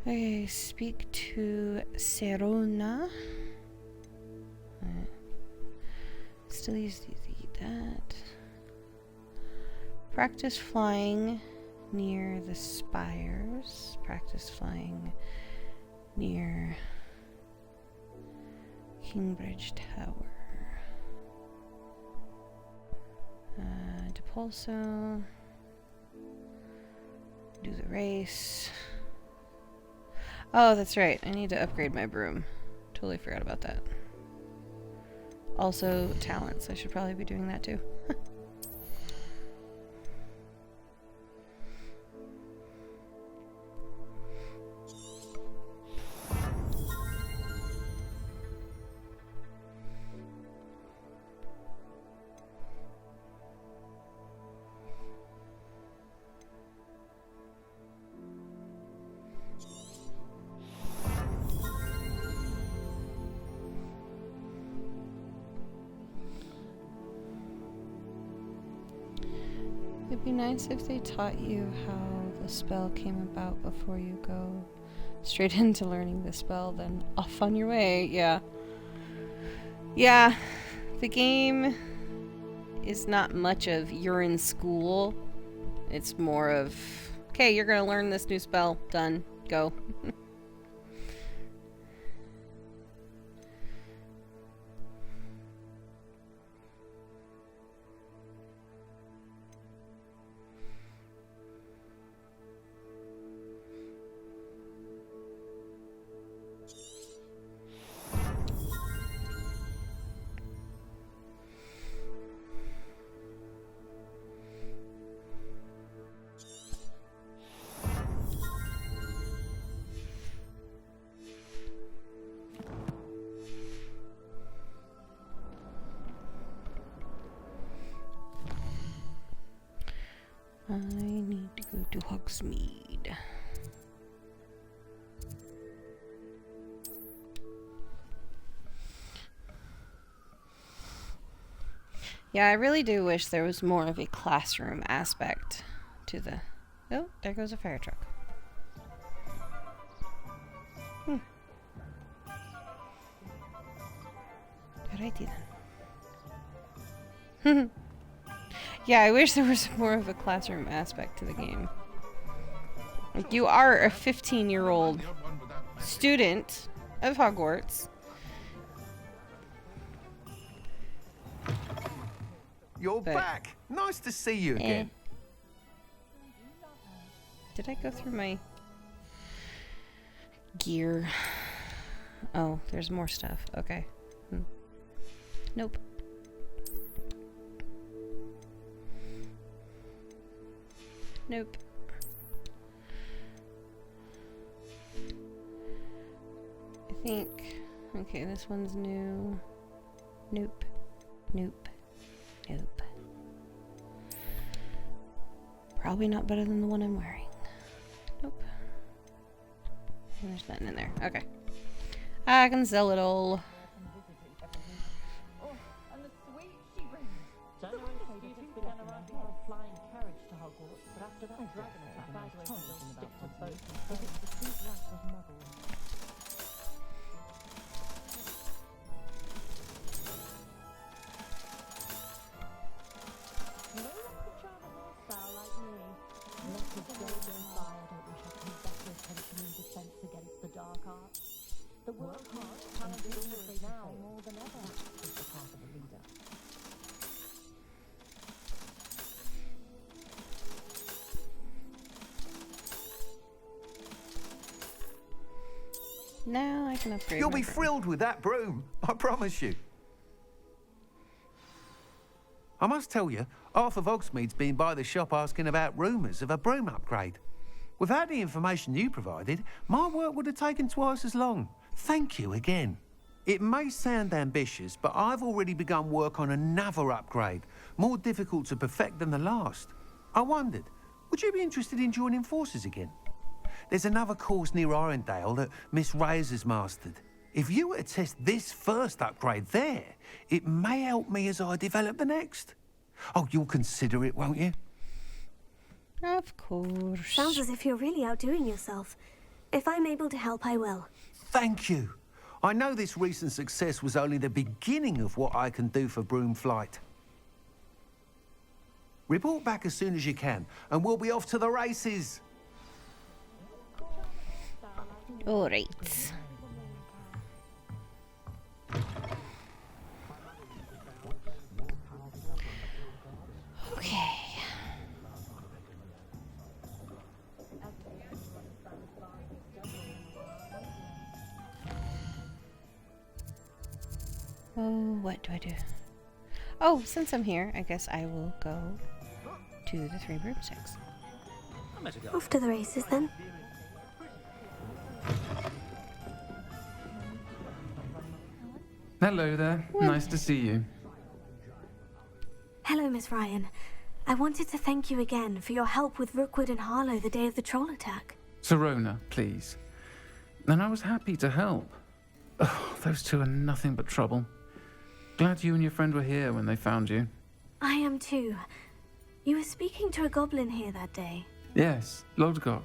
Okay, speak to Serona. Still use that. Practice flying near the spires. Practice flying near Kingbridge Tower. Depulso. Do the race. Oh, that's right. I need to upgrade my broom. Totally forgot about that. Also, talents. I should probably be doing that too. It'd be nice if they taught you how the spell came about before you go straight into learning the spell, then off on your way. Yeah. Yeah, the game is not much of you're in school. It's more of, okay, you're gonna learn this new spell. Done. Go. I need to go to Hogsmeade. Yeah, I really do wish there was more of a classroom aspect to the... Oh, there goes a fire truck. Alrighty then. Yeah, I wish there was more of a classroom aspect to the game. Like, you are a 15-year-old student of Hogwarts. You're back. Nice to see you again. Did I go through my gear? Oh, there's more stuff. Okay. Nope. Nope. I think... Okay, this one's new. Nope. Nope. Nope. Probably not better than the one I'm wearing. Nope. There's nothing in there. Okay. I can sell it all. Now I can upgrade. You'll be thrilled with that broom, I promise you. I must tell you, half of Hogsmeade's been by the shop asking about rumours of a broom upgrade. Without the information you provided, my work would have taken twice as long. Thank you again. It may sound ambitious, but I've already begun work on another upgrade, more difficult to perfect than the last. I wondered, would you be interested in joining forces again? There's another course near Arendelle that Miss Razor's mastered. If you were to test this first upgrade there, it may help me as I develop the next. Oh, you'll consider it, won't you? Of course. Sounds as if you're really outdoing yourself. If I'm able to help, I will. Thank you. I know this recent success was only the beginning of what I can do for Broomflight. Report back as soon as you can, and we'll be off to the races. All right. Okay. Oh, what do I do? Oh, since I'm here, I guess I will go to the 3 broomsticks. Off to the races then. Hello there. Nice to see you. Hello, Miss Ryan. I wanted to thank you again for your help with Rookwood and Harlow the day of the troll attack. Serona, please. And I was happy to help. Oh, those two are nothing but trouble. Glad you and your friend were here when they found you. I am too. You were speaking to a goblin here that day. Yes, Lodgok.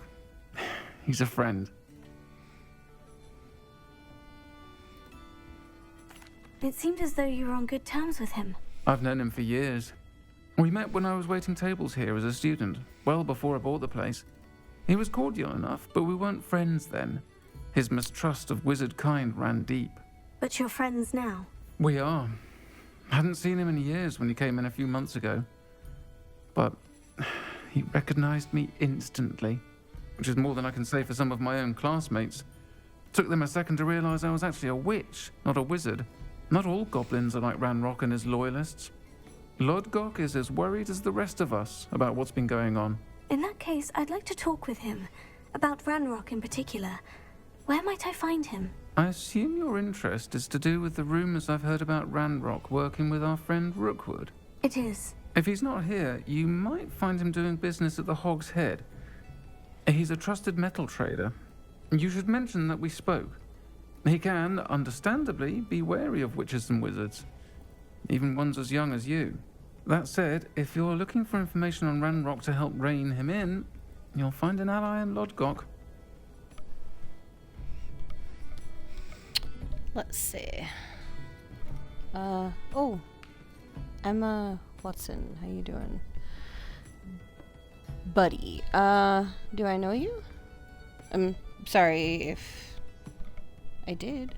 He's a friend. It seemed as though you were on good terms with him. I've known him for years. We met when I was waiting tables here as a student, well before I bought the place. He was cordial enough, but we weren't friends then. His mistrust of wizard kind ran deep. But you're friends now. We are. Hadn't seen him in years when he came in a few months ago. But he recognized me instantly, which is more than I can say for some of my own classmates. Took them a second to realize I was actually a witch, not a wizard. Not all goblins are like Ranrock and his loyalists. Lodgok is as worried as the rest of us about what's been going on. In that case, I'd like to talk with him. About Ranrock in particular. Where might I find him? I assume your interest is to do with the rumors I've heard about Ranrock working with our friend Rookwood. It is. If he's not here, you might find him doing business at the Hog's Head. He's a trusted metal trader. You should mention that we spoke. He can, understandably, be wary of witches and wizards. Even ones as young as you. That said, if you're looking for information on Ranrock to help rein him in, you'll find an ally in Lodgok. Let's see. Oh. Emma Watson, how you doing? Buddy, do I know you? I'm sorry if I did.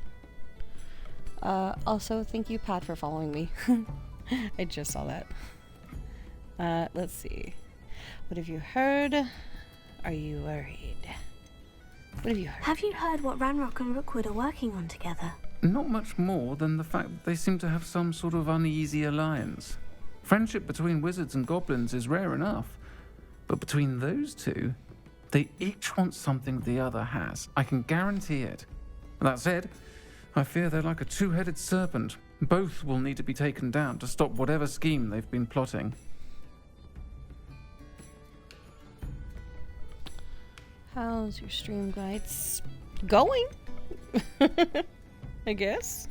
Also, thank you, Pat, for following me. I just saw that. Let's see. What have you heard? Are you worried? What have you heard? Have you heard what Ranrock and Rookwood are working on together? Not much more than the fact that they seem to have some sort of uneasy alliance. Friendship between wizards and goblins is rare enough. But between those two, they each want something the other has. I can guarantee it. That said, I fear they're like a two-headed serpent. Both will need to be taken down to stop whatever scheme they've been plotting. How's your stream guides going? I guess.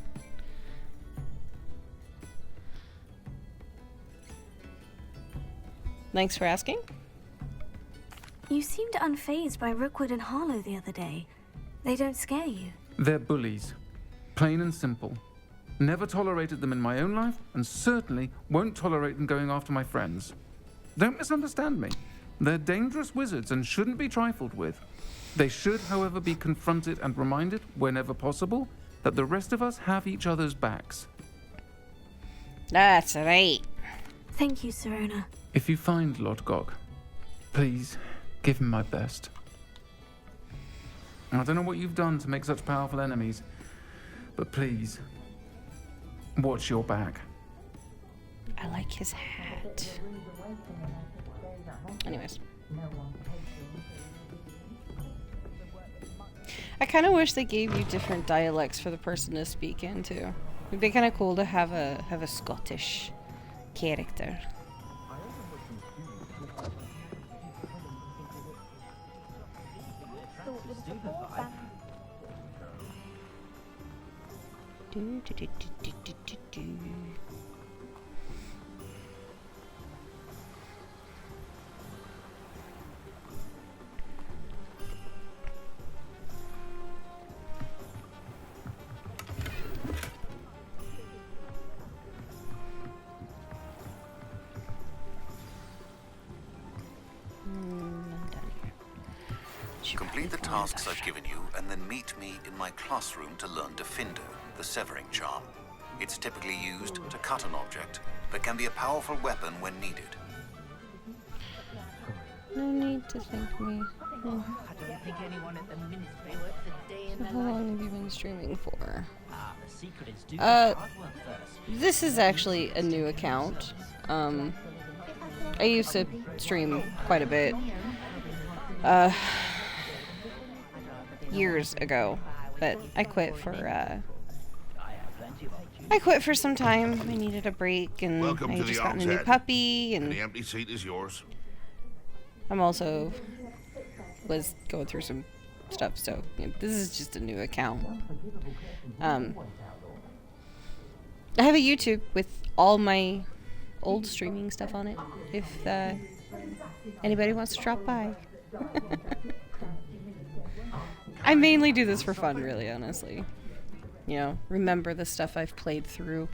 Thanks for asking. You seemed unfazed by Rookwood and Harlow the other day. They don't scare you. They're bullies. Plain and simple. Never tolerated them in my own life, and certainly won't tolerate them going after my friends. Don't misunderstand me. They're dangerous wizards and shouldn't be trifled with. They should, however, be confronted and reminded, whenever possible, that the rest of us have each other's backs. That's right. Thank you, Serona. If you find Lodgok, please give him my best. I don't know what you've done to make such powerful enemies, but please, watch your back. I like his hat. Anyways. I kind of wish they gave you different dialects for the person to speak into. It'd be kind of cool to have a Scottish character. Do, do, do, do, do, do, do, do. Complete the tasks I've given you, and then meet me in my classroom to learn Defindo, the severing charm. It's typically used to cut an object, but can be a powerful weapon when needed. No need to thank me. Oh. I don't think anyone at the ministry works a day in their How life. long have you been streaming for? The secret is do the hard work first. This is actually a new account. I used to stream quite a bit. Years ago, but I quit for some time. I needed a break, and Welcome I to just the gotten a new Hogshead. puppy, and Any empty seat is yours. I'm also was going through some stuff, so you know, this is just a new account. I have a YouTube with all my old streaming stuff on it, if anybody wants to drop by. I mainly do this for fun, really, honestly. you know, remember the stuff I've played through.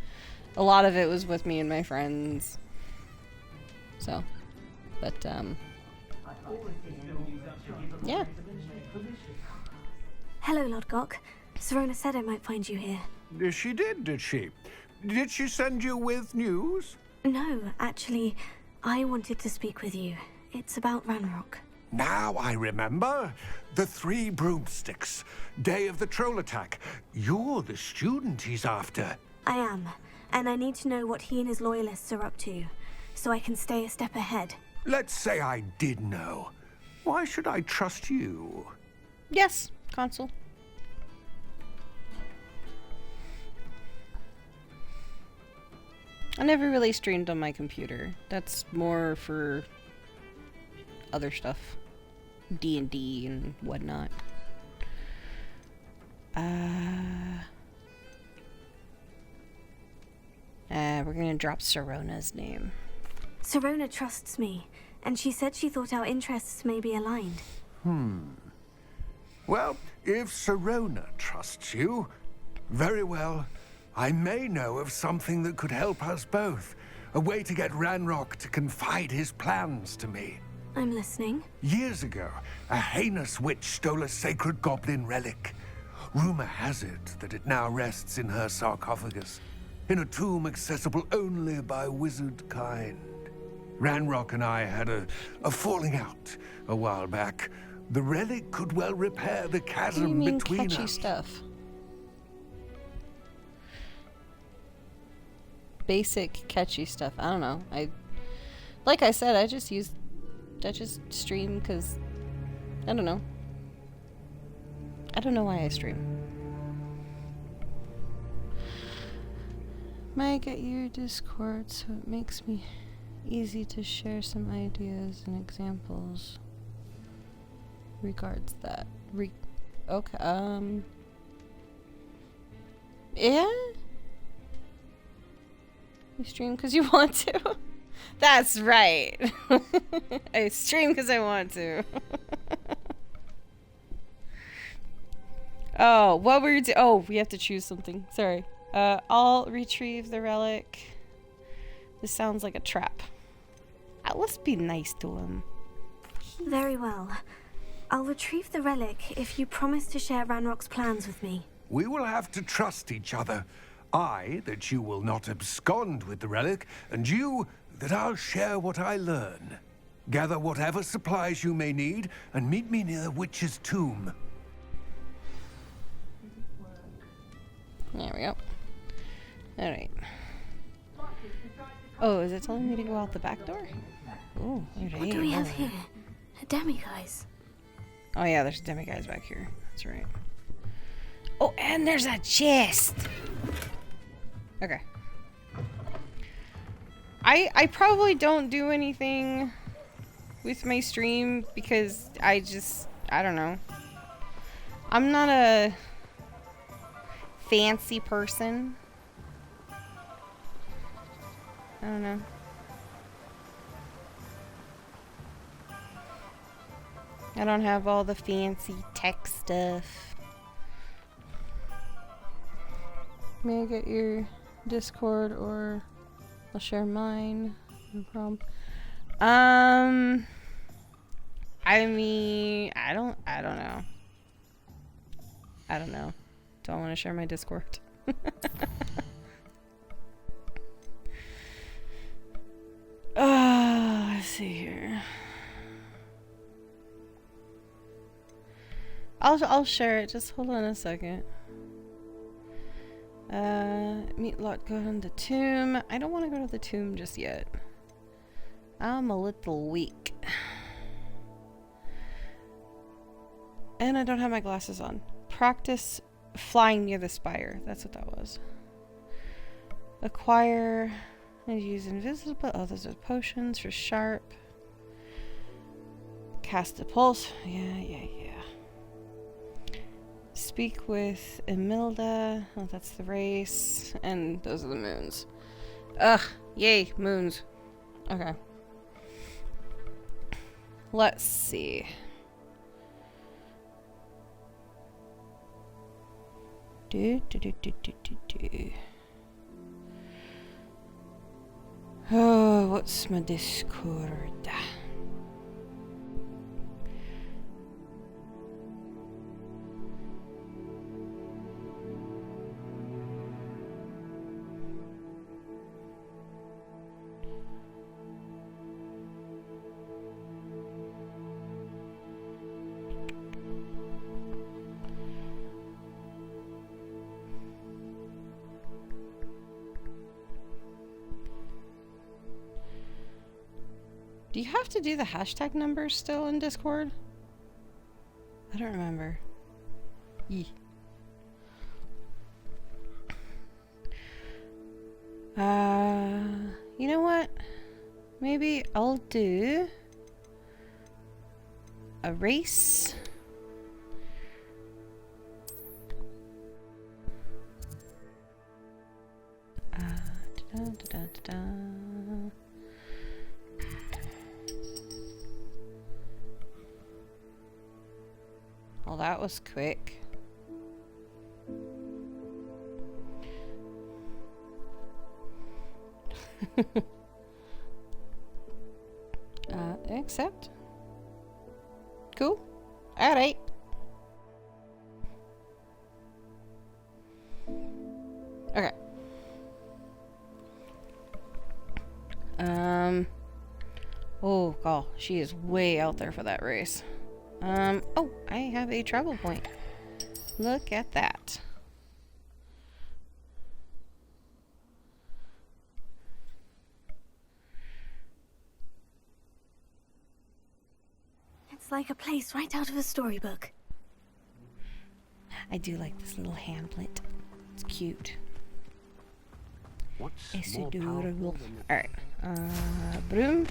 A lot of it was with me and my friends. So, but, yeah. Hello, Lodgok. Serona said I might find you here. She did she? Did she send you with news? No, actually, I wanted to speak with you. It's about Ranrock. Now I remember. The 3 broomsticks. Day of the troll attack. You're the student he's after. I am, and I need to know what he and his loyalists are up to, so I can stay a step ahead. Let's say I did know. Why should I trust you? Yes, Consul. I never really streamed on my computer. That's more for other stuff. D&D and whatnot. We're gonna drop Serona's name. Serona trusts me, and she said she thought our interests may be aligned. Well, if Serona trusts you, very well. I may know of something that could help us both. A way to get Ranrock to confide his plans to me. I'm listening. Years ago, a heinous witch stole a sacred goblin relic. Rumor has it that it now rests in her sarcophagus, in a tomb accessible only by wizard kind. Ranrock and I had a falling out a while back. The relic could well repair the chasm What do you mean between catchy us. stuff? Basic catchy stuff. I don't know. Like I said, I just stream because I don't know. I don't know why I stream. Might get your Discord, so it makes me easy to share some ideas and examples. Regards that. Okay. Yeah. You stream because you want to. That's right. I stream because I want to. Oh, what were you doing? Oh, we have to choose something. Sorry. I'll retrieve the relic. This sounds like a trap. Let's be nice to him. Very well. I'll retrieve the relic if you promise to share Ranrock's plans with me. We will have to trust each other. I, that you will not abscond with the relic, and you, that I'll share what I learn. Gather whatever supplies you may need, and meet me near the witch's tomb. There we go. Alright. Oh, is it telling me to go out the back door? Ooh, What do we have here? A demiguise. Oh yeah, there's demiguise back here. That's right. Oh, and there's a chest! Okay. I probably don't do anything with my stream because I don't know. I'm not a fancy person. I don't know. I don't have all the fancy tech stuff. May I get your Discord or I'll share mine? No problem. I mean, I don't know. I don't know. Do I want to share my Discord? Let's see here. I'll share it. Just hold on a second. Meet lot, go to the tomb. I don't want to go to the tomb just yet. I'm a little weak. And I don't have my glasses on. Practice flying near the spire. That's what that was. Acquire and use invisible. Oh, those are potions for sharp. Cast a pulse. Yeah. Speak with Emilda. Oh, that's the race. And those are the moons. Ugh. Yay, moons. Okay. Let's see. Oh, what's my Discord? Do you have to do the hashtag numbers still in Discord? I don't remember. Yee. You know what? Maybe I'll do a race. Da-da-da-da-da. Well, that was quick. Accept. Cool. All right. Okay. Oh, God. She is way out there for that race. Oh, I have a travel point. Look at that. It's like a place right out of a storybook. I do like this little hamlet. It's cute. It's adorable. Alright. Broom.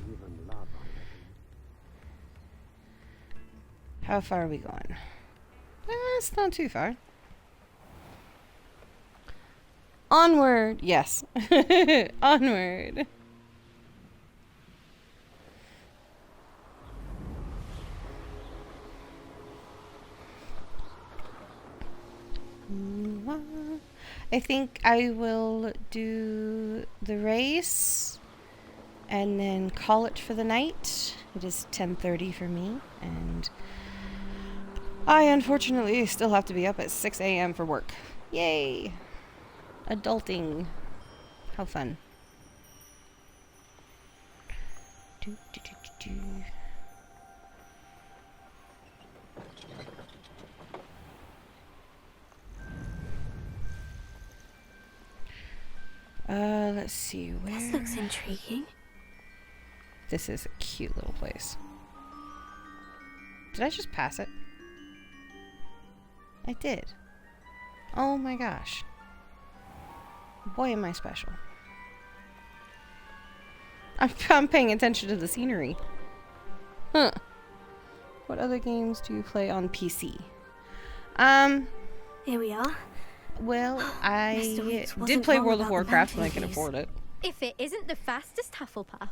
How far are we going? It's not too far. Onward! Yes. Onward. I think I will do the race and then call it for the night. It is 10:30 for me, and I unfortunately still have to be up at 6 a.m. for work. Yay! Adulting. How fun. Let's see where. This looks intriguing. This is a cute little place. Did I just pass it? I did. Oh my gosh. Boy, am I special. I'm paying attention to the scenery. Huh. What other games do you play on PC? Here we are. Well, I did play World of Warcraft when I could afford it. If it isn't the fastest Hufflepuff.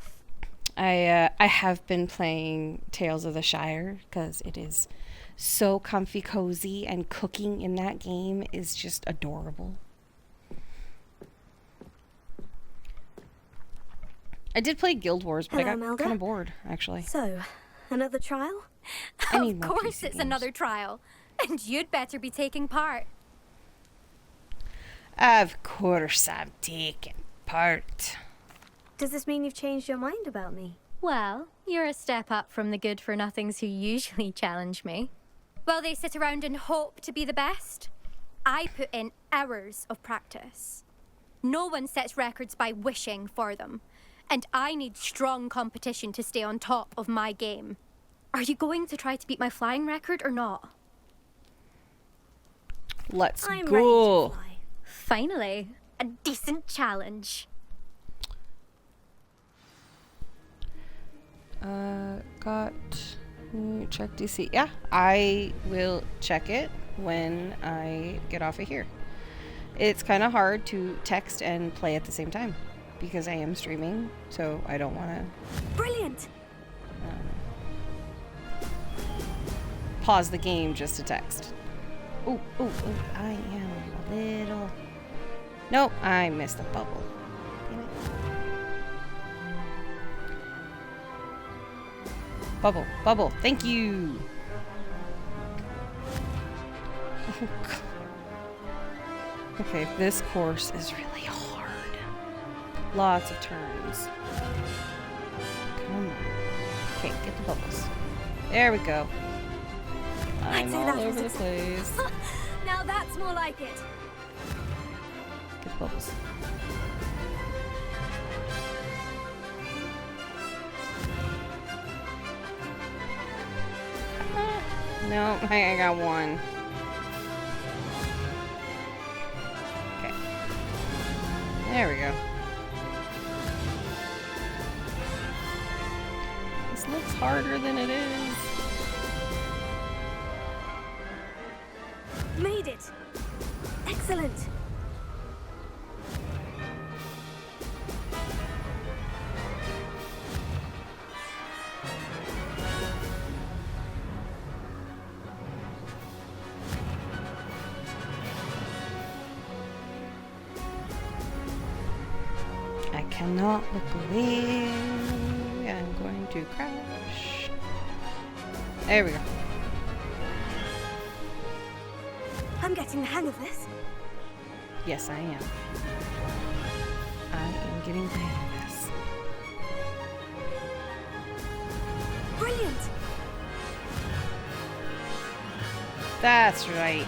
I have been playing Tales of the Shire because it is so comfy cozy, and cooking in that game is just adorable. I did play Guild Wars, but I got kind of bored, actually. So, another trial? Of course it's another trial. And you'd better be taking part. Of course I'm taking part. Does this mean you've changed your mind about me? Well, you're a step up from the good-for-nothings who usually challenge me. While they sit around and hope to be the best, I put in hours of practice. No one sets records by wishing for them. And I need strong competition to stay on top of my game. Are you going to try to beat my flying record or not? Let's I'm go. ready to fly. Finally, a decent challenge. Check DC. Yeah, I will check it when I get off of here. It's kind of hard to text and play at the same time because I am streaming, so I don't want to Brilliant. Pause the game just to text. Oh, I am a little... Nope, I missed the bubble. Damn it. Bubble, bubble, thank you! Oh, God. Okay, this course is really hard. Lots of turns. Come on. Okay, get the bubbles. There we go. I'm all over the place. Now that's more like it. Get the bubbles. No, I got one. Okay. There we go. This looks harder than it is. Made it. Excellent. I cannot look away. I'm going to crash. There we go. I'm getting the hang of this. Yes, I am. I am getting the hang of this. Brilliant. That's right.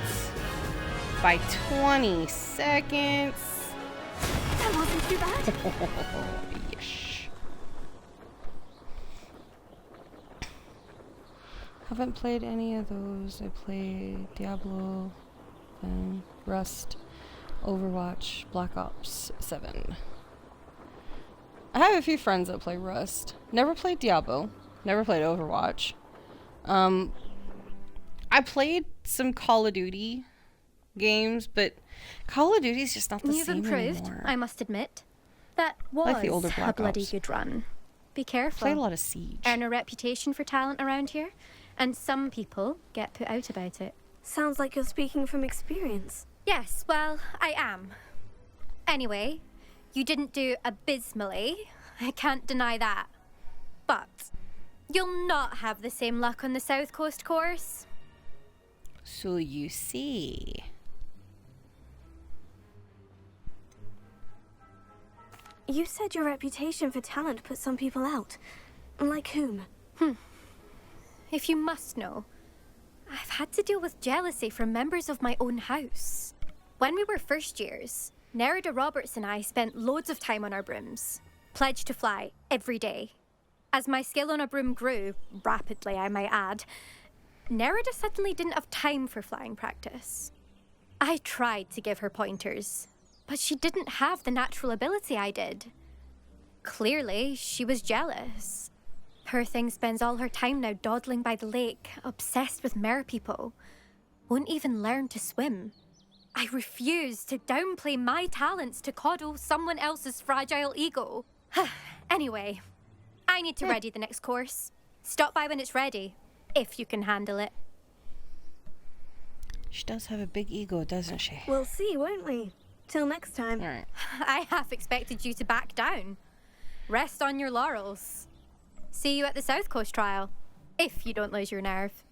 By 20 seconds. That wasn't too bad. Yes. Haven't played any of those. I played Diablo, then Rust, Overwatch, Black Ops 7. I have a few friends that play Rust. Never played Diablo. Never played Overwatch. I played some Call of Duty games, but Call of Duty is just not the You've same improved, anymore. I must admit. That was Like the older a Black bloody Ops. good run. Be careful. Played a lot of Siege. Earn a reputation for talent around here, and some people get put out about it. Sounds like you're speaking from experience. Yes, well, I am. Anyway, you didn't do abysmally. I can't deny that. But you'll not have the same luck on the South Coast course. So you see. You said your reputation for talent put some people out. Like whom? If you must know, I've had to deal with jealousy from members of my own house. When we were first years, Nerida Roberts and I spent loads of time on our brooms, pledged to fly every day. As my skill on a broom grew, rapidly I might add, Nerida suddenly didn't have time for flying practice. I tried to give her pointers, but she didn't have the natural ability I did. Clearly, she was jealous. Her thing spends all her time now dawdling by the lake, obsessed with merpeople. Won't even learn to swim. I refuse to downplay my talents to coddle someone else's fragile ego. Anyway, I need to ready the next course. Stop by when it's ready, if you can handle it. She does have a big ego, doesn't she? We'll see, won't we? Till next time. All right. I half expected you to back down. Rest on your laurels. See you at the South Coast trial, if you don't lose your nerve.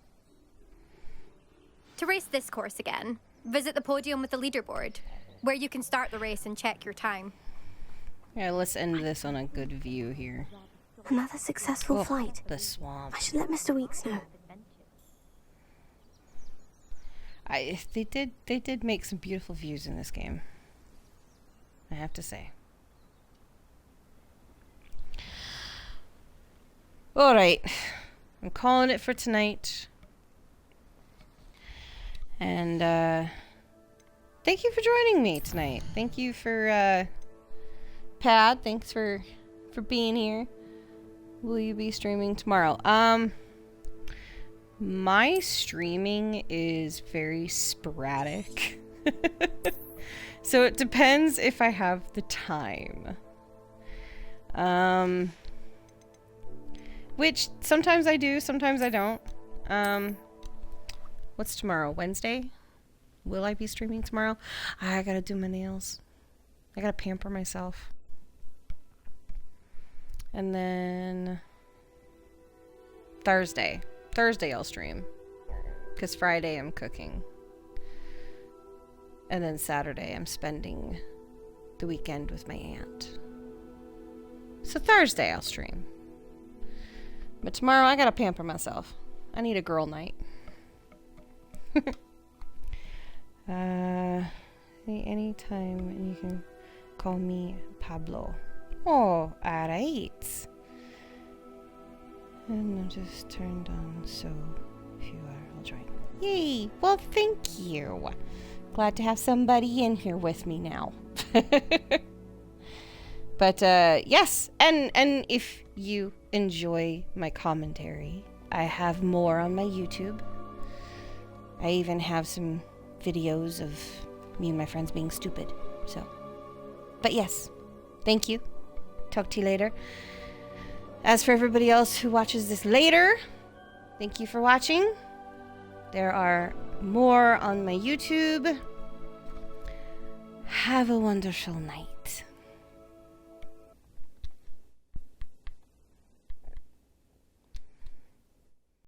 To race this course again, visit the podium with the leaderboard, where you can start the race and check your time. Yeah, let's end this on a good view here. Another successful Oh, flight. the swamp. I should let Mr. Weeks know. They did make some beautiful views in this game. I have to say. All right, I'm calling it for tonight. And thank you for joining me tonight. Thank you for Pad. Thanks for being here. Will you be streaming tomorrow? My streaming is very sporadic. So it depends if I have the time. Which sometimes I do, sometimes I don't. What's tomorrow? Wednesday? Will I be streaming tomorrow? I gotta do my nails. I gotta pamper myself. And then Thursday I'll stream. Because Friday I'm cooking. And then Saturday I'm spending the weekend with my aunt. So Thursday I'll stream. But tomorrow I gotta pamper myself. I need a girl night. Anytime, and you can call me Pablo. Oh, alright. And I'm just turned on, so if you are, I'll join. Yay! Well, thank you. Glad to have somebody in here with me now. But yes, and if you enjoy my commentary, I have more on my YouTube. I even have some videos of me and my friends being stupid. So, but yes, thank you. Talk to you later. As for everybody else who watches this later, thank you for watching. There are more on my YouTube. Have a wonderful night.